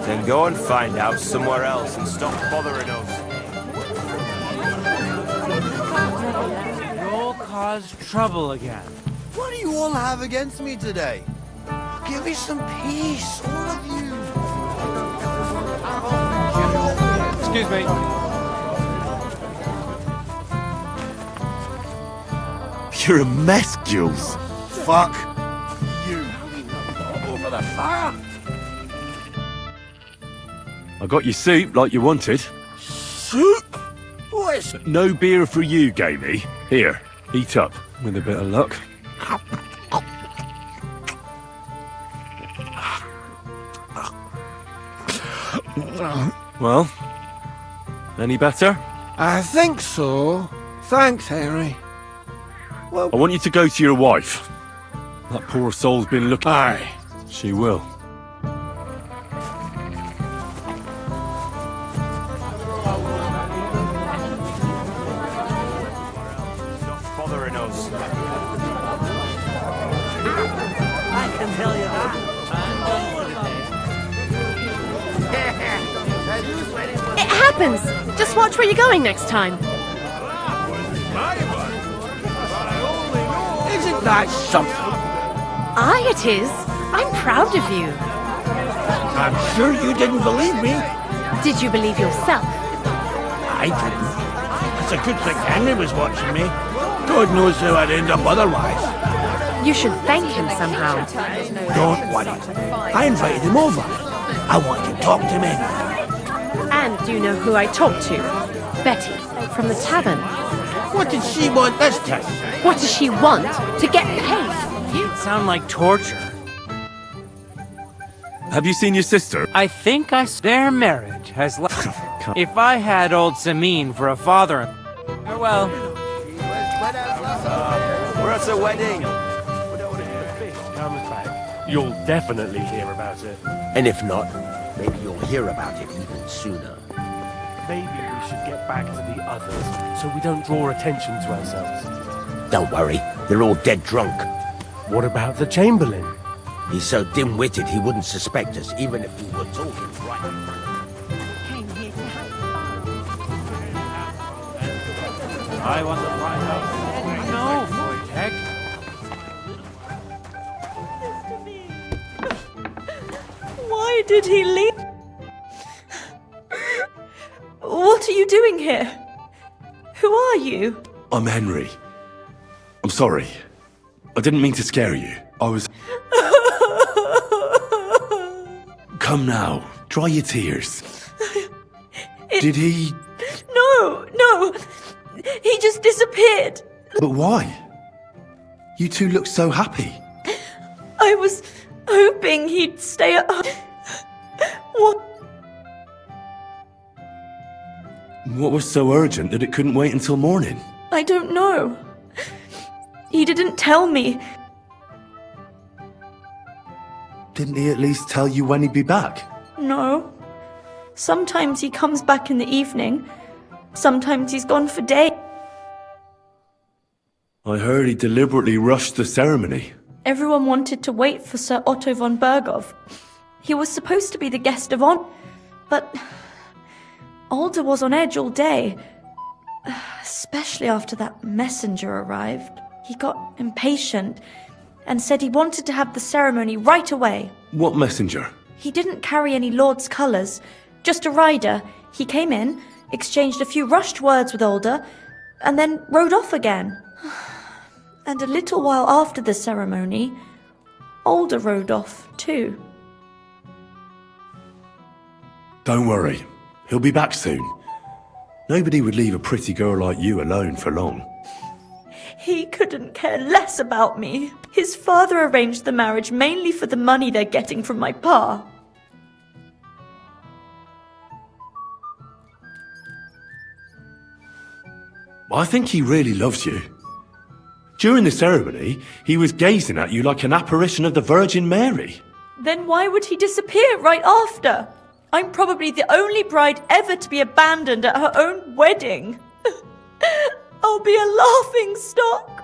Speaker 12: Then go and find out somewhere else and stop bothering us.
Speaker 16: You all caused trouble again.
Speaker 11: What do you all have against me today? Give me some peace, all of you.
Speaker 15: Excuse me.
Speaker 6: You're a mess, Jules.
Speaker 11: Fuck you. Over the fire.
Speaker 6: I got your soup like you wanted.
Speaker 11: Soup? What?
Speaker 6: No beer for you, Gamey. Here, eat up. With a bit of luck. Well, any better?
Speaker 14: I think so. Thanks, Henry.
Speaker 6: I want you to go to your wife. That poor soul's been looking...
Speaker 14: Aye.
Speaker 6: She will.
Speaker 12: Stop bothering us.
Speaker 16: I can tell you that.
Speaker 7: It happens! Just watch where you're going next time.
Speaker 14: Isn't that something?
Speaker 7: Aye, it is. I'm proud of you.
Speaker 14: I'm sure you didn't believe me.
Speaker 7: Did you believe yourself?
Speaker 14: I didn't. It's a good thing Henry was watching me. God knows how I'd end up otherwise.
Speaker 7: You should thank him somehow.
Speaker 14: Don't worry. I invited him over. I want to talk to him anyway.
Speaker 7: And do you know who I talked to? Betty, from the tavern.
Speaker 14: What did she want this time?
Speaker 7: What does she want? To get paid?
Speaker 16: You sound like torture.
Speaker 6: Have you seen your sister?
Speaker 16: I think their marriage has left. If I had old Samin for a father... Well...
Speaker 12: We're at a wedding.
Speaker 15: Comes back. You'll definitely hear about it.
Speaker 11: And if not, maybe you'll hear about it even sooner.
Speaker 15: Maybe we should get back to the others so we don't draw attention to ourselves.
Speaker 11: Don't worry, they're all dead drunk.
Speaker 15: What about the Chamberlain?
Speaker 11: He's so dim-witted he wouldn't suspect us, even if we were talking right in front of him.
Speaker 16: I want to find out. No, Wojtek.
Speaker 17: Why did he leave? What are you doing here? Who are you?
Speaker 6: I'm Henry. I'm sorry. I didn't mean to scare you. I was... Come now. Dry your tears. Did he...
Speaker 17: No! He just disappeared.
Speaker 6: But why? You two look so happy.
Speaker 17: I was hoping he'd stay at home.
Speaker 6: What was so urgent that it couldn't wait until morning?
Speaker 17: I don't know. He didn't tell me.
Speaker 6: Didn't he at least tell you when he'd be back?
Speaker 17: No. Sometimes he comes back in the evening. Sometimes he's gone for days.
Speaker 6: I heard he deliberately rushed the ceremony.
Speaker 3: Everyone wanted to wait for Sir Otto von Berghoff. He was supposed to be the guest of honor, but Alder was on edge all day. Especially after that messenger arrived. He got impatient and said he wanted to have the ceremony right away.
Speaker 6: What messenger?
Speaker 3: He didn't carry any lord's colours, just a rider. He came in, exchanged a few rushed words with Alder, and then rode off again. And a little while after the ceremony, Alder rode off too.
Speaker 6: Don't worry, he'll be back soon. Nobody would leave a pretty girl like you alone for long.
Speaker 3: He couldn't care less about me. His father arranged the marriage mainly for the money they're getting from my pa.
Speaker 6: I think he really loves you. During the ceremony, he was gazing at you like an apparition of the Virgin Mary.
Speaker 3: Then why would he disappear right after? I'm probably the only bride ever to be abandoned at her own wedding. I'll be a laughing stock.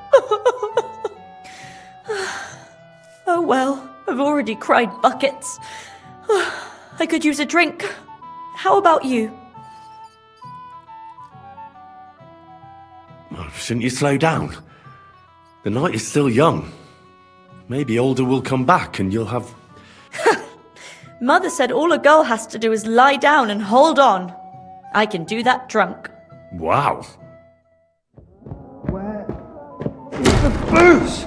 Speaker 3: Oh well, I've already cried buckets. I could use a drink. How about you?
Speaker 6: Oh, shouldn't you slow down? The night is still young. Maybe Alder will come back and you'll have...
Speaker 3: Mother said all a girl has to do is lie down and hold on. I can do that drunk.
Speaker 6: Wow.
Speaker 10: Where is the booze?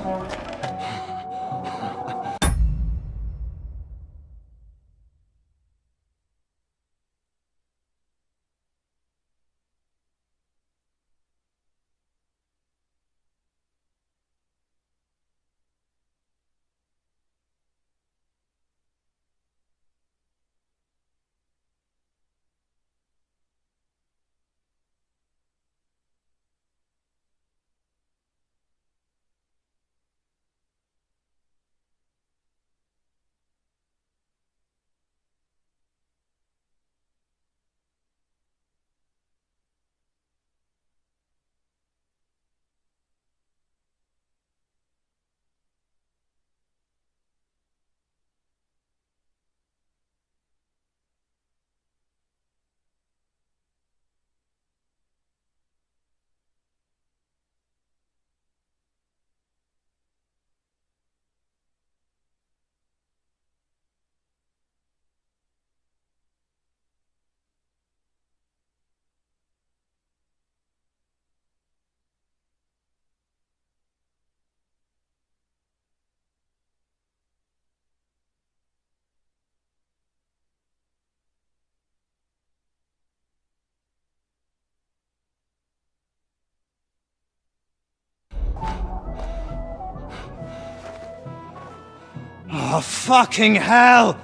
Speaker 20: Oh, fucking hell!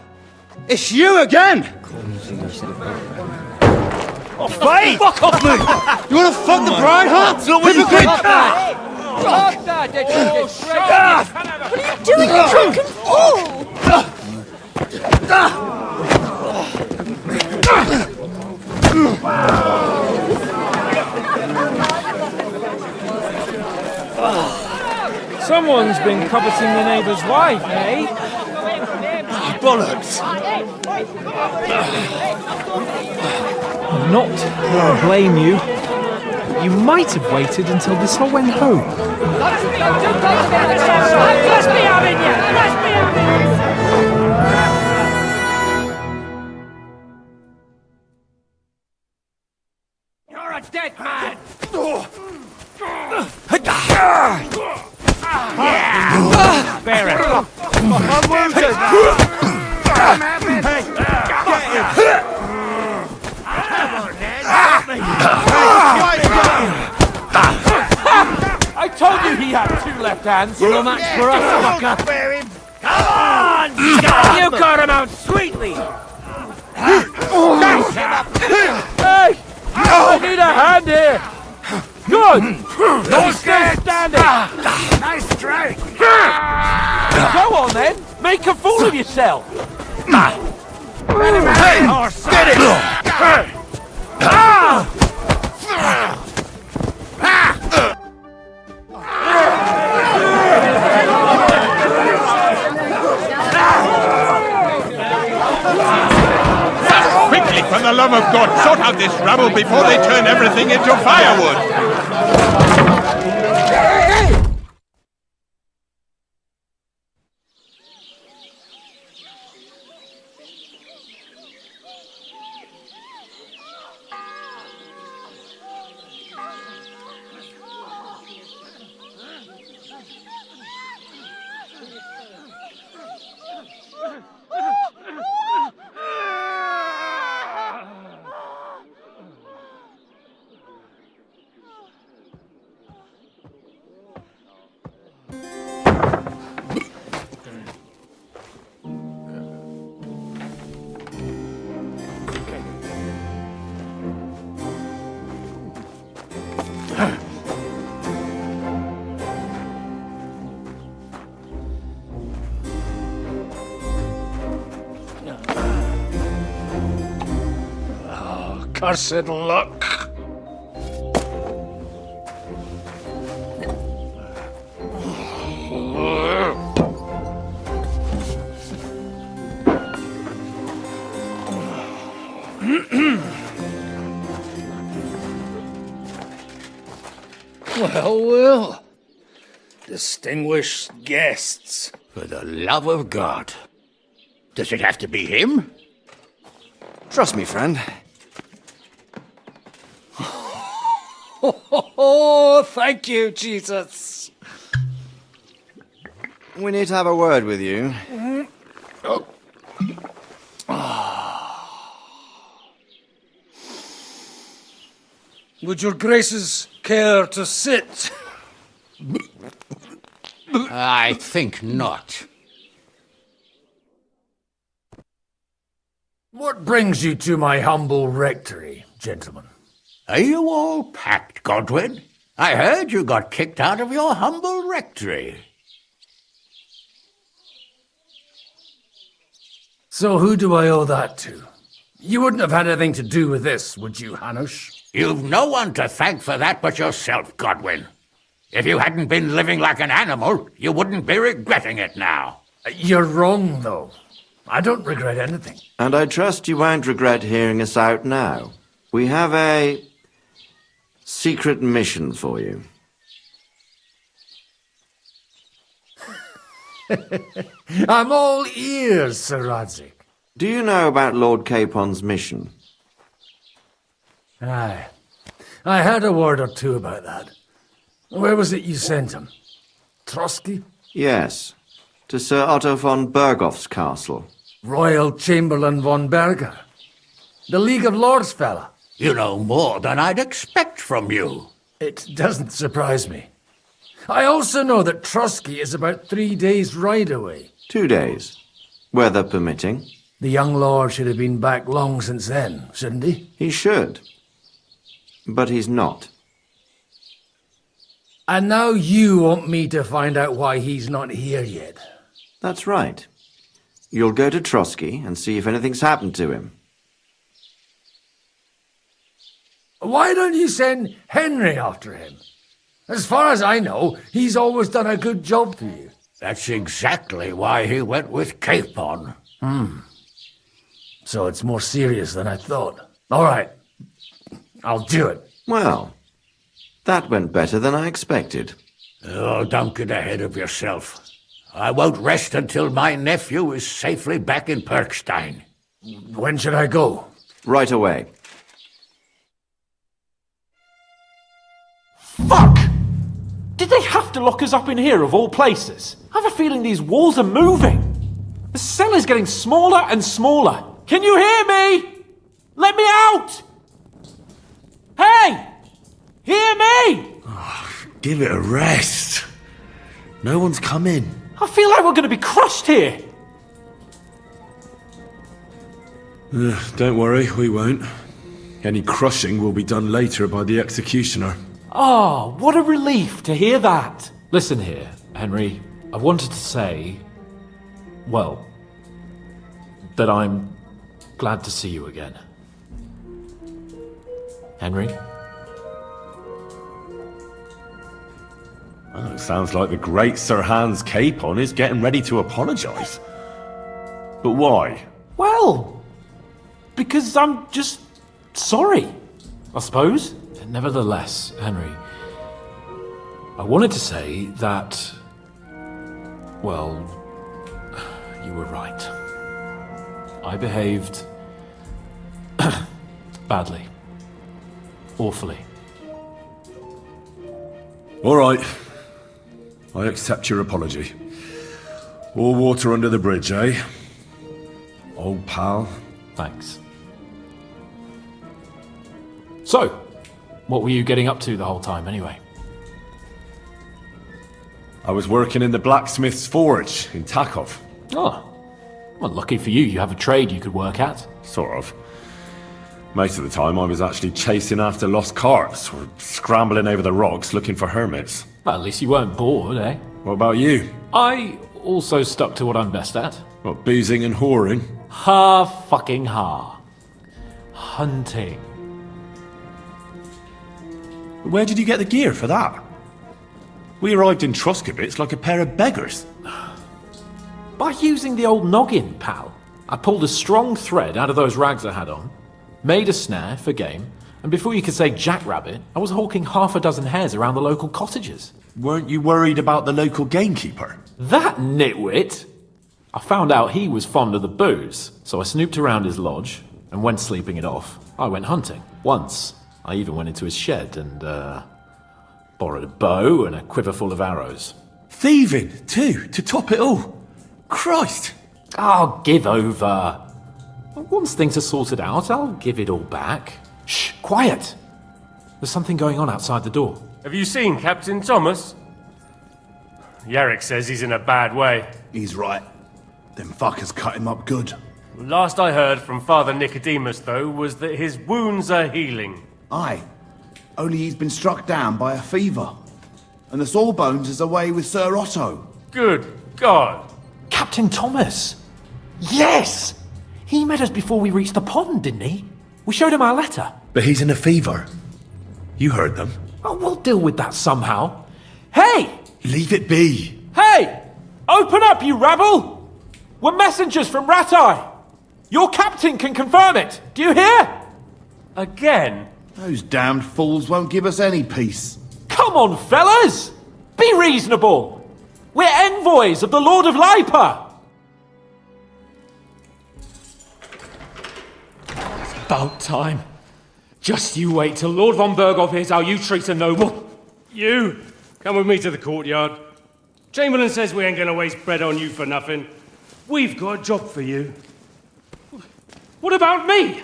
Speaker 20: It's you again! Oh,
Speaker 14: Hey!
Speaker 20: fuck off me! You wanna fuck the bride, huh?
Speaker 14: It's not what you think!
Speaker 3: What are you doing, you drunken fool?
Speaker 5: Someone's been coveting the neighbour's wife, eh?
Speaker 20: Bollocks!
Speaker 5: I'm not going to blame you. You might have waited until this all went home.
Speaker 7: Let's be having you! Let's be having you!
Speaker 16: You're a dead man!
Speaker 14: Bear it!
Speaker 16: I'm wounded!
Speaker 14: I told you he had two left hands! No match for us, fucker!
Speaker 16: Come on!
Speaker 14: You got him out sweetly! Hey! I need a hand here! Good! Don't stay standing!
Speaker 16: Nice strike!
Speaker 14: Go on then! Make a fool of yourself!
Speaker 16: Get it!
Speaker 8: Sort out this rabble before they turn everything into firewood!
Speaker 5: Cursed luck.
Speaker 20: Well, well. Distinguished guests.
Speaker 9: For the love of God. Does it have to be him?
Speaker 13: Trust me, friend.
Speaker 20: Oh, thank you, Jesus.
Speaker 13: We need to have a word with you.
Speaker 20: Oh. Would your graces care to sit?
Speaker 9: I think not.
Speaker 20: What brings you to my humble rectory, gentlemen?
Speaker 9: Are you all packed, Godwin? I heard you got kicked out of your humble rectory.
Speaker 20: So who do I owe that to? You wouldn't have had anything to do with this, would you, Hanush?
Speaker 9: You've no one to thank for that but yourself, Godwin. If you hadn't been living like an animal, you wouldn't be regretting it now.
Speaker 20: You're wrong, though. I don't regret anything.
Speaker 13: And I trust you won't regret hearing us out now. We have a secret mission for you.
Speaker 20: I'm all ears, Sir Radzik.
Speaker 13: Do you know about Lord Capon's mission?
Speaker 20: Aye. I heard a word or two about that. Where was it you sent him? Trotsky?
Speaker 13: Yes, to Sir Otto von Bergoff's castle.
Speaker 20: Royal Chamberlain von Berger. The League of Lords fella.
Speaker 9: You know more than I'd expect from you.
Speaker 20: It doesn't surprise me. I also know that Trotsky is about 3 days' ride away.
Speaker 13: 2 days, weather permitting.
Speaker 20: The young lord should have been back long since then, shouldn't he?
Speaker 13: He should. But he's not.
Speaker 20: And now you want me to find out why he's not here yet.
Speaker 13: That's right. You'll go to Trotsky and see if anything's happened to him.
Speaker 20: Why don't you send Henry after him? As far as I know, he's always done a good job for you.
Speaker 9: That's exactly why he went with Capon.
Speaker 20: So it's more serious than I thought. All right. I'll do it.
Speaker 13: Well, that went better than I expected.
Speaker 9: Oh, don't get ahead of yourself. I won't rest until my nephew is safely back in Perkstein.
Speaker 20: When should I go?
Speaker 13: Right away.
Speaker 5: Fuck! Did they have to lock us up in here, of all places? I have a feeling these walls are moving. The cell is getting smaller and smaller. Can you hear me? Let me out! Hey! Hear me!
Speaker 6: Give it a rest. No one's come in.
Speaker 5: I feel like we're going to be crushed here.
Speaker 6: Don't worry, we won't. Any crushing will be done later by the executioner.
Speaker 5: Oh, what a relief to hear that. Listen here, Henry. I wanted to say, well, that I'm glad to see you again. Henry?
Speaker 6: Oh, it sounds like the great Sir Hans Capon is getting ready to apologise. But why?
Speaker 5: Well, because I'm just sorry, I suppose. Nevertheless, Henry, I wanted to say that, well, you were right. I behaved badly. Awfully.
Speaker 6: All right. I accept your apology. All water under the bridge, eh? Old pal.
Speaker 5: Thanks. So, what were you getting up to the whole time, anyway?
Speaker 6: I was working in the blacksmith's forge in Takov.
Speaker 5: Oh. Well, lucky for you have a trade you could work at.
Speaker 6: Sort of. Most of the time I was actually chasing after lost carts or scrambling over the rocks looking for hermits.
Speaker 5: Well, at least you weren't bored, eh?
Speaker 6: What about you?
Speaker 5: I also stuck to what I'm best at.
Speaker 6: What, boozing and whoring?
Speaker 5: Ha-fucking-ha. Hunting.
Speaker 6: Where did you get the gear for that? We arrived in Troskowitz like a pair of beggars.
Speaker 5: By using the old noggin, pal. I pulled a strong thread out of those rags I had on, made a snare for game, and before you could say jackrabbit, I was hawking half a dozen hares around the local cottages.
Speaker 6: Weren't you worried about the local gamekeeper?
Speaker 5: That nitwit! I found out he was fond of the booze, so I snooped around his lodge, and when sleeping it off, I went hunting. Once, I even went into his shed and, borrowed a bow and a quiver full of arrows.
Speaker 6: Thieving, too, to top it all. Christ!
Speaker 5: Oh, give over. Once things are sorted out, I'll give it all back. Shh, quiet! There's something going on outside the door.
Speaker 15: Have you seen Captain Thomas? Yarrick says he's in a bad way.
Speaker 14: He's right. Them fuckers cut him up good.
Speaker 15: Last I heard from Father Nicodemus, though, was that his wounds are healing.
Speaker 14: Aye. Only he's been struck down by a fever. And the Sawbones is away with Sir Otto.
Speaker 15: Good God!
Speaker 5: Captain Thomas! Yes! He met us before we reached the pond, didn't he? We showed him our letter.
Speaker 6: But he's in a fever. You heard them.
Speaker 5: Oh, we'll deal with that somehow. Hey!
Speaker 6: Leave it be.
Speaker 5: Hey! Open up, you rabble! We're messengers from Ratai. Your captain can confirm it. Do you hear?
Speaker 15: Again?
Speaker 14: Those damned fools won't give us any peace.
Speaker 5: Come on, fellas! Be reasonable! We're envoys of the Lord of Lipa!
Speaker 16: It's about time. Just you wait till Lord von Berghoff hears how you treat a noble.
Speaker 15: You, come with me to the courtyard. Chamberlain says we ain't gonna waste bread on you for nothing. We've got a job for you.
Speaker 16: What about me?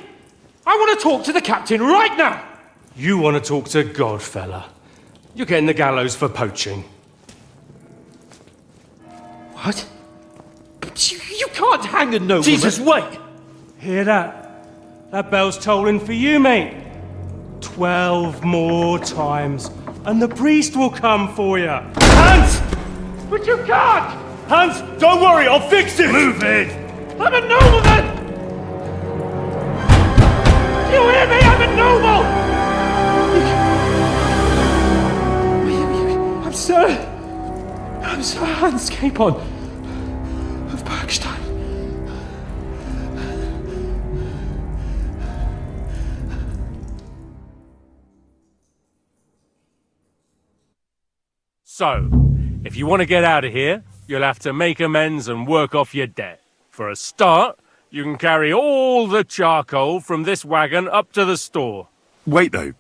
Speaker 16: I want to talk to the captain right now!
Speaker 15: You want to talk to God, fella. You're getting the gallows for poaching.
Speaker 16: What? You can't hang a nobleman!
Speaker 15: Jesus, wait! Hear that? That bell's tolling for you, mate. 12 more times, and the priest will come for you. Hans!
Speaker 16: But you can't!
Speaker 6: Hans, don't worry, I'll fix it!
Speaker 15: Move it!
Speaker 16: I'm a nobleman! Do you hear me? I'm a noble! I'm Sir Hans Capon of Bergstein.
Speaker 15: So, if you want to get out of here, you'll have to make amends and work off your debt. For a start, you can carry all the charcoal from this wagon up to the store.
Speaker 6: Wait, though.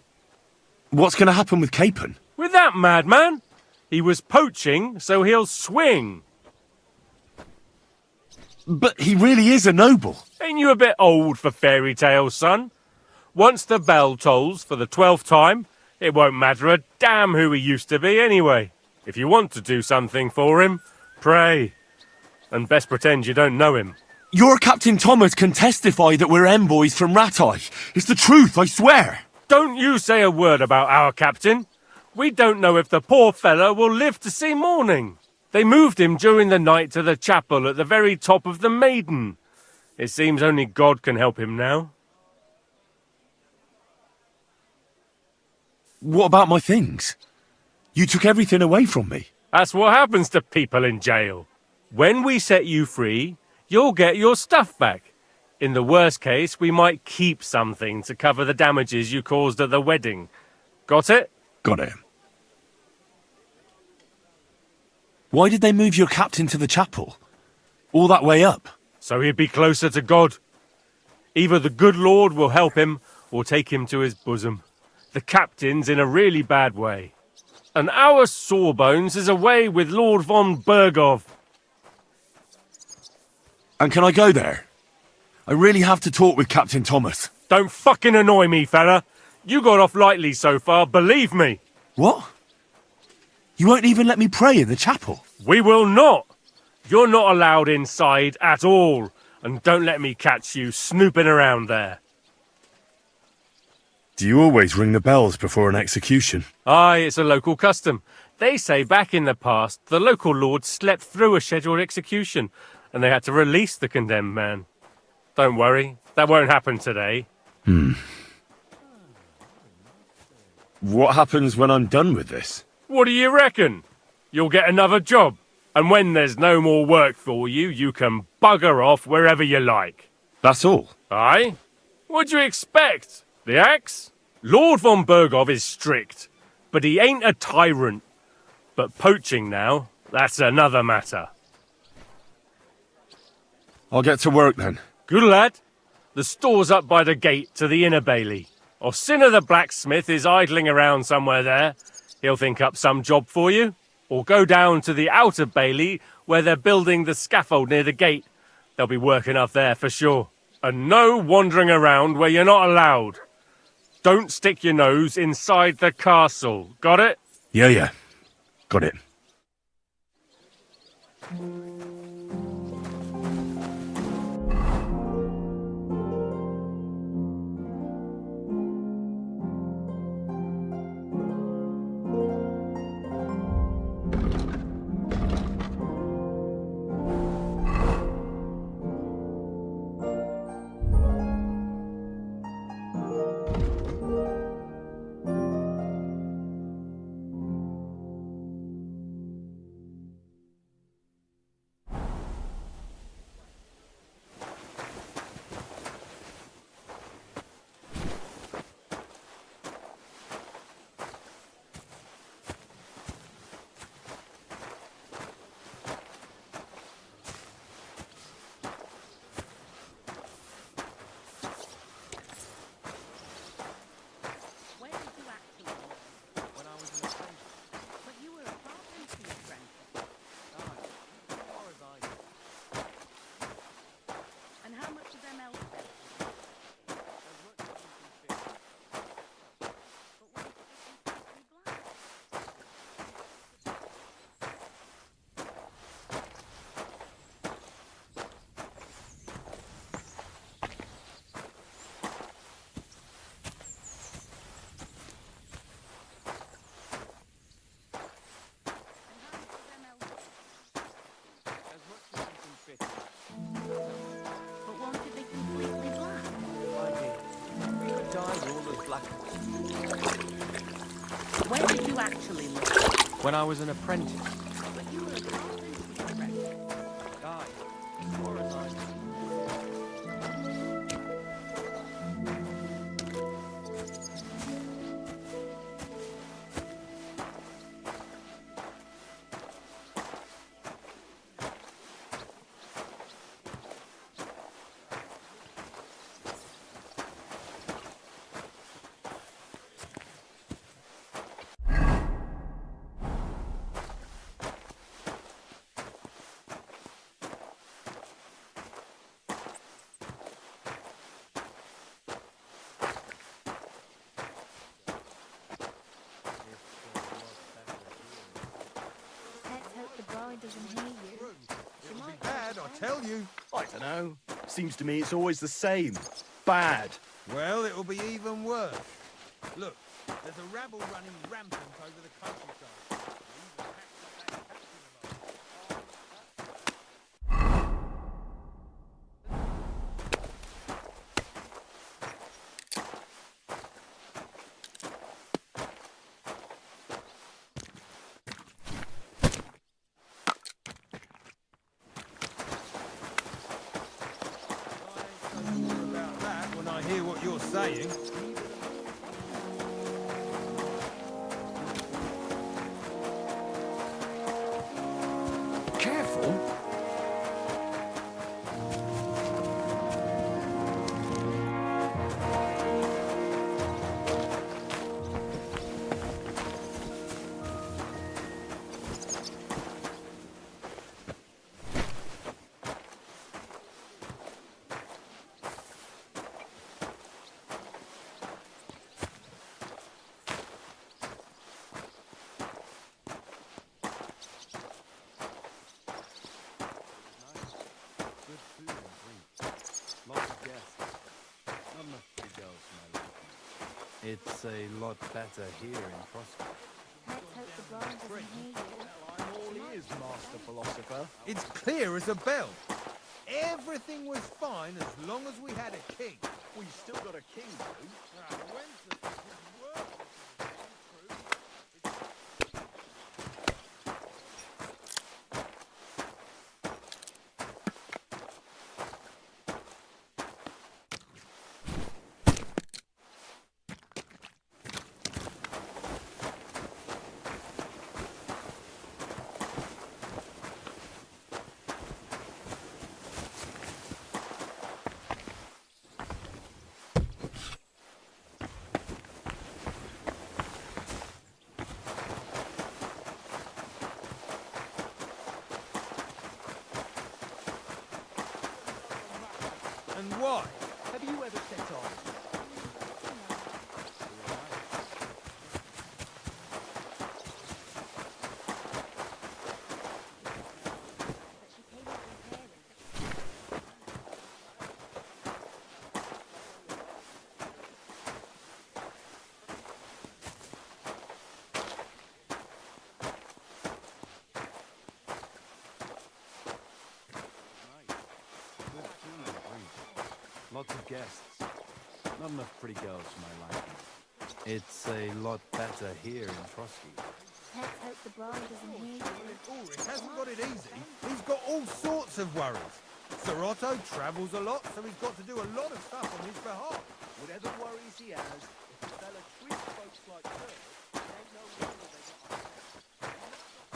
Speaker 6: What's going to happen with Capon?
Speaker 15: With that madman? He was poaching, so he'll swing.
Speaker 6: But he really is a noble.
Speaker 15: Ain't you a bit old for fairy tales, son? Once the bell tolls for the 12th time, it won't matter a damn who he used to be anyway. If you want to do something for him, pray. And best pretend you don't know him.
Speaker 6: Your Captain Thomas can testify that we're envoys from Ratai. It's the truth, I swear.
Speaker 15: Don't you say a word about our captain. We don't know if the poor fellow will live to see morning. They moved him during the night to the chapel at the very top of the Maiden. It seems only God can help him now.
Speaker 6: What about my things? You took everything away from me.
Speaker 15: That's what happens to people in jail. When we set you free, you'll get your stuff back. In the worst case, we might keep something to cover the damages you caused at the wedding. Got it?
Speaker 6: Got it. Why did they move your captain to the chapel? All that way up?
Speaker 15: So he'd be closer to God. Either the good Lord will help him, or take him to his bosom. The captain's in a really bad way. And our Sawbones is away with Lord von Bergov.
Speaker 6: And can I go there? I really have to talk with Captain Thomas.
Speaker 15: Don't fucking annoy me, fella. You got off lightly so far, believe me.
Speaker 6: What? You won't even let me pray in the chapel?
Speaker 15: We will not. You're not allowed inside at all. And don't let me catch you snooping around there.
Speaker 6: Do you always ring the bells before an execution?
Speaker 15: Aye, it's a local custom. They say back in the past, the local lord slept through a scheduled execution, and they had to release the condemned man. Don't worry, that won't happen today.
Speaker 6: What happens when I'm done with this?
Speaker 15: What do you reckon? You'll get another job, and when there's no more work for you, you can bugger off wherever you like.
Speaker 6: That's all?
Speaker 15: Aye? What'd you expect? The axe? Lord von Bergov is strict, but he ain't a tyrant. But poaching now, that's another matter.
Speaker 6: I'll get to work then.
Speaker 15: Good lad. The store's up by the gate to the inner bailey. Orsina the blacksmith is idling around somewhere there. He'll think up some job for you. Or go down to the outer bailey where they're building the scaffold near the gate. They'll be working up there for sure. And no wandering around where you're not allowed. Don't stick your nose inside the castle. Got it?
Speaker 6: Yeah. Got it.
Speaker 18: Where did you actually live?
Speaker 16: When I was an apprentice.
Speaker 18: But you were a carpenter, correct?
Speaker 16: Aye, as far as I know.
Speaker 3: Doesn't hear you.
Speaker 18: It'll be bad, I tell you.
Speaker 14: I don't know. Seems to me it's always the same. Bad.
Speaker 18: Well, it'll be even worse. Look, there's a rabble running rampant over the countryside. if you're saying.
Speaker 20: Careful.
Speaker 18: It's a lot better here in Prosper.
Speaker 7: Let's hope the blind doesn't hear you.
Speaker 18: I'm all ears, Master Philosopher. It's clear as a bell. Everything was fine as long as we had a king. We still got a king, though. When's the work? And why? Have you ever set off? Lots of guests. Not enough pretty girls for my liking. It's a lot better here in Trotsky.
Speaker 7: Let's hope the blind doesn't hear you.
Speaker 18: Ulrich hasn't got it easy. He's got all sorts of worries. Sir Otto travels a lot, so he's got to do a lot of stuff on his behalf. Whatever worries he has, if the fella treats folks like her, it ain't no wonder they get upset.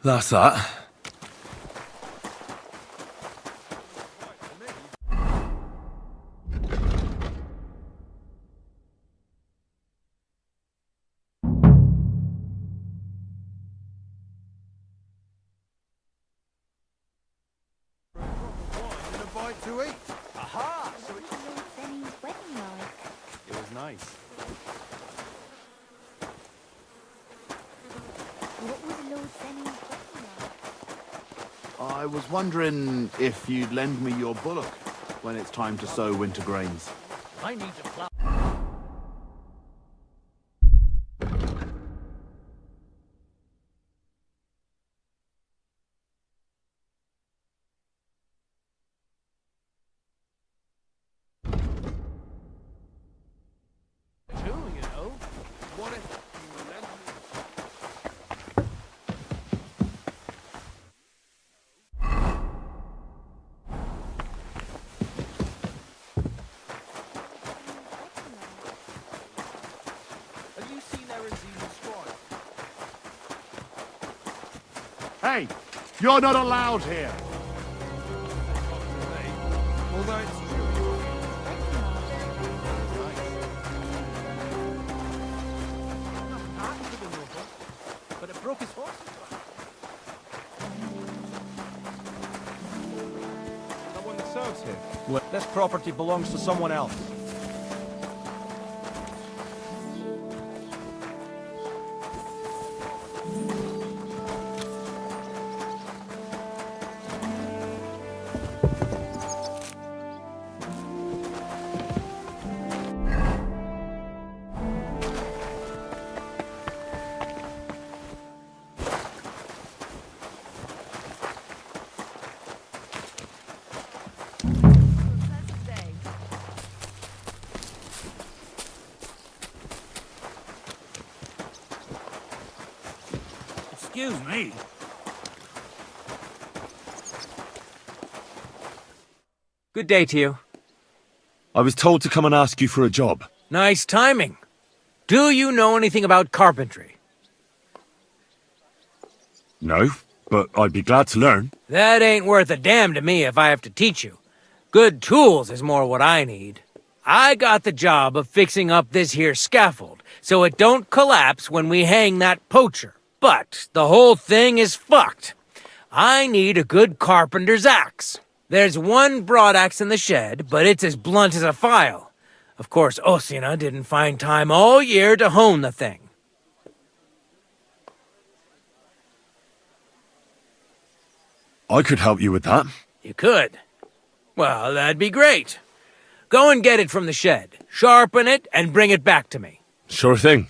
Speaker 21: That's that.
Speaker 18: And a bite to eat. Aha! So
Speaker 7: What was Lord Benny's wedding like?
Speaker 18: it was nice.
Speaker 7: What was Lord Benny's wedding like?
Speaker 22: I was wondering if you'd lend me your bullock when it's time to sow winter grains.
Speaker 20: I need to plow.
Speaker 18: What if you lend me... Have you seen Aaron's squad?
Speaker 22: Hey, you're not allowed here.
Speaker 18: Although it's true.
Speaker 20: But it broke his horse.
Speaker 18: No one that serves him.
Speaker 20: This property belongs to someone else.
Speaker 16: Excuse me. Good day to you.
Speaker 6: I was told to come and ask you for a job.
Speaker 16: Nice timing. Do you know anything about carpentry?
Speaker 6: No, but I'd be glad to learn.
Speaker 16: That ain't worth a damn to me if I have to teach you. Good tools is more what I need. I got the job of fixing up this here scaffold, so it don't collapse when we hang that poacher. But the whole thing is fucked. I need a good carpenter's axe. There's one broadaxe in the shed, but it's as blunt as a file. Of course, Osina didn't find time all year to hone the thing.
Speaker 6: I could help you with that.
Speaker 16: You could? Well, that'd be great. Go and get it from the shed, sharpen it, and bring it back to me.
Speaker 6: Sure thing.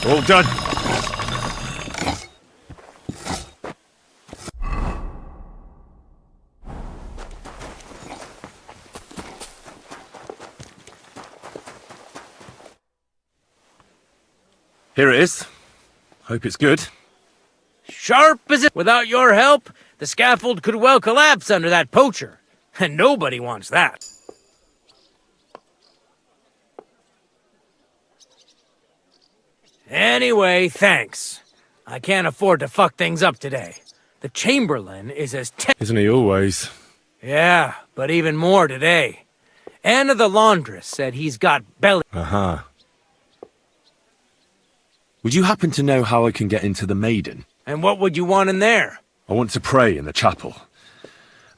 Speaker 6: All done. Here it is. Hope it's good.
Speaker 16: Sharp as it. Without your help, the scaffold could well collapse under that poacher. And nobody wants that. Anyway, thanks. I can't afford to fuck things up today. The Chamberlain is as
Speaker 6: Isn't he always?
Speaker 16: Yeah, but even more today. Anna the laundress said he's got belly.
Speaker 6: Uh-huh. Would you happen to know how I can get into the Maiden?
Speaker 16: And what would you want in there?
Speaker 6: I want to pray in the chapel.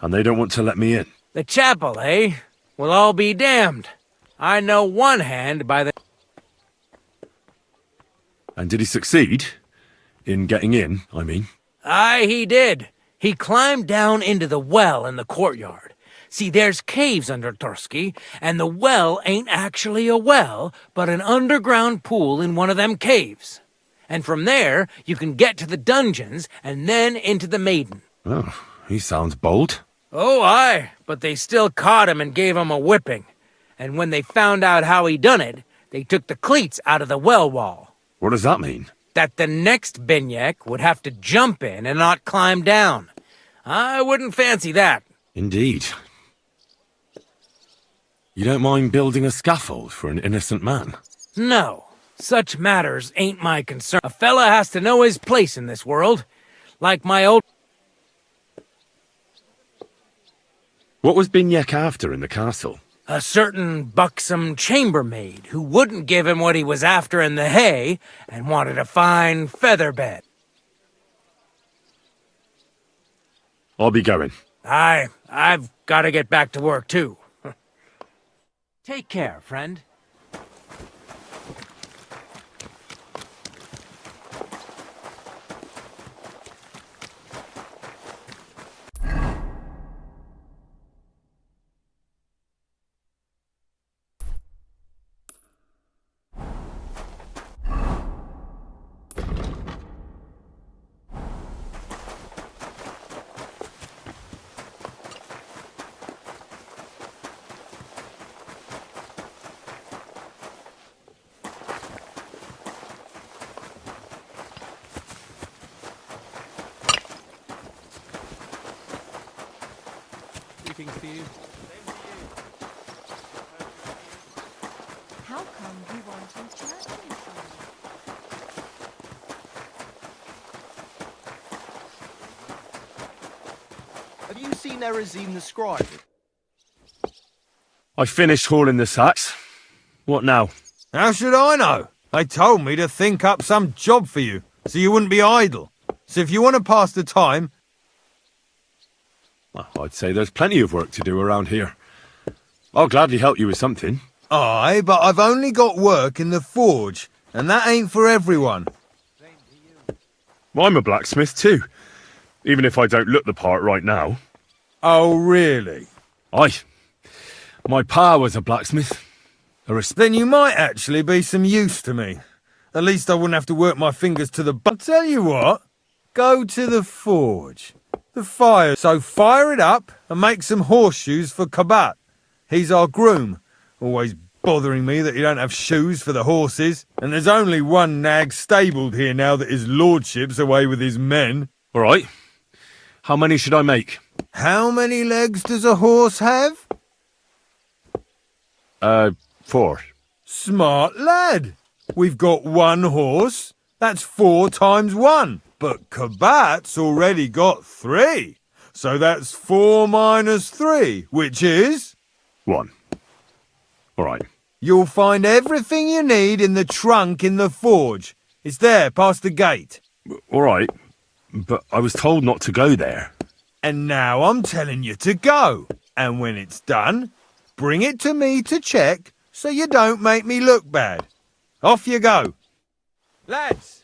Speaker 6: And they don't want to let me in.
Speaker 16: The chapel, eh? Well, I'll be damned. I know one hand by the...
Speaker 6: And did he succeed? In getting in, I mean?
Speaker 16: Aye, he did. He climbed down into the well in the courtyard. See, there's caves under Torski, and the well ain't actually a well, but an underground pool in one of them caves. And from there, you can get to the dungeons, and then into the Maiden.
Speaker 6: Oh, he sounds bold.
Speaker 16: Oh, aye, but they still caught him and gave him a whipping. And when they found out how he done it, they took the cleats out of the well wall.
Speaker 6: What does that mean?
Speaker 16: That the next Binyek would have to jump in and not climb down. I wouldn't fancy that.
Speaker 6: Indeed. You don't mind building a scaffold for an innocent man?
Speaker 16: No, such matters ain't my concern. A fella has to know his place in this world. Like my old...
Speaker 6: What was Binyek after in the castle?
Speaker 16: A certain buxom chambermaid who wouldn't give him what he was after in the hay and wanted a fine feather bed.
Speaker 6: I'll be going.
Speaker 16: I've got to get back to work too. Take care, friend.
Speaker 1: Greetings to you.
Speaker 4: How come you wanting church inside?
Speaker 1: Have you seen Erazim the scribe?
Speaker 6: I finished hauling the sacks. What now?
Speaker 18: How should I know? They told me to think up some job for you, so you wouldn't be idle. So if you want to pass the time...
Speaker 6: Well, I'd say there's plenty of work to do around here. I'll gladly help you with something.
Speaker 18: Aye, but I've only got work in the forge, and that ain't for everyone.
Speaker 6: I'm a blacksmith too, even if I don't look the part right now.
Speaker 18: Oh, really?
Speaker 6: Aye. My pa was a blacksmith.
Speaker 18: Then you might actually be some use to me. At least I wouldn't have to work my fingers to the... I'll tell you what, go to the forge. The fire. So fire it up and make some horseshoes for Kabat. He's our groom. Always bothering me that you don't have shoes for the horses. And there's only one nag stabled here now that his lordship's away with his men.
Speaker 6: All right. How many should I make?
Speaker 18: How many legs does a horse have?
Speaker 6: 4.
Speaker 18: Smart lad. We've got one horse. That's 4 times 1. But Kabat's already got 3. So that's 4 minus 3, which is...
Speaker 6: 1. All right.
Speaker 18: You'll find everything you need in the trunk in the forge. It's there, past the gate.
Speaker 6: All right. But I was told not to go there.
Speaker 18: And now I'm telling you to go. And when it's done, bring it to me to check so you don't make me look bad. Off you go. Lads!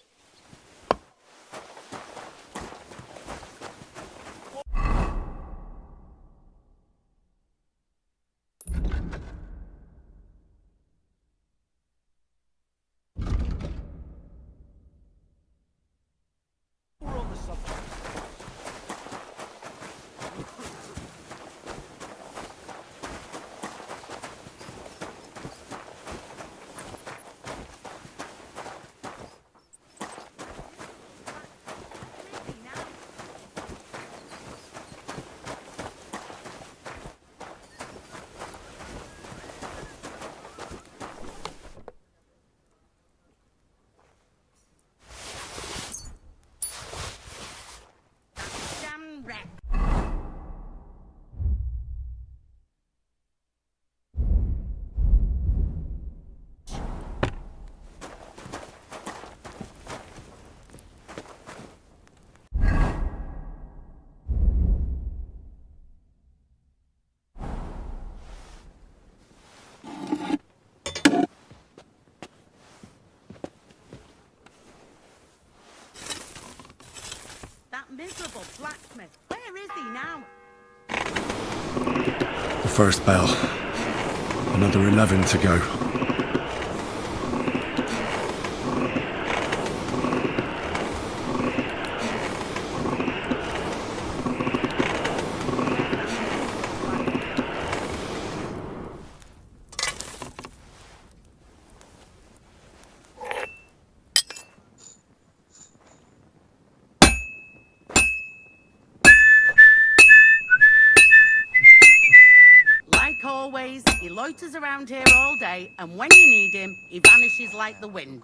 Speaker 21: Miserable blacksmith. Where is he now?
Speaker 6: The first bell. Another 11 to go.
Speaker 21: He loiters around here all day, and when you need him, he vanishes like the wind.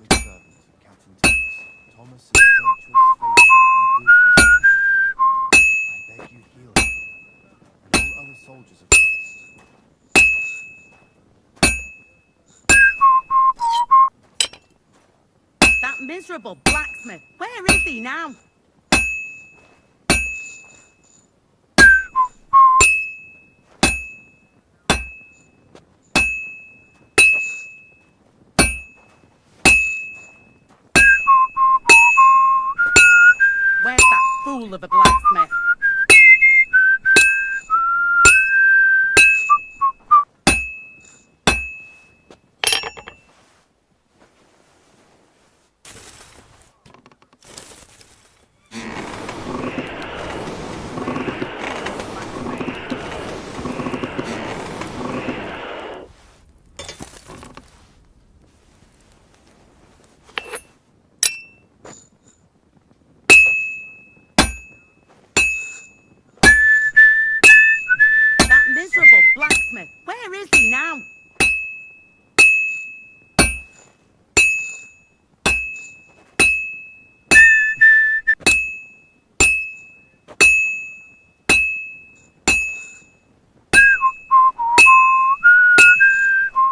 Speaker 21: That miserable blacksmith. Where is he now? Where's that fool of a blacksmith? Miserable blacksmith. Where is he now?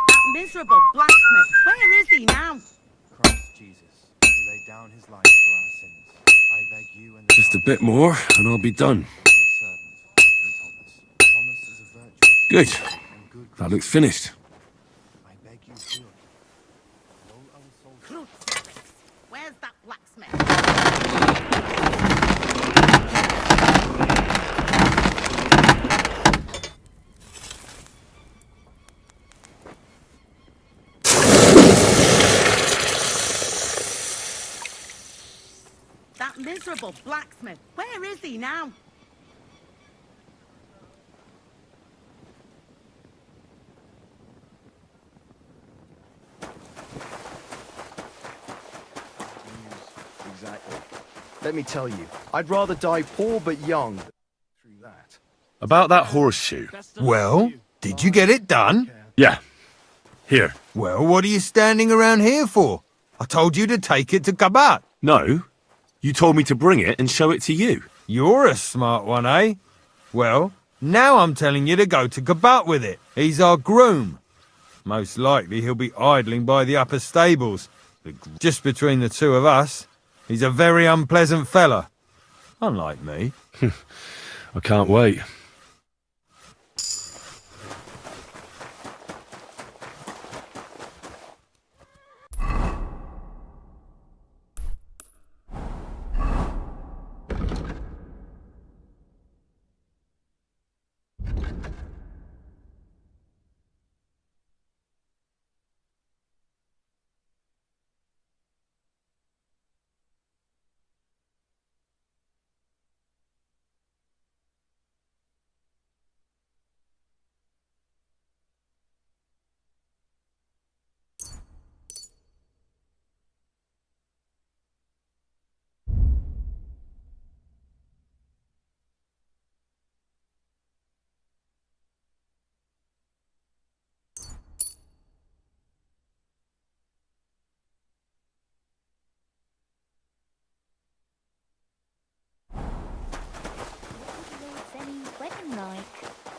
Speaker 21: That miserable blacksmith. Where is he now?
Speaker 1: Christ Jesus, who laid down his life for our sins. I beg you and the
Speaker 6: Just a bit more, and I'll be done. Good. That looks finished.
Speaker 21: Where's that blacksmith? That miserable blacksmith. Where is he now?
Speaker 1: Exactly. Let me tell you, I'd rather die poor but young than through that.
Speaker 6: About that horseshoe.
Speaker 11: Well, did you get it done?
Speaker 6: Yeah. Here.
Speaker 11: Well, what are you standing around here for? I told you to take it to Kabat.
Speaker 6: No. You told me to bring it and show it to you.
Speaker 11: You're a smart one, eh? Well, now I'm telling you to go to Kabat with it. He's our groom. Most likely he'll be idling by the upper stables. But just between the two of us, he's a very unpleasant fella. Unlike me.
Speaker 6: I can't wait.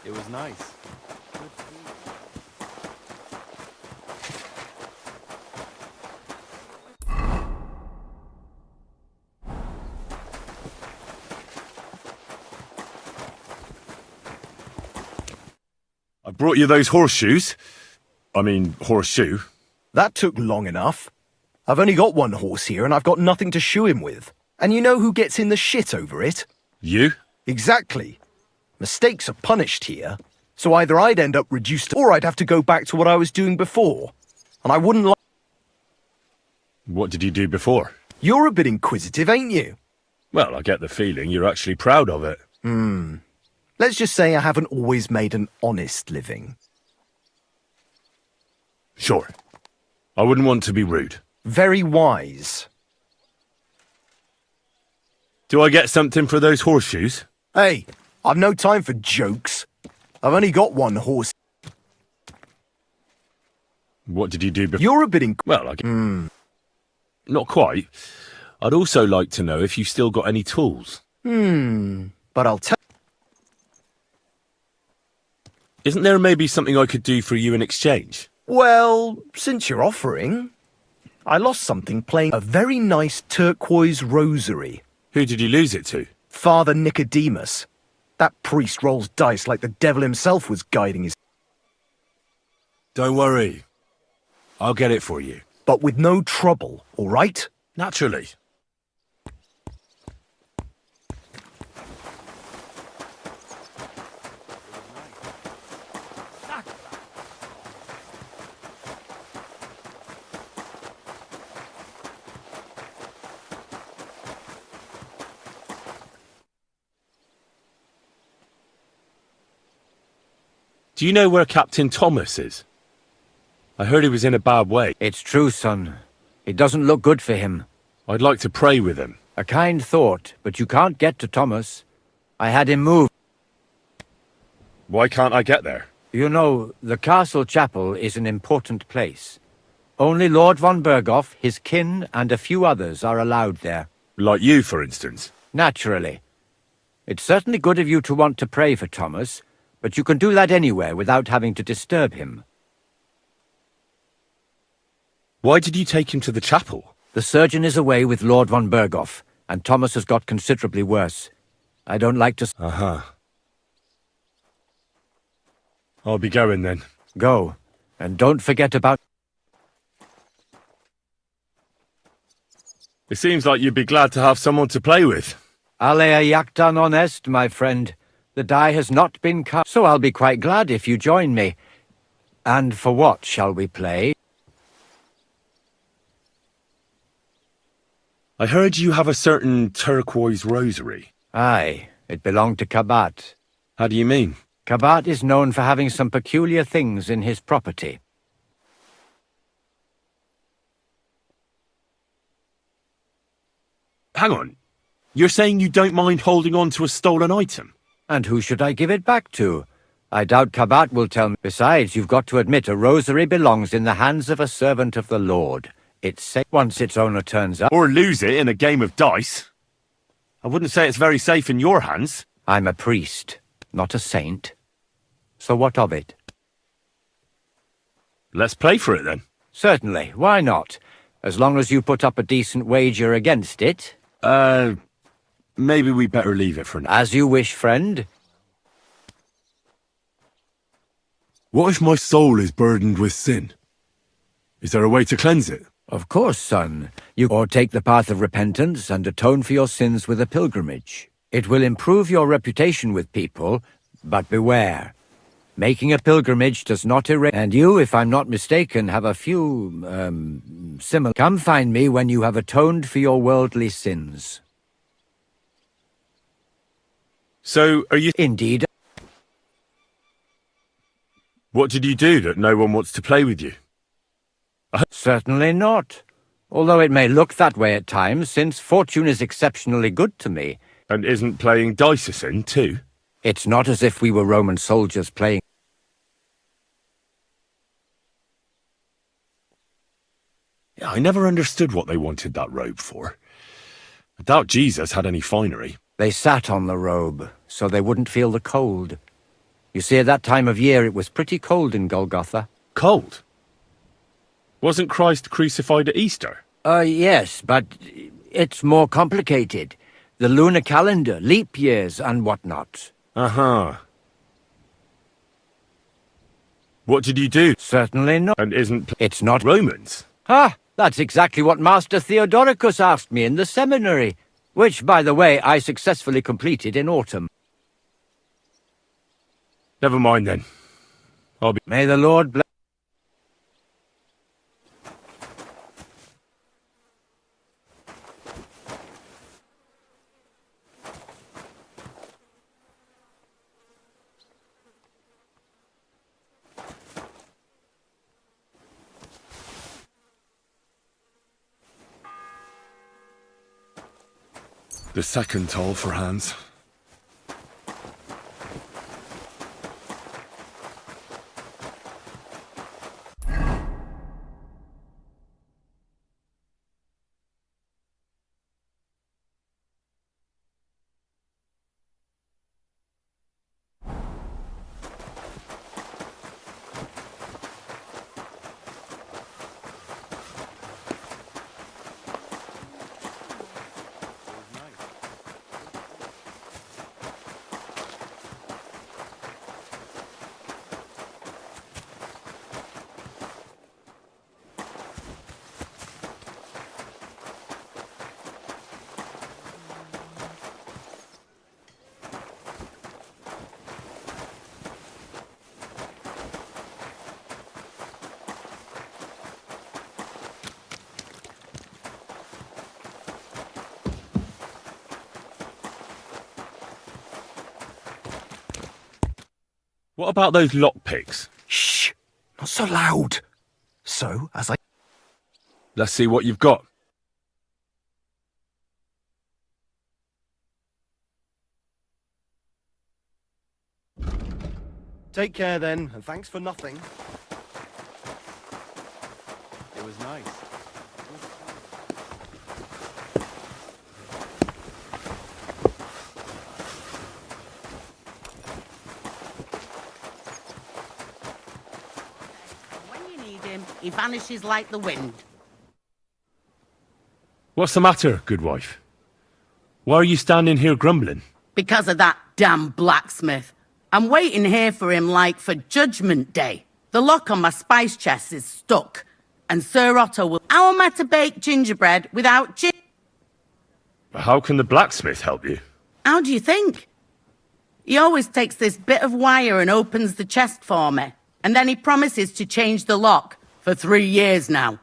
Speaker 1: It was nice.
Speaker 6: I brought you those horseshoes. I mean, horseshoe.
Speaker 1: That took long enough. I've only got one horse here and I've got nothing to shoe him with. And you know who gets in the shit over it?
Speaker 6: You?
Speaker 1: Exactly. Mistakes are punished here. So either I'd end up reduced or I'd have to go back to what I was doing before. And I wouldn't like...
Speaker 6: What did you do before?
Speaker 1: You're a bit inquisitive, ain't you?
Speaker 6: Well, I get the feeling you're actually proud of it.
Speaker 1: Let's just say I haven't always made an honest living.
Speaker 6: Sure. I wouldn't want to be rude.
Speaker 1: Very wise.
Speaker 6: Do I get something for those horseshoes?
Speaker 1: Hey, I've no time for jokes. I've only got one horse.
Speaker 6: What did you do before?
Speaker 1: You're a bit
Speaker 6: Well, not quite. I'd also like to know if you still got any tools.
Speaker 1: But I'll tell...
Speaker 6: Isn't there maybe something I could do for you in exchange?
Speaker 1: Well, since you're offering, I lost something playing a very nice turquoise rosary.
Speaker 6: Who did you lose it to?
Speaker 1: Father Nicodemus. That priest rolls dice like the devil himself was guiding his...
Speaker 6: Don't worry. I'll get it for you.
Speaker 1: But with no trouble, all right?
Speaker 6: Naturally. Do you know where Captain Thomas is? I heard he was in a bad way.
Speaker 16: It's true, son. It doesn't look good for him.
Speaker 6: I'd like to pray with him.
Speaker 16: A kind thought, but you can't get to Thomas. I had him moved.
Speaker 6: Why can't I get there?
Speaker 16: You know, the castle chapel is an important place. Only Lord von Berghoff, his kin, and a few others are allowed there.
Speaker 6: Like you, for instance?
Speaker 16: Naturally. It's certainly good of you to want to pray for Thomas, but you can do that anywhere without having to disturb him.
Speaker 6: Why did you take him to the chapel?
Speaker 16: The surgeon is away with Lord von Berghoff, and Thomas has got considerably worse. I don't like to...
Speaker 6: I'll be going then.
Speaker 16: Go, and don't forget about...
Speaker 6: It seems like you'd be glad to have someone to play with.
Speaker 16: Alea jacta non est, my friend. The die has not been cast, so I'll be quite glad if you join me. And for what shall we play?
Speaker 6: I heard you have a certain turquoise rosary.
Speaker 16: Aye, it belonged to Kabat.
Speaker 6: How do you mean?
Speaker 16: Kabat is known for having some peculiar things in his property.
Speaker 6: Hang on. You're saying you don't mind holding on to a stolen item?
Speaker 16: And who should I give it back to? I doubt Kabat will tell me. Besides, you've got to admit a rosary belongs in the hands of a servant of the Lord. It's safe once its owner turns up.
Speaker 6: Or lose it in a game of dice. I wouldn't say it's very safe in your hands.
Speaker 16: I'm a priest, not a saint. So what of it?
Speaker 6: Let's play for it then.
Speaker 16: Certainly, why not? As long as you put up a decent wager against it.
Speaker 6: Maybe we better leave it for now.
Speaker 16: As you wish, friend.
Speaker 6: What if my soul is burdened with sin? Is there a way to cleanse it?
Speaker 16: Of course, son. Or take the path of repentance and atone for your sins with a pilgrimage. It will improve your reputation with people, but beware. Making a pilgrimage does not erase... And you, if I'm not mistaken, have a few, similar... Come find me when you have atoned for your worldly sins.
Speaker 6: So, are you...
Speaker 16: Indeed.
Speaker 6: What did you do that no one wants to play with you?
Speaker 16: Certainly not. Although it may look that way at times, since fortune is exceptionally good to me.
Speaker 6: And isn't playing dice a sin, too?
Speaker 16: It's not as if we were Roman soldiers playing.
Speaker 6: Yeah, I never understood what they wanted that robe for. I doubt Jesus had any finery.
Speaker 16: They sat on the robe, so they wouldn't feel the cold. You see, at that time of year it was pretty cold in Golgotha.
Speaker 6: Cold? Wasn't Christ crucified at Easter?
Speaker 16: Yes, but it's more complicated. The lunar calendar, leap years, and whatnot.
Speaker 6: What did you do?
Speaker 16: Certainly not.
Speaker 6: And isn't...
Speaker 16: It's not...
Speaker 6: Romans?
Speaker 16: Ah, that's exactly what Master Theodoricus asked me in the seminary, which, by the way, I successfully completed in autumn.
Speaker 6: Never mind then. I'll be...
Speaker 16: May the Lord bless...
Speaker 6: The second toll for Hans. What about those lockpicks?
Speaker 1: Shh! Not so loud. So, as I...
Speaker 6: Let's see what you've got.
Speaker 1: Take care then, and thanks for nothing.
Speaker 22: It was nice.
Speaker 21: When you need him, he vanishes like the wind.
Speaker 6: What's the matter, good wife? Why are you standing here grumbling?
Speaker 21: Because of that damn blacksmith. I'm waiting here for him like for Judgment Day. The lock on my spice chest is stuck. And Sir Otto will... How am I to bake gingerbread without
Speaker 6: How can the blacksmith help you?
Speaker 21: How do you think? He always takes this bit of wire and opens the chest for me. And then he promises to change the lock for 3 years now.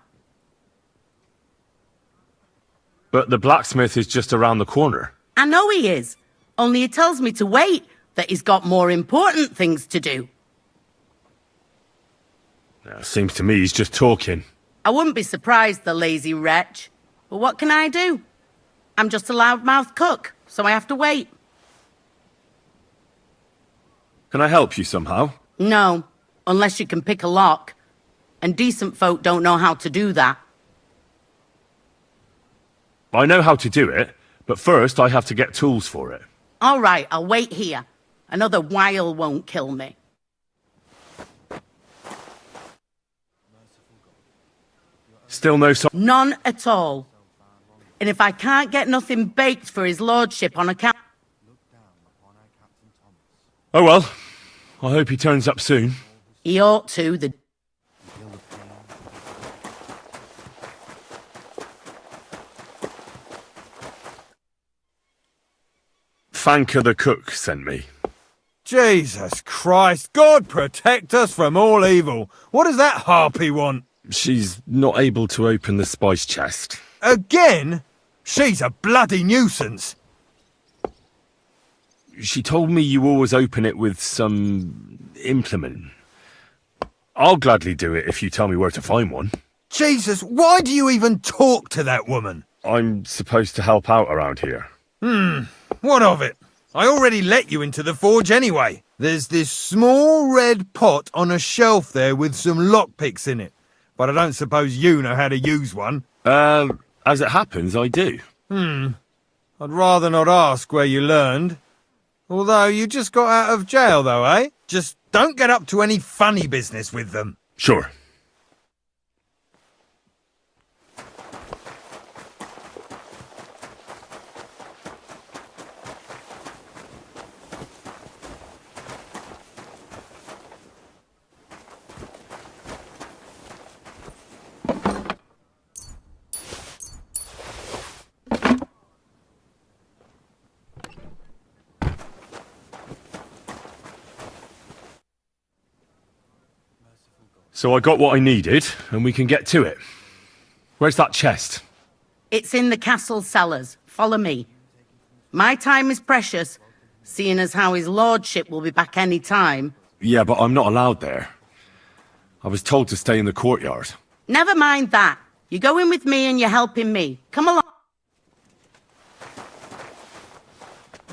Speaker 6: But the blacksmith is just around the corner.
Speaker 21: I know he is. Only he tells me to wait, that he's got more important things to do.
Speaker 6: Seems to me he's just talking.
Speaker 21: I wouldn't be surprised, the lazy wretch. But what can I do? I'm just a loudmouth cook, so I have to wait.
Speaker 6: Can I help you somehow?
Speaker 21: No, unless you can pick a lock. And decent folk don't know how to do that.
Speaker 6: I know how to do it, but first I have to get tools for it.
Speaker 21: All right, I'll wait here. Another while won't kill me.
Speaker 6: Still no sign?
Speaker 21: None at all. And if I can't get nothing baked for his lordship on account...
Speaker 6: Oh well, I hope he turns up soon.
Speaker 21: He ought to, the...
Speaker 6: Fanka the cook sent me.
Speaker 18: Jesus Christ, God protect us from all evil. What does that harpy want?
Speaker 6: She's not able to open the spice chest.
Speaker 18: Again? She's a bloody nuisance.
Speaker 6: She told me you always open it with some implement. I'll gladly do it if you tell me where to find one.
Speaker 18: Jesus, why do you even talk to that woman?
Speaker 6: I'm supposed to help out around here.
Speaker 18: What of it? I already let you into the forge anyway. There's this small red pot on a shelf there with some lockpicks in it. But I don't suppose you know how to use one.
Speaker 6: As it happens, I do.
Speaker 18: I'd rather not ask where you learned. Although you just got out of jail though, eh? Just don't get up to any funny business with them.
Speaker 6: Sure. So I got what I needed, and we can get to it. Where's that chest?
Speaker 21: It's in the castle cellars. Follow me. My time is precious, seeing as how his lordship will be back any time.
Speaker 6: Yeah, but I'm not allowed there. I was told to stay in the courtyard.
Speaker 21: Never mind that. You're going with me and you're helping me. Come along.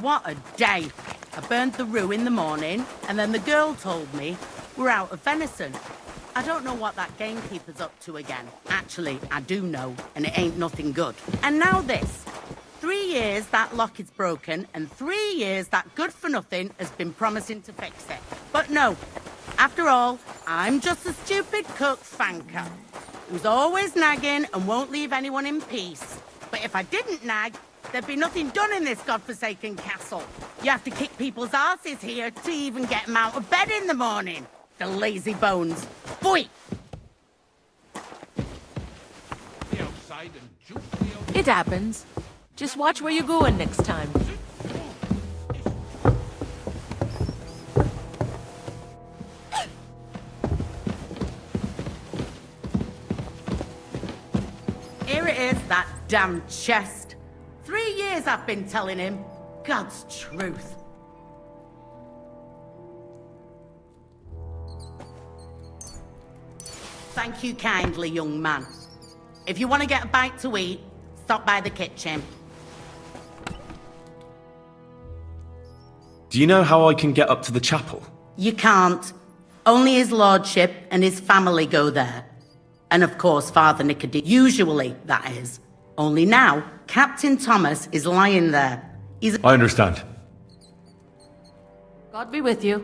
Speaker 21: What a day. I burned the rue in the morning, and then the girl told me we're out of venison. I don't know what that gamekeeper's up to again. Actually, I do know, and it ain't nothing good. And now this. 3 years that lock is broken, and 3 years that good-for-nothing has been promising to fix it. But no. After all, I'm just a stupid cook Fanka, who's always nagging and won't leave anyone in peace. But if I didn't nag, there'd be nothing done in this godforsaken castle. You have to kick people's asses here to even get them out of bed in the morning. The lazy bones. Boy!
Speaker 7: It happens. Just watch where you're going next time.
Speaker 21: Here it is, that damn chest. 3 years I've been telling him. God's truth. Thank you kindly, young man. If you want to get a bite to eat, stop by the kitchen.
Speaker 6: Do you know how I can get up to the chapel?
Speaker 21: You can't. Only his lordship and his family go there. And of course, Father Nicodemus. Usually, that is. Only now, Captain Thomas is lying there.
Speaker 6: I understand.
Speaker 4: God be with you.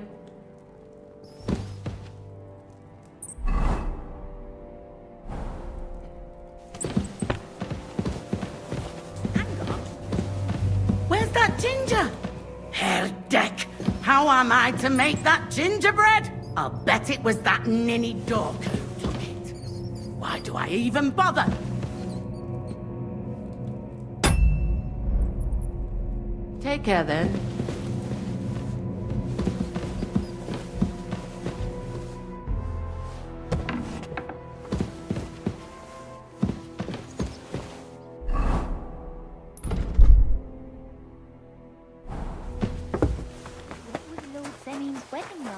Speaker 21: Where's that ginger? Herr Deck, how am I to make that gingerbread? I'll bet it was that ninny dog who took it. Why do I even bother?
Speaker 4: Take care then.
Speaker 2: Wedding like?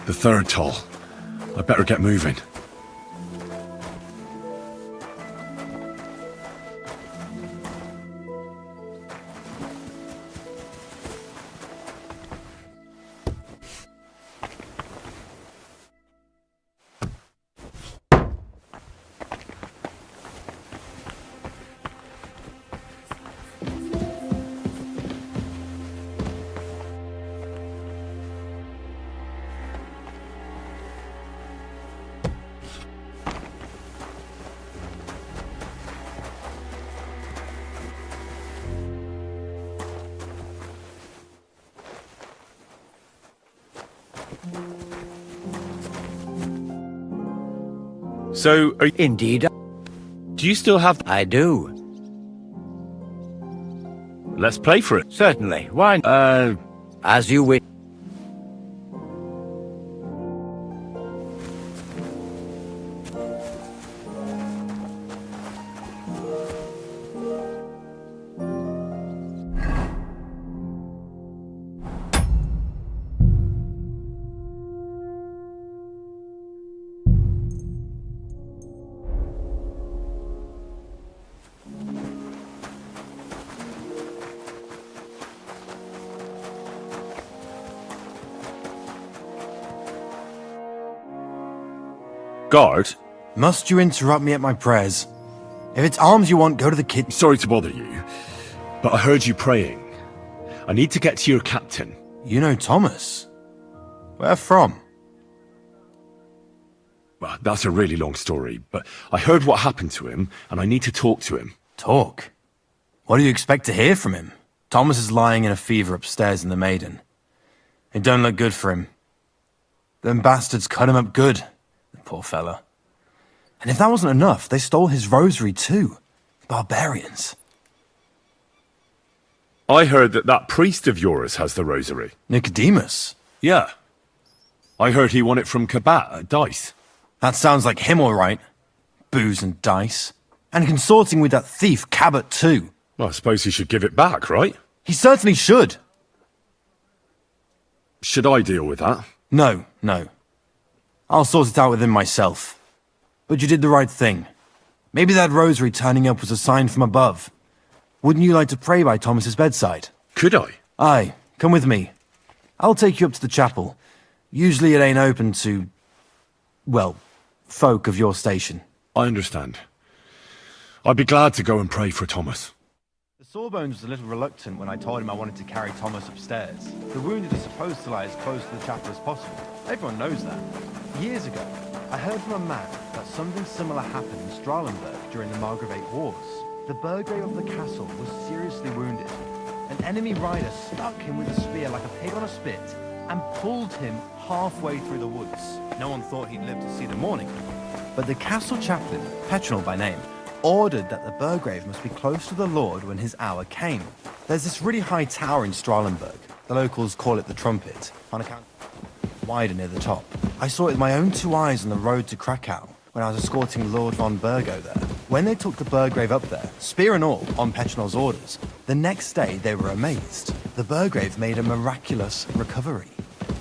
Speaker 6: The third toll. I better get moving. So,
Speaker 16: Indeed.
Speaker 6: Do you still have...
Speaker 16: I do.
Speaker 6: Let's play for it.
Speaker 16: Certainly. Why? As you wish.
Speaker 6: Guard?
Speaker 1: Must you interrupt me at my prayers? If it's arms you want, go to the kitchen.
Speaker 6: Sorry to bother you, but I heard you praying. I need to get to your captain.
Speaker 1: You know Thomas? Where from?
Speaker 6: Well, that's a really long story, but I heard what happened to him, and I need to talk to him.
Speaker 1: Talk? What do you expect to hear from him? Thomas is lying in a fever upstairs in the Maiden. It don't look good for him. Them bastards cut him up good. Poor fella. And if that wasn't enough, they stole his rosary too. Barbarians.
Speaker 6: I heard that priest of yours has the rosary.
Speaker 1: Nicodemus?
Speaker 6: Yeah. I heard he won it from Kabat at dice.
Speaker 1: That sounds like him all right. Booze and dice. And consorting with that thief Cabot too.
Speaker 6: Well, I suppose he should give it back, right?
Speaker 1: He certainly should.
Speaker 6: Should I deal with that?
Speaker 1: No. I'll sort it out with him myself. But you did the right thing. Maybe that rosary turning up was a sign from above. Wouldn't you like to pray by Thomas's bedside?
Speaker 6: Could I?
Speaker 1: Aye, come with me. I'll take you up to the chapel. Usually it ain't open to, well, folk of your station.
Speaker 6: I understand. I'd be glad to go and pray for Thomas.
Speaker 1: The Sawbones was a little reluctant when I told him I wanted to carry Thomas upstairs. The wounded are supposed to lie as close to the chapel as possible. Everyone knows that. Years ago, I heard from a man that something similar happened in Strahlenberg during the Margravate Wars. The Burgrave of the castle was seriously wounded. An enemy rider stuck him with a spear like a pig on a spit and pulled him halfway through the woods. No one thought he'd live to see the morning. But the castle chaplain, Petronel by name, ordered that the Burgrave must be close to the Lord when his hour came. There's this really high tower in Strahlenberg. The locals call it the Trumpet, on account wider near the top. I saw it with my own two eyes on the road to Krakow. when I was escorting Lord von Burgo there. When they took the Burgrave up there, spear and all, on Petronel's orders, the next day they were amazed. The Burgrave made a miraculous recovery.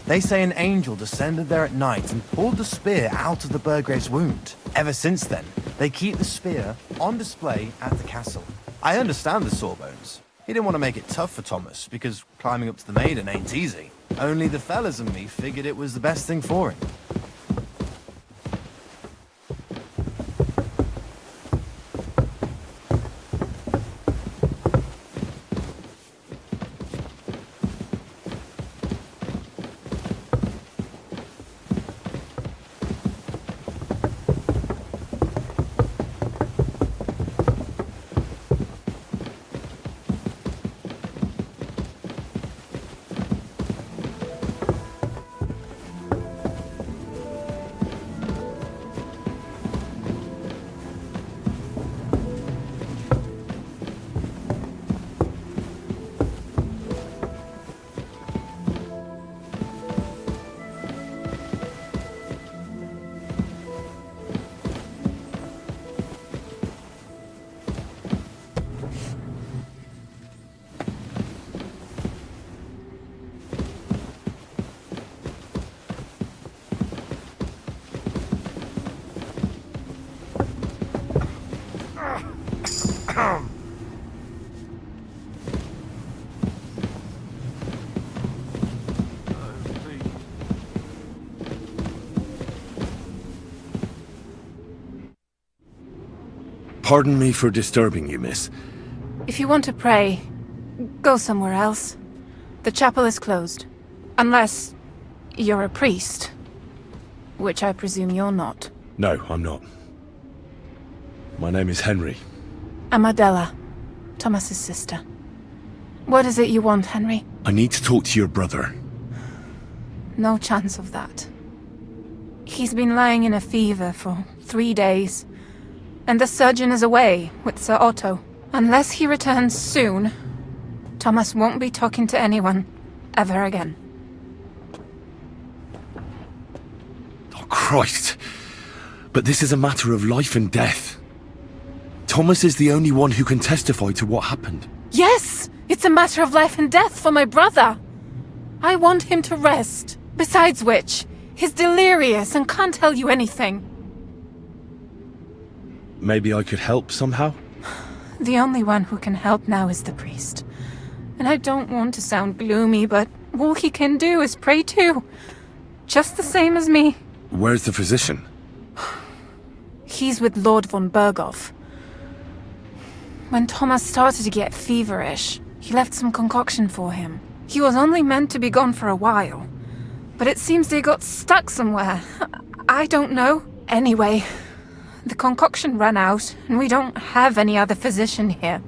Speaker 1: They say an angel descended there at night and pulled the spear out of the Burgrave's wound. Ever since then, they keep the spear on display at the castle. I understand the Sawbones. He didn't want to make it tough for Thomas, because climbing up to the maiden ain't easy. Only the fellas and me figured it was the best thing for him.
Speaker 6: Pardon me for disturbing you, miss.
Speaker 7: If you want to pray, go somewhere else. The chapel is closed. Unless you're a priest. Which I presume you're not.
Speaker 6: No, I'm not. My name is Henry.
Speaker 7: I'm Adela, Thomas's sister. What is it you want, Henry?
Speaker 6: I need to talk to your brother.
Speaker 7: No chance of that. He's been lying in a fever for 3 days. And the surgeon is away with Sir Otto. Unless he returns soon, Thomas won't be talking to anyone ever again.
Speaker 6: Oh, Christ. But this is a matter of life and death. Thomas is the only one who can testify to what happened.
Speaker 7: Yes! It's a matter of life and death for my brother. I want him to rest. Besides which, he's delirious and can't tell you anything.
Speaker 6: Maybe I could help somehow?
Speaker 7: The only one who can help now is the priest. And I don't want to sound gloomy, but all he can do is pray too. Just the same as me.
Speaker 6: Where's the physician?
Speaker 7: He's with Lord von Burgov. When Thomas started to get feverish, he left some concoction for him. He was only meant to be gone for a while. But it seems they got stuck somewhere. I don't know. Anyway, the concoction ran out, and we don't have any other physician here.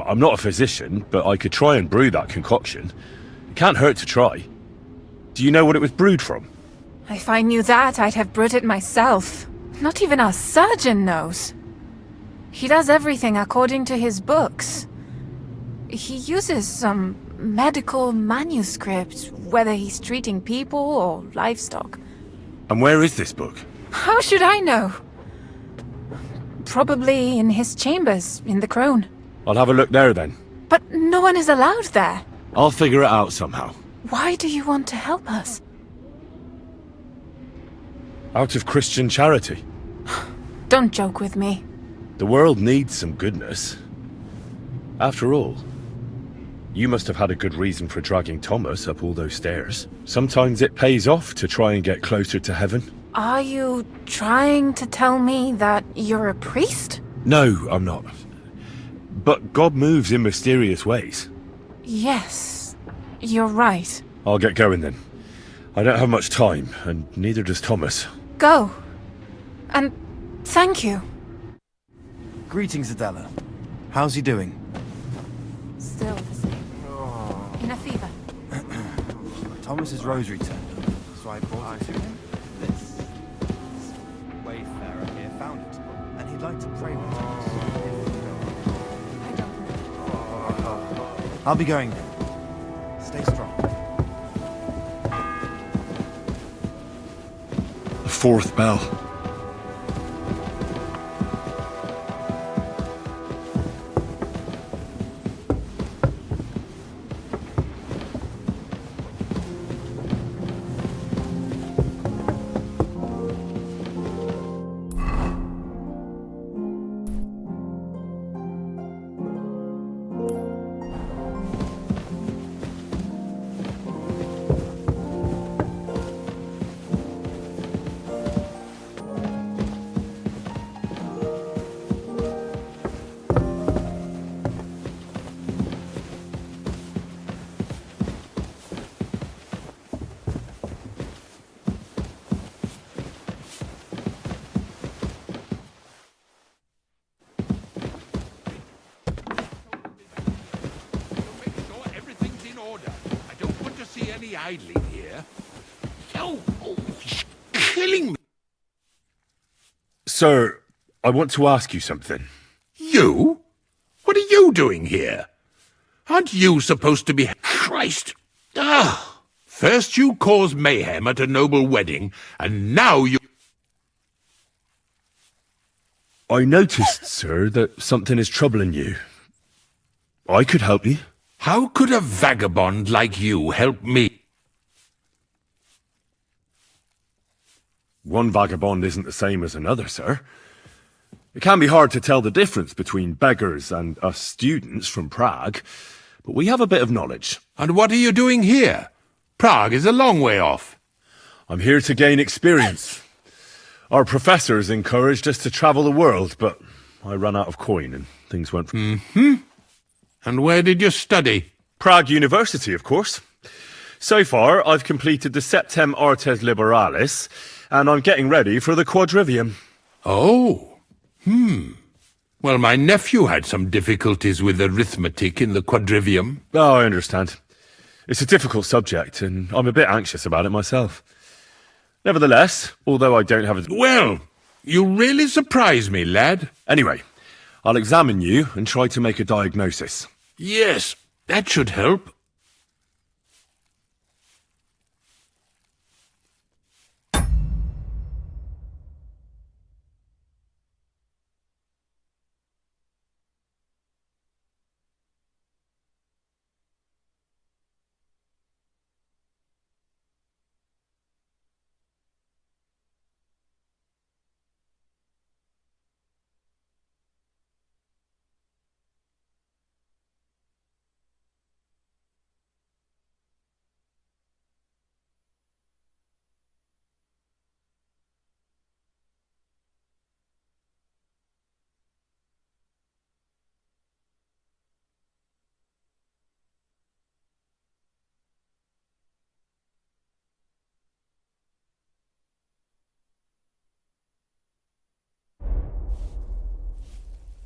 Speaker 6: I'm not a physician, but I could try and brew that concoction. It can't hurt to try. Do you know what it was brewed from?
Speaker 7: If I knew that, I'd have brewed it myself. Not even our surgeon knows. He does everything according to his books. He uses some medical manuscript, whether he's treating people or livestock.
Speaker 6: And where is this book?
Speaker 7: How should I know? Probably in his chambers, in the Crone.
Speaker 6: I'll have a look there then.
Speaker 7: But no one is allowed there.
Speaker 6: I'll figure it out somehow.
Speaker 7: Why do you want to help us?
Speaker 6: Out of Christian charity.
Speaker 7: Don't joke with me.
Speaker 6: The world needs some goodness. After all, you must have had a good reason for dragging Thomas up all those stairs. Sometimes it pays off to try and get closer to heaven.
Speaker 7: Are you trying to tell me that you're a priest?
Speaker 6: No, I'm not. But God moves in mysterious ways.
Speaker 7: Yes, you're right.
Speaker 6: I'll get going then. I don't have much time, and neither does Thomas.
Speaker 7: Go. And thank you.
Speaker 1: Greetings, Adela. How's he doing?
Speaker 7: Still the same. In a fever.
Speaker 1: Thomas's rosary turned up, so I brought it to him. This wayfarer here found it, and he'd like to pray with Thomas. I'll be going then. Stay strong.
Speaker 6: fourth bell.
Speaker 8: Idling here. Oh, he's killing me.
Speaker 6: Sir, I want to ask you something.
Speaker 8: You? What are you doing here? Aren't you supposed to be... Christ! Ah! First you cause mayhem at a noble wedding, and now you...
Speaker 6: I noticed, sir, that something is troubling you. I could help you.
Speaker 8: How could a vagabond like you help me?
Speaker 6: One vagabond isn't the same as another, sir. It can be hard to tell the difference between beggars and us students from Prague, but we have a bit of knowledge.
Speaker 8: And what are you doing here? Prague is a long way off.
Speaker 6: I'm here to gain experience. Our professors encouraged us to travel the world, but I ran out of coin and things went...
Speaker 8: And where did you study?
Speaker 6: Prague University, of course. So far, I've completed the Septem Artes Liberalis, and I'm getting ready for the quadrivium.
Speaker 8: Oh. Well, my nephew had some difficulties with arithmetic in the quadrivium.
Speaker 6: Oh, I understand. It's a difficult subject, and I'm a bit anxious about it myself. Nevertheless, although I don't have a...
Speaker 8: Well, you really surprise me, lad.
Speaker 6: Anyway, I'll examine you and try to make a diagnosis.
Speaker 8: Yes, that should help.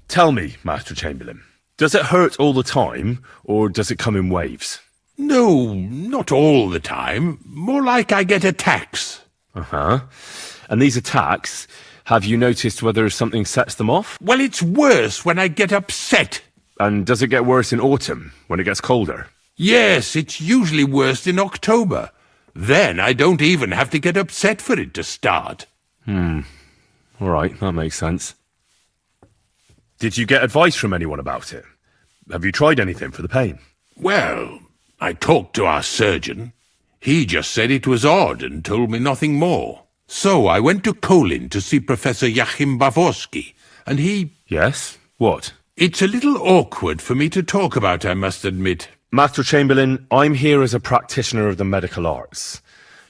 Speaker 6: Tell me, Master Chamberlain, does it hurt all the time, or does it come in waves?
Speaker 8: No, not all the time. More like I get attacks.
Speaker 6: Uh-huh. And these attacks, have you noticed whether something sets them off?
Speaker 8: Well, it's worse when I get upset.
Speaker 6: And does it get worse in autumn, when it gets colder?
Speaker 8: Yes, it's usually worse in October. Then I don't even have to get upset for it to start.
Speaker 6: All right, that makes sense. Did you get advice from anyone about it? Have you tried anything for the pain?
Speaker 8: Well, I talked to our surgeon. He just said it was odd and told me nothing more. So I went to Kolin to see Professor Joachim Bavorsky, and he...
Speaker 6: Yes? What?
Speaker 8: It's a little awkward for me to talk about, I must admit.
Speaker 6: Master Chamberlain, I'm here as a practitioner of the medical arts.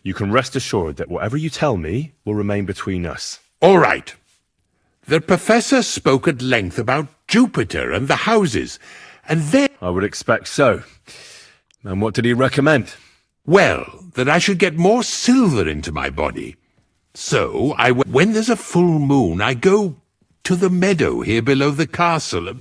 Speaker 6: You can rest assured that whatever you tell me will remain between us.
Speaker 8: All right. The professor spoke at length about Jupiter and the houses, and then...
Speaker 6: I would expect so. And what did he recommend?
Speaker 8: Well, that I should get more silver into my body. So, when there's a full moon, I go to the meadow here below the castle.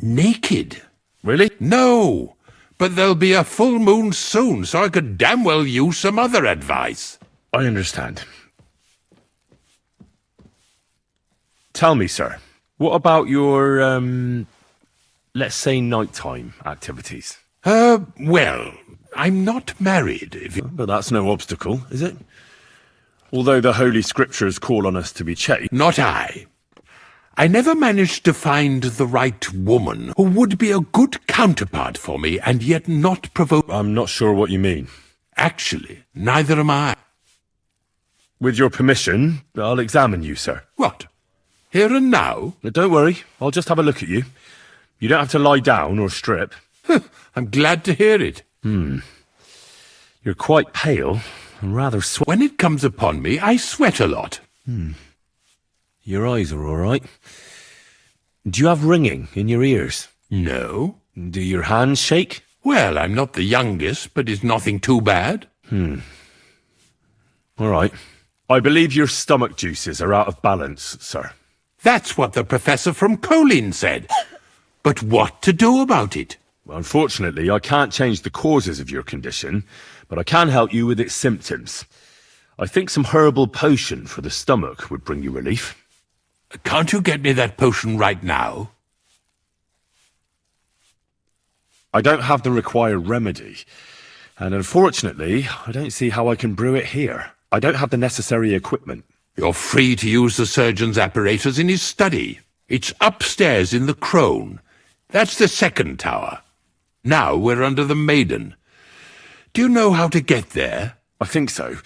Speaker 8: Naked.
Speaker 6: Really?
Speaker 8: No, but there'll be a full moon soon, so I could damn well use some other advice.
Speaker 6: I understand. Tell me, sir, what about your, let's say nighttime activities?
Speaker 8: Well, I'm not married.
Speaker 6: But that's no obstacle, is it? Although the Holy Scriptures call on us to be chaste.
Speaker 8: Not I. I never managed to find the right woman who would be a good counterpart for me and yet not provoke...
Speaker 6: I'm not sure what you mean.
Speaker 8: Actually, neither am I.
Speaker 6: With your permission, I'll examine you, sir.
Speaker 8: What? Here and now?
Speaker 6: Don't worry, I'll just have a look at you. You don't have to lie down or strip.
Speaker 8: I'm glad to hear it.
Speaker 6: You're quite pale and rather
Speaker 8: When it comes upon me, I sweat a lot.
Speaker 6: Your eyes are all right. Do you have ringing in your ears?
Speaker 8: No.
Speaker 6: Do your hands shake?
Speaker 8: Well, I'm not the youngest, but it's nothing too bad.
Speaker 6: All right. I believe your stomach juices are out of balance, sir.
Speaker 8: That's what the professor from Colin said. But what to do about it?
Speaker 6: Well, unfortunately, I can't change the causes of your condition, but I can help you with its symptoms. I think some herbal potion for the stomach would bring you relief.
Speaker 8: Can't you get me that potion right now?
Speaker 6: I don't have the required remedy, and unfortunately, I don't see how I can brew it here. I don't have the necessary equipment.
Speaker 8: You're free to use the surgeon's apparatus in his study. It's upstairs in the Crone. That's the second tower. Now we're under the Maiden. Do you know how to get there?
Speaker 6: I think so,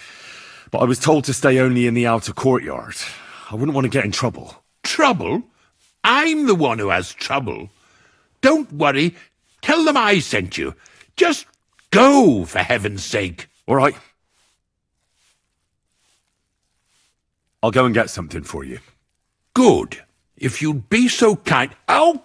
Speaker 6: but I was told to stay only in the outer courtyard. I wouldn't want to get in trouble.
Speaker 8: Trouble? I'm the one who has trouble. Don't worry. Tell them I sent you. Just go, for heaven's sake.
Speaker 6: All right. I'll go and get something for you.
Speaker 8: Good. If you'd be so kind... Oh!